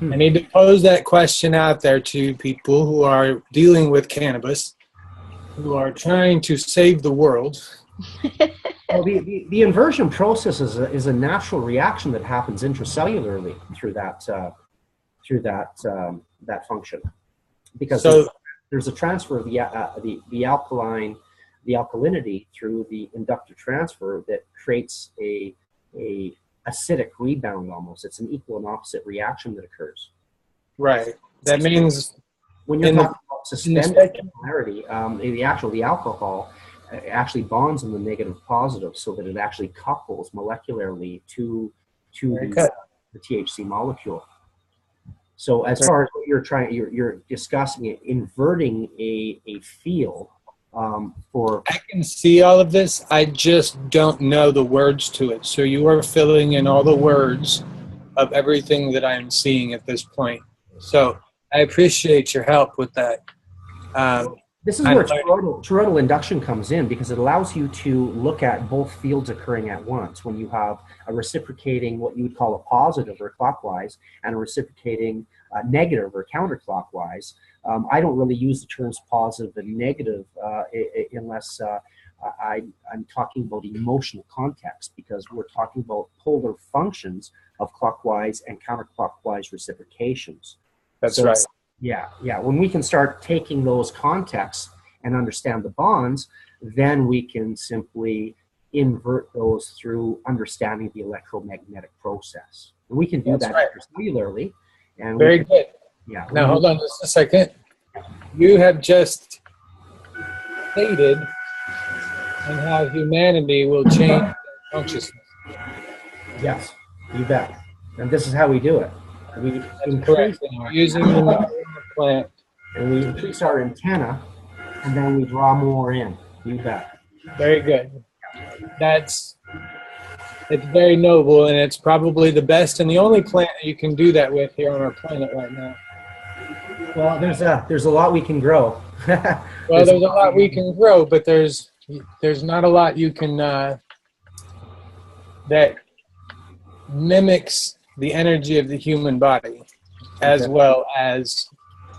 I need to pose that question out there to people who are dealing with cannabis, who are trying to save the world. Well, the inversion process is a natural reaction that happens intracellularly through that function, because there's a transfer of the alkalinity through the inductive transfer that creates a acidic rebound almost. It's an equal and opposite reaction that occurs. Right. That means when you're talking about suspended polarity, the alcohol actually bonds in the negative positive so that it actually couples molecularly to the THC molecule. So as far as what you're discussing it, inverting a field for... I can see all of this. I just don't know the words to it. So you are filling in all the words of everything that I'm seeing at this point. So I appreciate your help with that. This is where toroidal induction comes in, because it allows you to look at both fields occurring at once. When you have a reciprocating, what you would call a positive or clockwise, and a reciprocating negative or counterclockwise. I don't really use the terms positive and negative unless I'm talking about emotional context, because we're talking about polar functions of clockwise and counterclockwise reciprocations. That's right. Yeah. When we can start taking those contexts and understand the bonds, then we can simply invert those through understanding the electromagnetic process. And we can do that intracellularly. And very good. Yeah. Now hold on just a second. You have just stated on how humanity will change consciousness. Yes, you bet. And this is how we do it. We increase using the plant, and we increase our antenna, and then we draw more in. You bet. Very good. It's very noble, and it's probably the best and the only plant that you can do that with here on our planet right now. Well, there's a lot we can grow. Well, there's a lot we can grow, but there's not a lot you can that mimics the energy of the human body as well as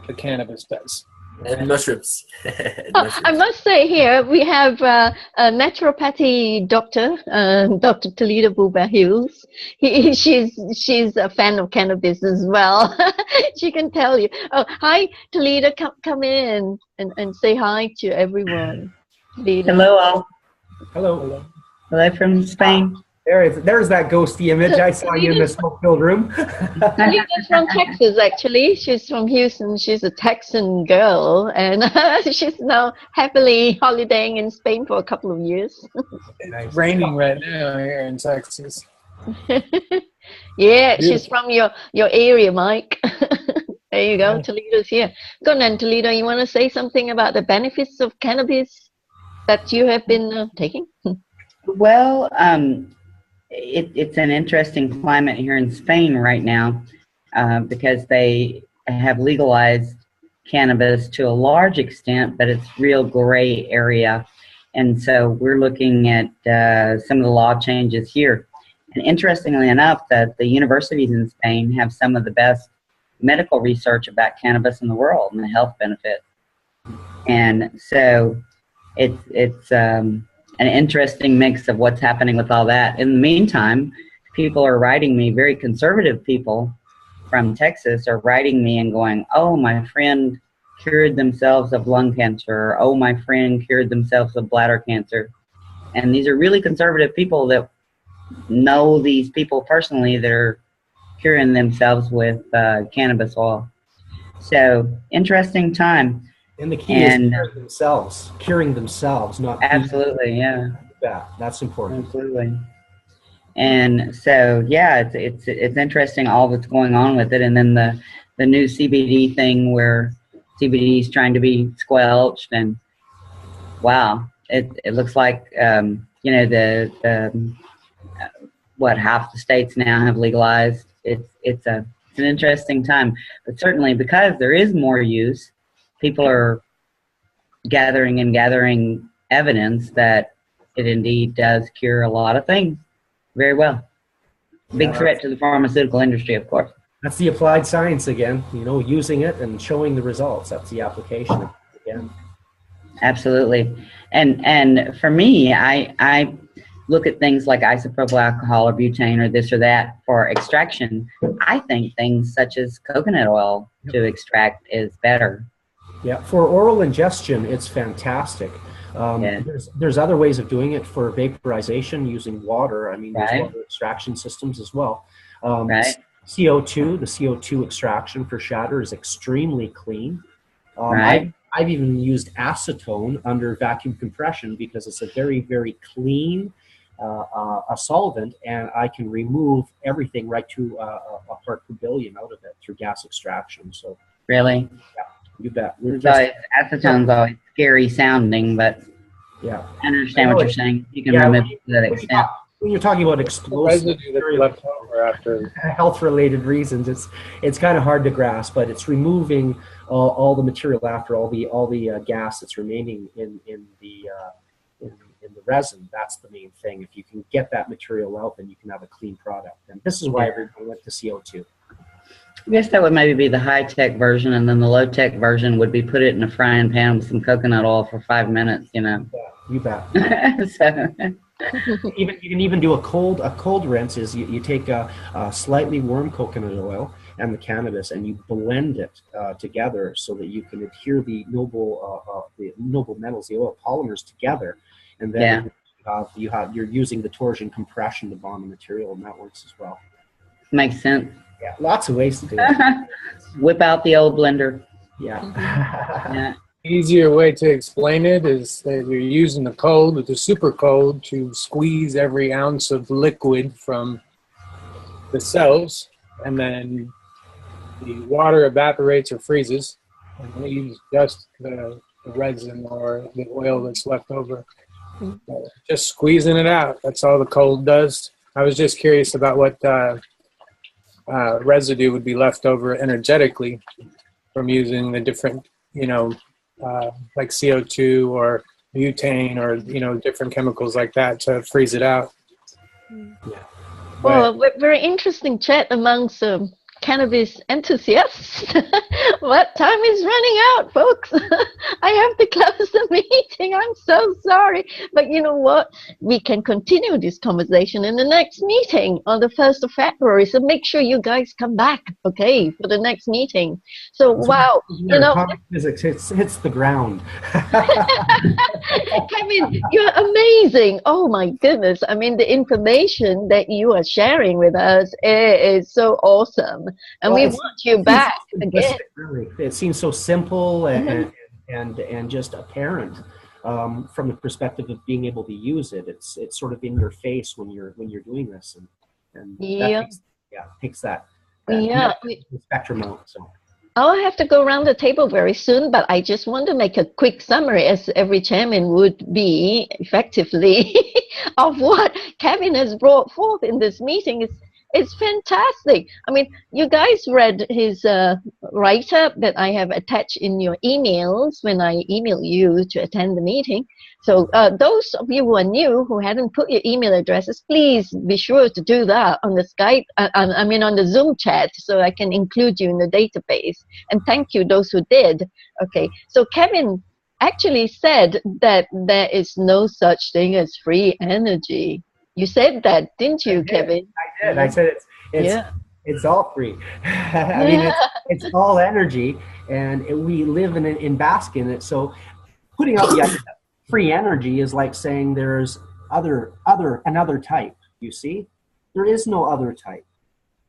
the cannabis does. And mushrooms. I must say here, we have a naturopathy doctor, Dr. Toledo Buba-Hughes. She's a fan of cannabis as well. She can tell you. Oh, hi, Toledo, come in and say hi to everyone. Toledo. Hello, all. Hello. Hello from Spain. There's that ghosty image. I saw you in the smoke-filled room. Toledo's from Texas, actually. She's from Houston. She's a Texan girl, and she's now happily holidaying in Spain for a couple of years. It's raining right now here in Texas. Yeah, she's from your area, Mike. There you go. Toledo's here. Go on then, Toledo. You want to say something about the benefits of cannabis that you have been taking? Well, it's an interesting climate here in Spain right now because they have legalized cannabis to a large extent, but it's real gray area. And so we're looking at some of the law changes here. And interestingly enough, that the universities in Spain have some of the best medical research about cannabis in the world and the health benefits. And so it's an interesting mix of what's happening with all that. In the meantime, people are writing me, very conservative people from Texas are writing me and going, oh, my friend cured themselves of lung cancer, or, oh, my friend cured themselves of bladder cancer. And these are really conservative people that know these people personally that are curing themselves with cannabis oil. So, interesting time. And the key is curing themselves, not absolutely, yeah. That's important. Absolutely. And so, yeah, it's interesting all that's going on with it, and then the new CBD thing where CBD is trying to be squelched, and wow, it looks like half the states now have legalized. It's an interesting time, but certainly because there is more use. People are gathering evidence that it indeed does cure a lot of things very well. Big threat to the pharmaceutical industry, of course. That's the applied science again, you know, using it and showing the results. That's the application again. Absolutely. And for me, I look at things like isopropyl alcohol or butane or this or that for extraction. I think things such as coconut oil to extract is better. Yeah, for oral ingestion, it's fantastic. There's other ways of doing it for vaporization using water. I mean, there's water extraction systems as well. CO2, the CO2 extraction for shatter is extremely clean. I've even used acetone under vacuum compression because it's a very, very clean a solvent, and I can remove everything right to a part per billion out of it through gas extraction. So really, yeah, you bet. Acetone's always scary sounding, but yeah, I understand what you're saying. You can remove it to that extent. When you're talking about explosive left over after health-related reasons, it's kind of hard to grasp, but it's removing all the material after all the gas that's remaining in the resin. That's the main thing. If you can get that material out, then you can have a clean product. And this is why everyone went to CO2. I guess that would maybe be the high-tech version, and then the low-tech version would be put it in a frying pan with some coconut oil for 5 minutes, you know. You bet. So. You can even do a cold rinse. Is you take a slightly warm coconut oil and the cannabis, and you blend it together so that you can adhere the noble metals, the oil polymers together, and then you're using the torsion compression to bond the material, and that works as well. Makes sense. Yeah, lots of ways to do it. Whip out the old blender. Yeah. Easier way to explain it is that you're using the super cold to squeeze every ounce of liquid from the cells, and then the water evaporates or freezes and leaves just the resin or the oil that's left over. Just squeezing it out. That's all the cold does. I was just curious about what residue would be left over energetically from using the different, like CO2 or butane or, different chemicals like that to freeze it out. Yeah. Well, very interesting chat amongst cannabis enthusiasts. What time is running out, folks? I have to close the meeting. I'm so sorry. But you know what? We can continue this conversation in the next meeting on the 1st of February. So make sure you guys come back, okay, for the next meeting. So, wow. Physics hits the ground. Kevin, you're amazing. Oh, my goodness. I mean, the information that you are sharing with us is so awesome. And we want you back again. Really. It seems so simple and just apparent from the perspective of being able to use it. It's sort of in your face when you're doing this, and takes that spectrum out. So. I'll have to go around the table very soon, but I just want to make a quick summary, as every chairman would be effectively, of what Kevin has brought forth in this meeting. It's fantastic. I mean, you guys read his write-up that I have attached in your emails when I email you to attend the meeting. So those of you who are new, who hadn't put your email addresses, please be sure to do that on the Skype, on the Zoom chat, so I can include you in the database. And thank you, those who did. Okay, so Kevin actually said that there is no such thing as free energy. You said that, didn't you, Kevin? I did. I said it's all free. I mean, it's all energy, and we live in bask in it. So putting out the idea that free energy is like saying there's another type. You see, there is no other type.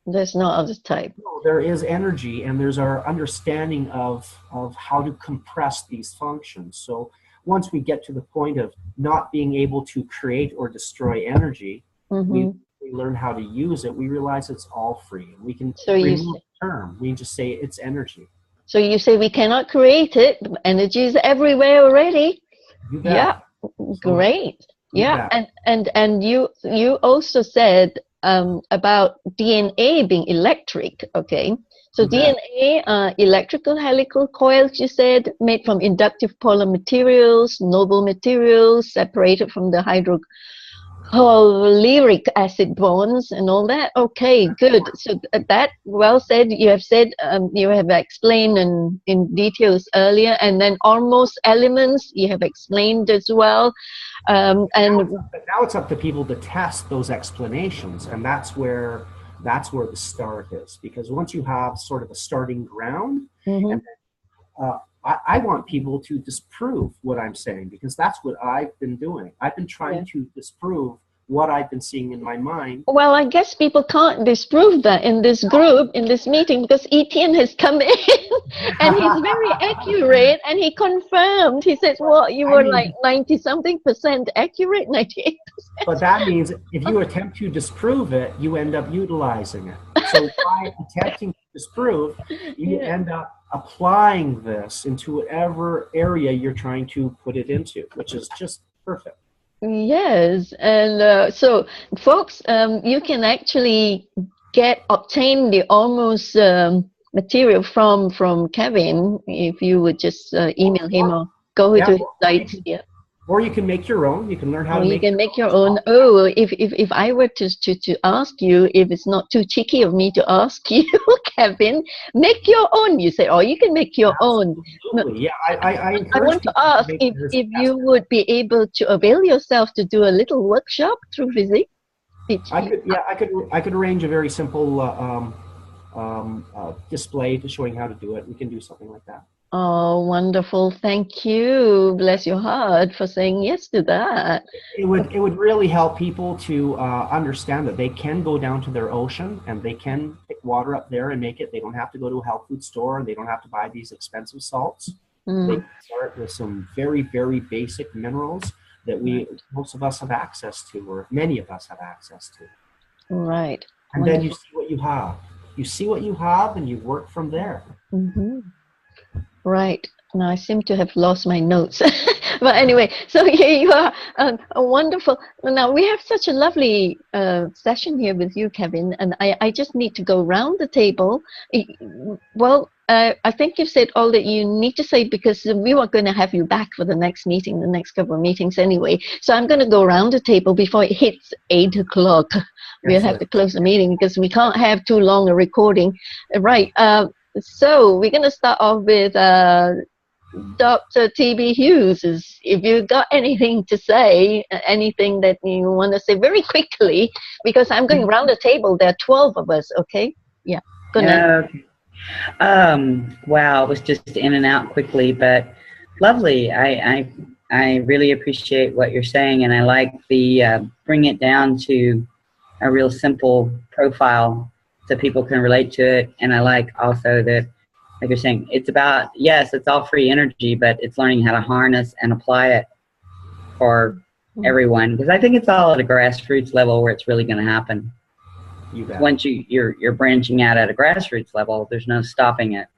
There's no other type. No, there is energy, and there's our understanding of how to compress these functions. So once we get to the point of not being able to create or destroy energy, we learn how to use it. We realize it's all free. We can remove the term. We just say it's energy. So you say we cannot create it. Energy is everywhere already. Yeah, great. Yeah, and you also said about DNA being electric. Okay, So DNA, electrical helical coils, you said, made from inductive polar materials, noble materials, separated from the hydrochloric acid bonds and all that. Okay, good. So that, well said. You have said, you have explained in details earlier, and then Ormus elements, you have explained as well. And now it's up to people to test those explanations, and that's where the start is, because once you have sort of a starting ground, and I want people to disprove what I'm saying, because that's what I've been doing. I've been trying to disprove what I've been seeing in my mind. Well, I guess people can't disprove that in this group, in this meeting, because Etienne has come in and he's very accurate, and he confirmed. He said, well, you were like 90-something% accurate, 98%. But that means if you attempt to disprove it, you end up utilizing it. So by attempting to disprove, you end up applying this into whatever area you're trying to put it into, which is just perfect. Yes, and so folks, you can actually obtain the Ormus material from Kevin if you would just email him or go to his site. Yeah. Or you can make your own. You can learn how to you can make your own. Oh, if I were to ask you, if it's not too cheeky of me to ask you, Kevin, make your own. You say, oh, you can make your own. Yeah, I want to ask if you would be able to avail yourself to do a little workshop through FESIG. I could arrange a very simple display to showing how to do it. We can do something like that. Oh, wonderful. Thank you. Bless your heart for saying yes to that. It would really help people to understand that they can go down to their ocean and they can pick water up there and make it. They don't have to go to a health food store, and they don't have to buy these expensive salts. They can start with some very, very basic minerals that most of us have access to, or many of us have access to. Right. And then you see what you have. You see what you have and you work from there. Right. Now I seem to have lost my notes. But anyway, so here you are. A wonderful. Now we have such a lovely session here with you, Kevin, and I just need to go round the table. Well, I think you've said all that you need to say, because we were going to have you back for the next meeting, the next couple of meetings anyway. So I'm going to go round the table before it hits 8 o'clock. We'll have to close the meeting because we can't have too long a recording. Right. So we're going to start off with Dr. T.B. Hughes. If you got anything to say, anything that you want to say very quickly, because I'm going around the table. There are 12 of us, okay? Yeah. Good night. Wow, it was just in and out quickly, but lovely. I really appreciate what you're saying, and I like the bring it down to a real simple profile so people can relate to it. And I like also that, like you're saying, it's about, yes, it's all free energy, but it's learning how to harness and apply it for everyone. Because I think it's all at a grassroots level where it's really going to happen. Once you're branching out at a grassroots level, there's no stopping it.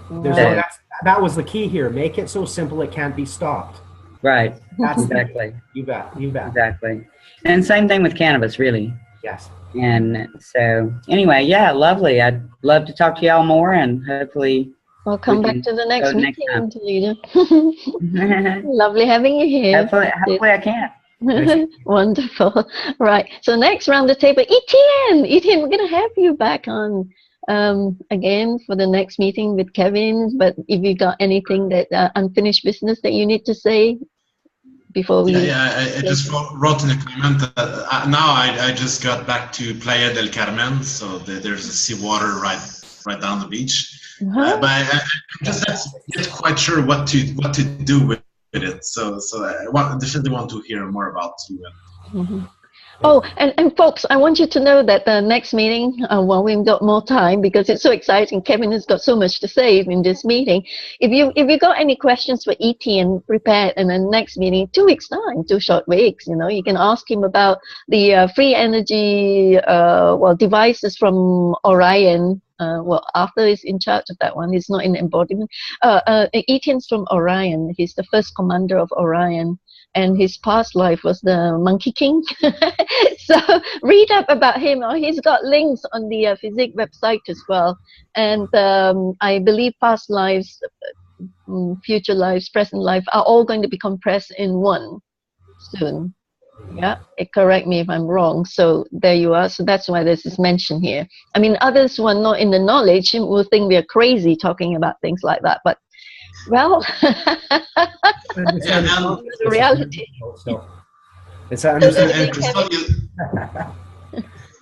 That was the key here. Make it so simple it can't be stopped. Right. That's exactly. You bet. You bet. Exactly. And same thing with cannabis, really. Yes. And so, anyway, yeah, lovely. I'd love to talk to y'all more, and hopefully we'll come back to the next meeting, Talita. Lovely having you here. Hopefully I can. Wonderful. Right. So next round the table, Etienne, we're going to have you back on again for the next meeting with Kevin. But if you got anything that unfinished business that you need to say before we... I just wrote in a comment that now I just got back to Playa del Carmen, so there's a seawater right down the beach. But I'm just not quite sure what to do with it. So I definitely want to hear more about you. Oh, and folks, I want you to know that the next meeting, well, we've got more time because it's so exciting. Kevin has got so much to say in this meeting. If you got any questions for Etienne prepared in the next meeting, 2 weeks time, 2 short weeks, you can ask him about the free energy, devices from Orion. Arthur is in charge of that one. He's not in embodiment. Etienne's from Orion. He's the first commander of Orion. And his past life was the Monkey King. So read up about him. He's got links on the FESIG website as well. And I believe past lives, future lives, present life are all going to be compressed in one soon. Yeah, correct me if I'm wrong. So there you are. So that's why this is mentioned here. I mean, others who are not in the knowledge will think we are crazy talking about things like that. But, well, it's reality. It's understanding.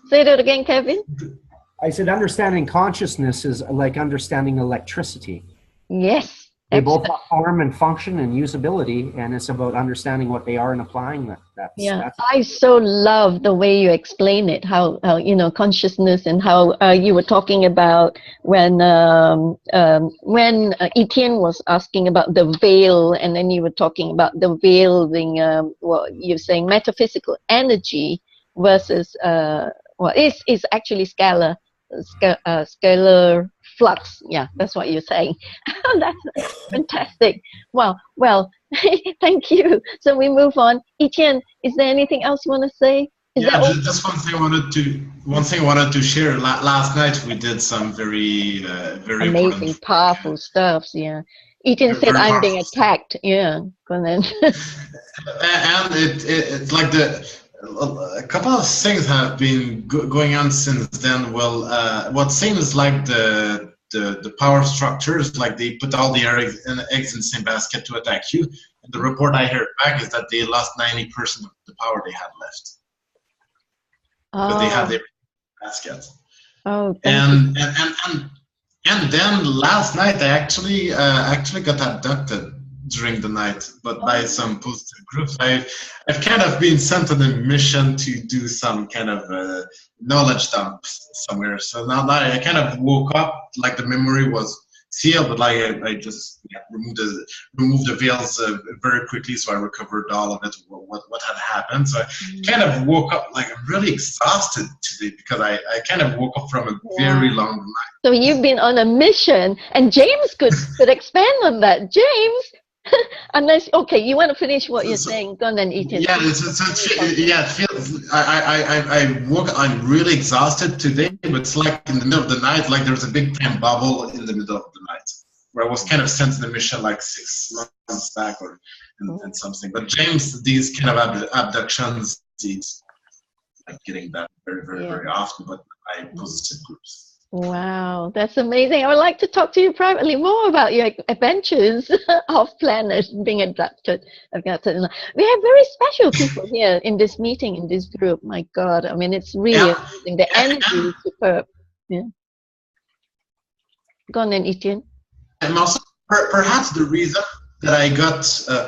Say that again, Kevin. I said understanding consciousness is like understanding electricity. Yes. They both have form and function and usability, and it's about understanding what they are and applying that. That's I so love the way you explain it, how you know, consciousness, and how you were talking about when Etienne was asking about the veil, and then you were talking about the veil being what you're saying, metaphysical energy versus is actually scalar flux. Yeah, that's what you're saying. That's fantastic. Well, thank you. So we move on. Etienne, is there anything else you want to say? Just one thing I wanted to share. Last night we did some very amazing, powerful stuff. Yeah. Etienne said I'm being attacked. Yeah. Go on then. And it's like a couple of things have been going on since then. Well, what seems like the power structures, like they put all the eggs in the same basket to attack you. And the report I heard back is that they lost 90% of the power they had left. But they had their basket. Oh. And then last night I actually got abducted during the night, but by some positive groups. I've kind of been sent on a mission to do some kind of knowledge dump somewhere. So now I kind of woke up, like the memory was sealed, but like I just removed the veils very quickly, so I recovered all of it, what had happened. So I kind of woke up like really exhausted today, because I kind of woke up from a very long night. So you've been on a mission, and James could expand on that. James, unless you want to finish what you're saying, go on then, Etienne. It feels. I'm really exhausted today, but it's like in the middle of the night, like there's a big time bubble in the middle of the night, where I was kind of sent to the mission like 6 months back and something. But James, these kind of abductions, he's like getting that very often, but by positive groups. Wow, that's amazing. I would like to talk to you privately more about your adventures off planet, being abducted. We have very special people here in this meeting, in this group. My God, I mean, it's really amazing. The energy is superb. Yeah. Go on then, Etienne. And also, perhaps the reason that I got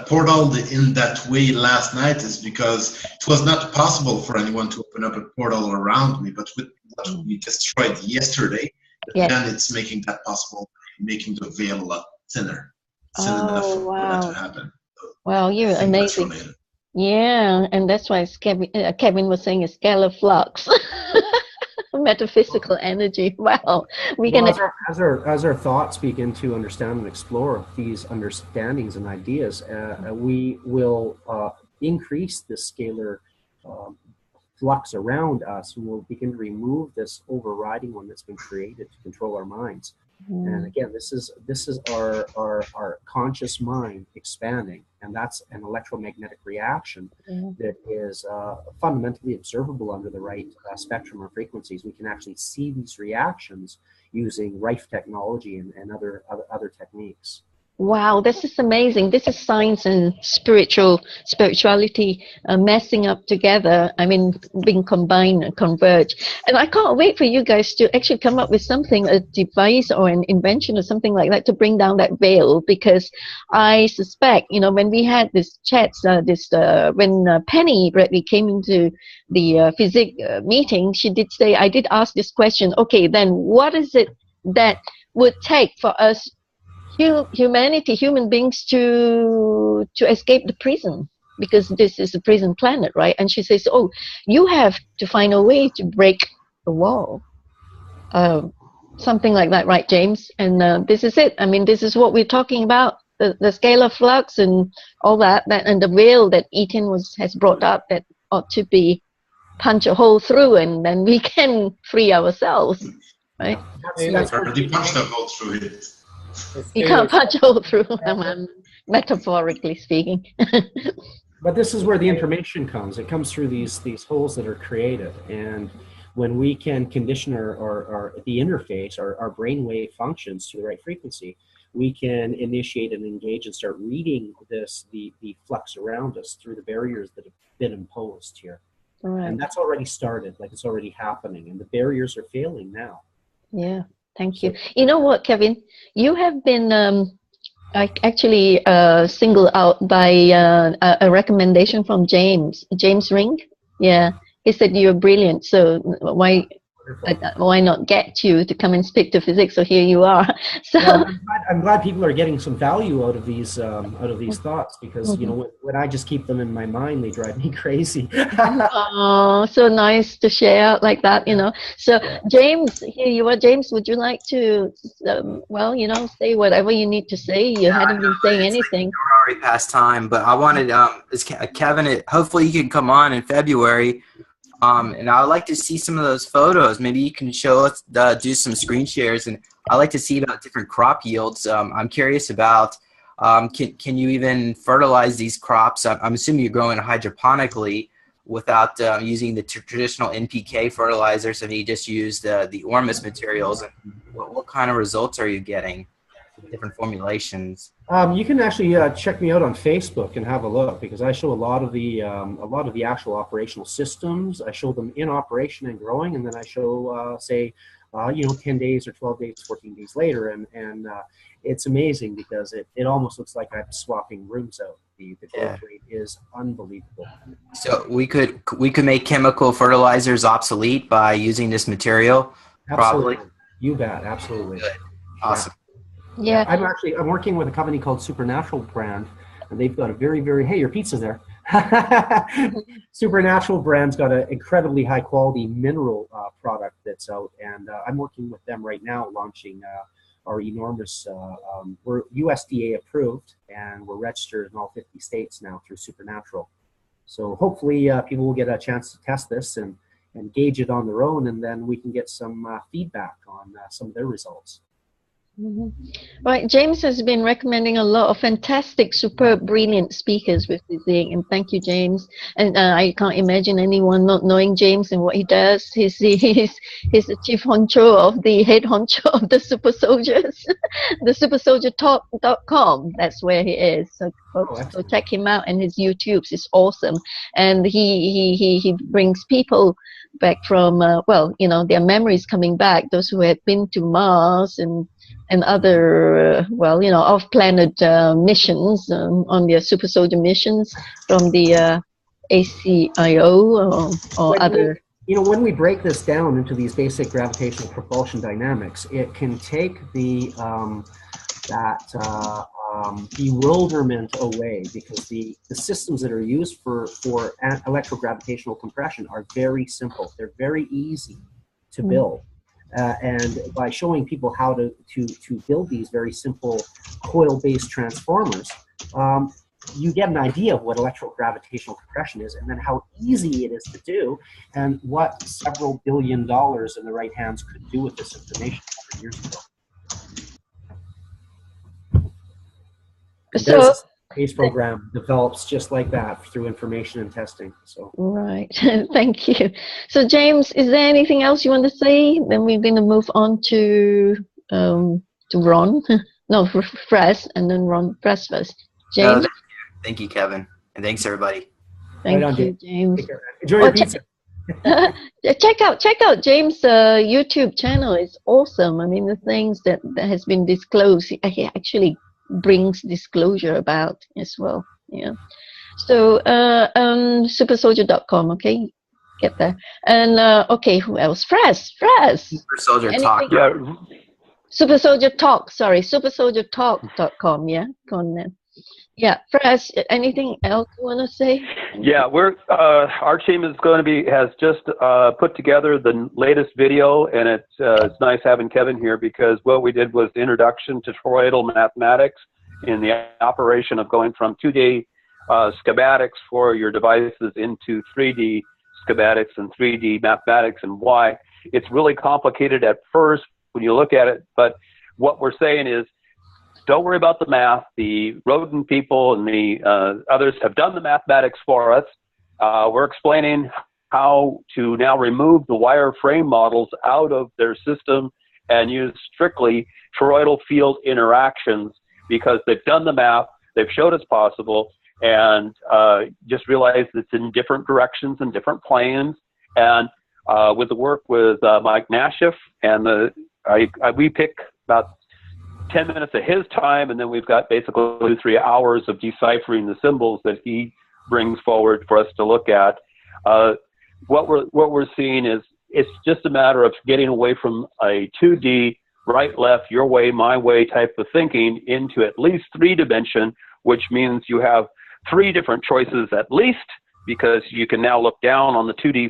portaled in that way last night is because it was not possible for anyone to open up a portal around me, but with what we destroyed yesterday, then it's making that possible, making the veil a lot thinner enough for that to happen. Wow, you're amazing. Yeah, and that's why Kevin was saying a scalar flux. Metaphysical energy. Wow, as our thoughts begin to understand and explore these understandings and ideas, we will increase the scalar flux around us, and we'll begin to remove this overriding one that's been created to control our minds. And again, this is our conscious mind expanding, and that's an electromagnetic reaction that is fundamentally observable under the right spectrum or frequencies. We can actually see these reactions using Rife technology and other techniques. Wow, this is amazing. This is science and spirituality messing up together. I mean, being combined and converged. And I can't wait for you guys to actually come up with something, a device or an invention or something like that to bring down that veil. Because I suspect, when we had this chats, when Penny Bradley came into the FESIG meeting, she did say, I did ask this question, okay, then what is it that would take for us human beings to escape the prison, because this is a prison planet, right? And she says, you have to find a way to break the wall, something like that, right, James? And this is it. I mean, this is what we're talking about, the scalar flux and all that and the veil that Etienne has brought up that ought to be punch a hole through, and then we can free ourselves, right? I've already punched a hole through it. You can't punch a hole through, metaphorically speaking. But this is where the information comes. It comes through these holes that are created, and when we can condition our the interface, our brainwave functions to the right frequency, we can initiate and engage and start reading the flux around us through the barriers that have been imposed here. Right. And that's already started, like it's already happening, and the barriers are failing now. Yeah, thank you. You know what, Kevin? You have been actually singled out by a recommendation from James Ring. Yeah, he said you're brilliant, so why not get you to come and speak to physics? So here you are. So well, I'm glad people are getting some value out of these thoughts, because you know, when I just keep them in my mind, they drive me crazy. Oh, so nice to share like that, you know. So James, here you are. James, would you like to well, you know, say whatever you need to say? You hadn't been saying anything. We're already past time, but I wanted Kevin, hopefully you can come on in February. And I would like to see some of those photos. Maybe you can show us, do some screen shares, and I'd like to see about different crop yields. I'm curious about, can you even fertilize these crops? I'm assuming you're growing hydroponically without using the traditional NPK fertilizers, and you just use the Ormus materials. And what kind of results are you getting? Different formulations. You can actually check me out on Facebook and have a look, because I show a lot of the actual operational systems. I show them in operation and growing, and then I show say you know, 10 days or 12 days, 14 days later, and it's amazing, because it almost looks like I'm swapping rooms out. The growth rate is unbelievable. So we could make chemical fertilizers obsolete by using this material. Absolutely. Probably. You bet. Absolutely. Good. Awesome. Yeah. I'm working with a company called Supernatural brand, and they've got a very, hey, your pizza's there. Supernatural brand's got an incredibly high quality mineral product that's out, and I'm working with them right now launching our enormous, we're USDA approved, and we're registered in all 50 states now through Supernatural. So hopefully people will get a chance to test this and gauge it on their own, and then we can get some feedback on some of their results. Right, James has been recommending a lot of fantastic, superb, brilliant speakers with FESIG, and thank you, James. And I can't imagine anyone not knowing James and what he does. He's the chief honcho of the head honcho of the super soldiers, the supersoldiertalk.com. That's where he is. So folks, go check him out, and his YouTubes is awesome. And he brings people back from well, you know, their memories coming back. Those who had been to Mars and other, well, you know, off-planet missions on their super soldier missions from the ACIO or other. You know, when we break this down into these basic gravitational propulsion dynamics, it can take the bewilderment away, because the systems that are used for electrogravitational compression are very simple. They're very easy to build. And by showing people how to build these very simple coil-based transformers, you get an idea of what electrogravitational compression is, and then how easy it is to do, and what several $billion in the right hands could do with this information 100 years ago. So the space program develops just like that through information and testing. So right, thank you. So James, is there anything else you want to say? Then we're going to move on to Ron. No, Fres, and then Ron Fres first. James. Thank you, Kevin, and thanks everybody. Thank you, James. Enjoy your pizza. Check out James' YouTube channel. It's awesome. I mean, the things that has been disclosed, he actually brings disclosure about as well. Yeah. So supersoldier.com, okay, get there. And okay, who else? Fres. Super Soldier Talk. Yeah. Super Soldier Talk, sorry, supersoldiertalk.com. Yeah, go on then. Yeah, Fres, anything else you want to say? Yeah, we're our team is going to has just put together the latest video, and it's nice having Kevin here, because what we did was the introduction to toroidal mathematics in the operation of going from 2D schematics for your devices into 3D schematics and 3D mathematics and why. It's really complicated at first when you look at it, but what we're saying is, don't worry about the math. The rodent people and the others have done the mathematics for us. We're explaining how to now remove the wireframe models out of their system and use strictly toroidal field interactions, because they've done the math, they've showed it's possible, and just realize it's in different directions and different planes. And with the work with Mike Nashif, and we pick about 10 minutes of his time, and then we've got basically 3 hours of deciphering the symbols that he brings forward for us to look at. What we're seeing is it's just a matter of getting away from a 2D right, left, your way, my way type of thinking into at least 3-dimension, which means you have 3 different choices at least, because you can now look down on the 2D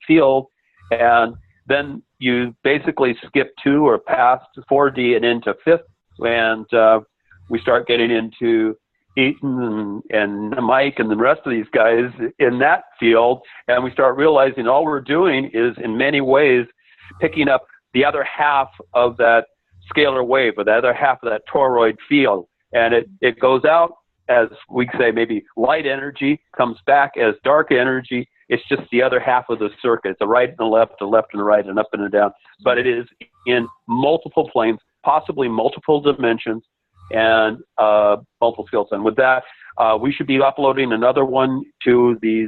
field, and then you basically skip 2 or past 4D and into 5th, and we start getting into Eaton and Mike and the rest of these guys in that field, and we start realizing all we're doing is in many ways picking up the other half of that scalar wave, or the other half of that toroid field, and it goes out as, we say, maybe light energy, comes back as dark energy. It's just the other half of the circuit. It's a right and a left and a right, and up and a down, but it is in multiple planes, possibly multiple dimensions, and multiple fields. And with that, we should be uploading another one to the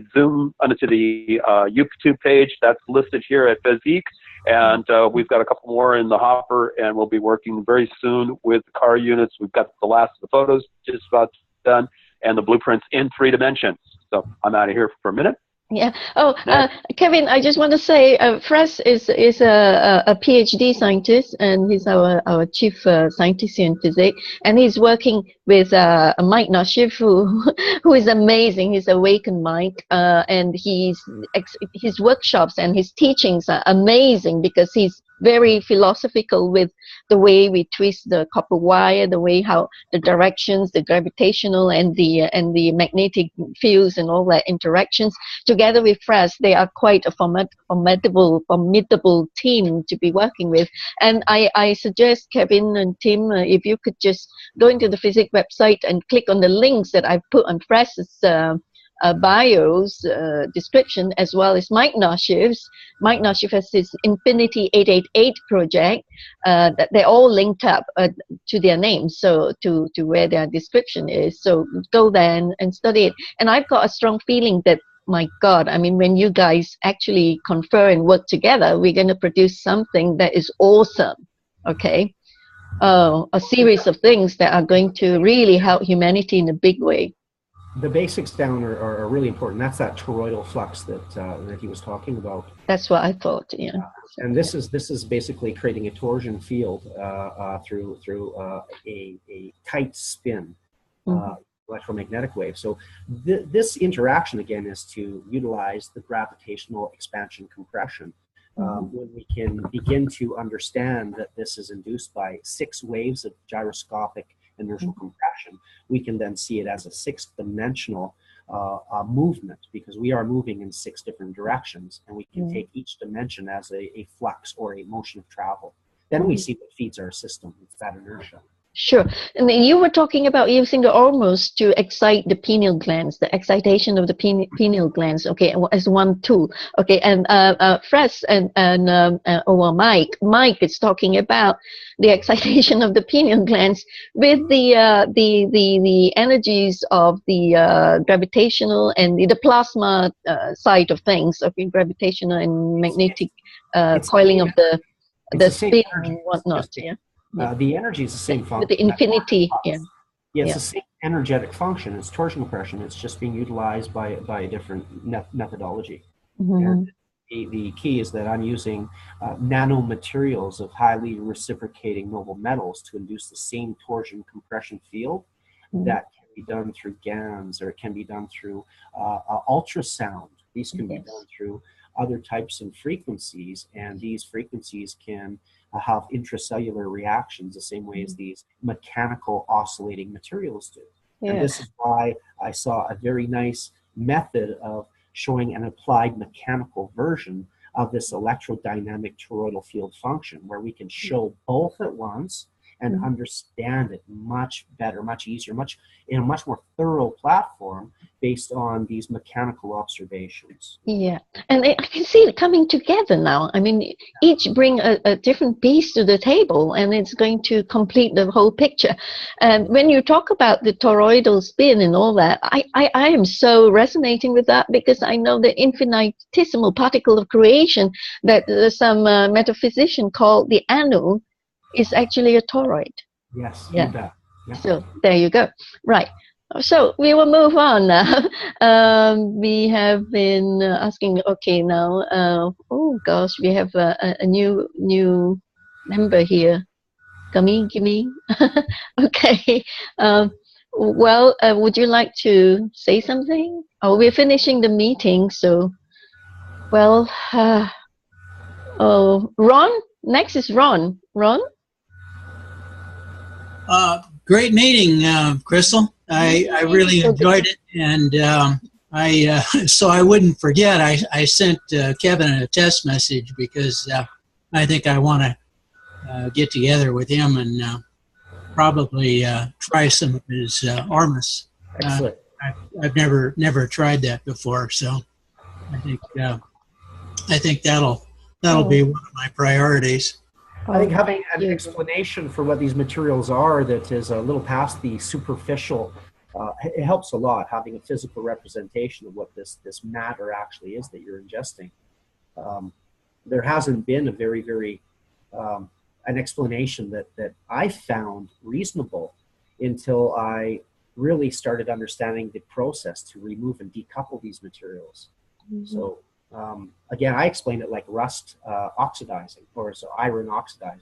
YouTube page that's listed here at FESIG. And we've got a couple more in the hopper, and we'll be working very soon with the car units. We've got the last of the photos just about done, and the blueprints in 3 dimensions. So I'm out of here for a minute. Yeah. Oh, Kevin, I just want to say, Fres is a PhD scientist, and he's our chief scientist in physics, and he's working with Mike Nashif, who is amazing. He's awakened Mike, and his workshops and his teachings are amazing, because he's very philosophical with the way we twist the copper wire, the way how the directions, the gravitational and the magnetic fields and all that interactions. Together with Fres, they are quite a formidable team to be working with. And I suggest, Kevin and Tim, if you could just go into the FESIG website and click on the links that I've put on Fres's bio's description, as well as Mike Nashif's. Mike Nashif has his Infinity 888 project that they're all linked up to their names, so to where their description is. So go there and study it. And I've got a strong feeling that, my God, I mean, when you guys actually confer and work together, we're going to produce something that is awesome, okay? A series of things that are going to really help humanity in a big way. The basics down are really important. That's that toroidal flux that he was talking about. That's what I thought. Yeah. And this is basically creating a torsion field through a tight spin electromagnetic wave. So this interaction again is to utilize the gravitational expansion compression. When we can begin to understand that this is induced by 6 waves of gyroscopic inertial compression, we can then see it as a 6th-dimensional movement, because we are moving in 6 different directions, and we can take each dimension as a flux or a motion of travel. Then we see what feeds our system. It's that inertia. Sure. And then you were talking about using the Ormus to excite the pineal glands, the excitation of the pineal glands, okay, as one tool. Okay, and Fres and Mike is talking about the excitation of the pineal glands with the energies of the gravitational and the plasma side of things, okay, gravitational and magnetic coiling of the spin and whatnot, yeah. The energy is the same function. With the infinity, yeah, it's the same energetic function. It's torsion compression. It's just being utilized by a different methodology. And the key is that I'm using nanomaterials of highly reciprocating noble metals to induce the same torsion compression field that can be done through GANs, or it can be done through ultrasound. These can be done through other types of frequencies, and these frequencies can have intracellular reactions the same way as these mechanical oscillating materials do. And this is why I saw a very nice method of showing an applied mechanical version of this electrodynamic toroidal field function, where we can show both at once and understand it much better, much easier, in a much more thorough platform based on these mechanical observations. Yeah, and I can see it coming together now. I mean, each bring a different piece to the table, and it's going to complete the whole picture. And when you talk about the toroidal spin and all that, I am so resonating with that, because I know the infinitesimal particle of creation that some metaphysician called the anu is actually a toroid. Yes, yeah. You bet. Yeah. So there you go. Right. So we will move on now. We have been asking. Okay, now. Oh gosh, we have a new member here. Gimme. Okay. Well, would you like to say something? Oh, we're finishing the meeting, so. Well. Oh, Ron. Next is Ron. Ron. Great meeting, Crystal. I really enjoyed it, and so I wouldn't forget, I sent Kevin a test message, because I think I want to get together with him and probably try some of his Ormus. Excellent. I've never tried that before, so I think that'll be one of my priorities. I think having an explanation for what these materials are that is a little past the superficial, it helps a lot, having a physical representation of what this matter actually is that you're ingesting. There hasn't been a very an explanation that I found reasonable until I really started understanding the process to remove and decouple these materials. So again, I explain it like rust oxidizing, or so iron oxidizing,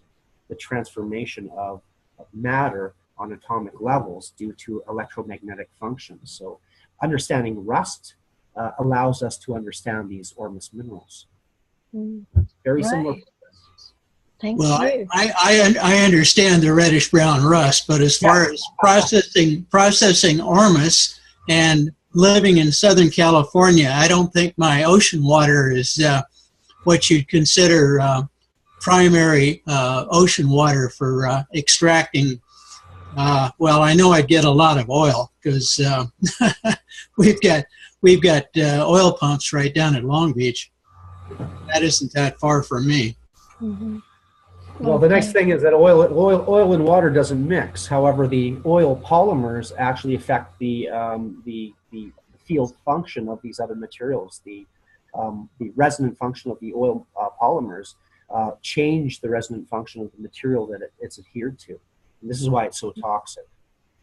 the transformation of matter on atomic levels due to electromagnetic functions. So understanding rust allows us to understand these Ormus minerals. Very similar. Thank well, you. I understand the reddish brown rust, but as far as processing Ormus and living in Southern California, I don't think my ocean water is what you'd consider primary ocean water for extracting. Well, I know I'd get a lot of oil, because we've got oil pumps right down at Long Beach. That isn't that far from me. Well, the next thing is that oil and water doesn't mix. However, the oil polymers actually affect the field function of these other materials. The resonant function of the oil polymers change the resonant function of the material that it's adhered to. And this is why it's so toxic.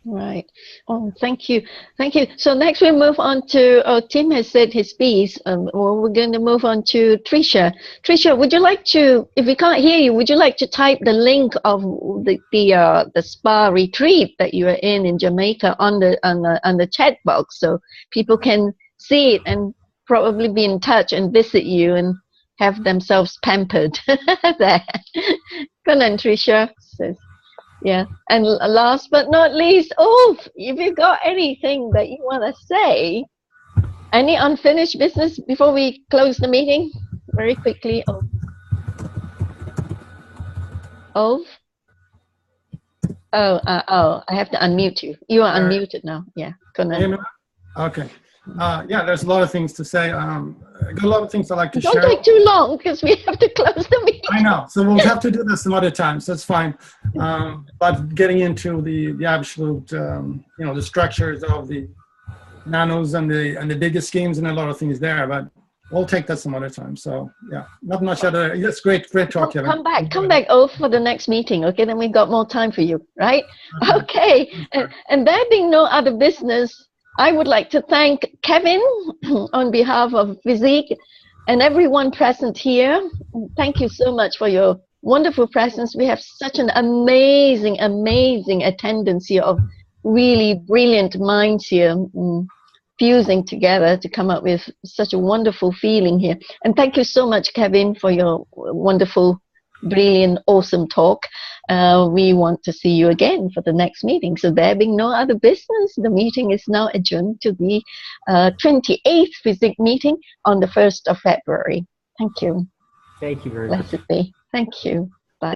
Right. Oh, thank you. Thank you. So next we move on to, Tim has said his piece. We're going to move on to Tricia. Tricia, would you like to, if we can't hear you, would you like to type the link of the spa retreat that you are in Jamaica on the chat box, so people can see it and probably be in touch and visit you and have themselves pampered there. Go on, Tricia. Yeah, and last but not least, if you got anything that you want to say, any unfinished business before we close the meeting, very quickly. I have to unmute you. You are unmuted now. Yeah, go on. Okay. Yeah, there's a lot of things to say. A lot of things I like to share. Don't take too long, because we have to close the meeting. I know, so we'll have to do this some other time, so it's fine. But getting into the absolute, the structures of the nanos and the biggest schemes and a lot of things there, but we'll take that some other time. So yeah, not much other. It's great talk, Kevin. Come back, for the next meeting. Okay, then we got more time for you, right? Okay, and there being no other business, I would like to thank Kevin on behalf of FESIG and everyone present here. Thank you so much for your wonderful presence. We have such an amazing attendance here of really brilliant minds here fusing together to come up with such a wonderful feeling here. And thank you so much, Kevin, for your wonderful brilliant, awesome talk. We want to see you again for the next meeting. So there being no other business, the meeting is now adjourned to the 28th FESIG meeting on the 1st of February. Thank you. Thank you very much. Blessed be. Thank you. Bye.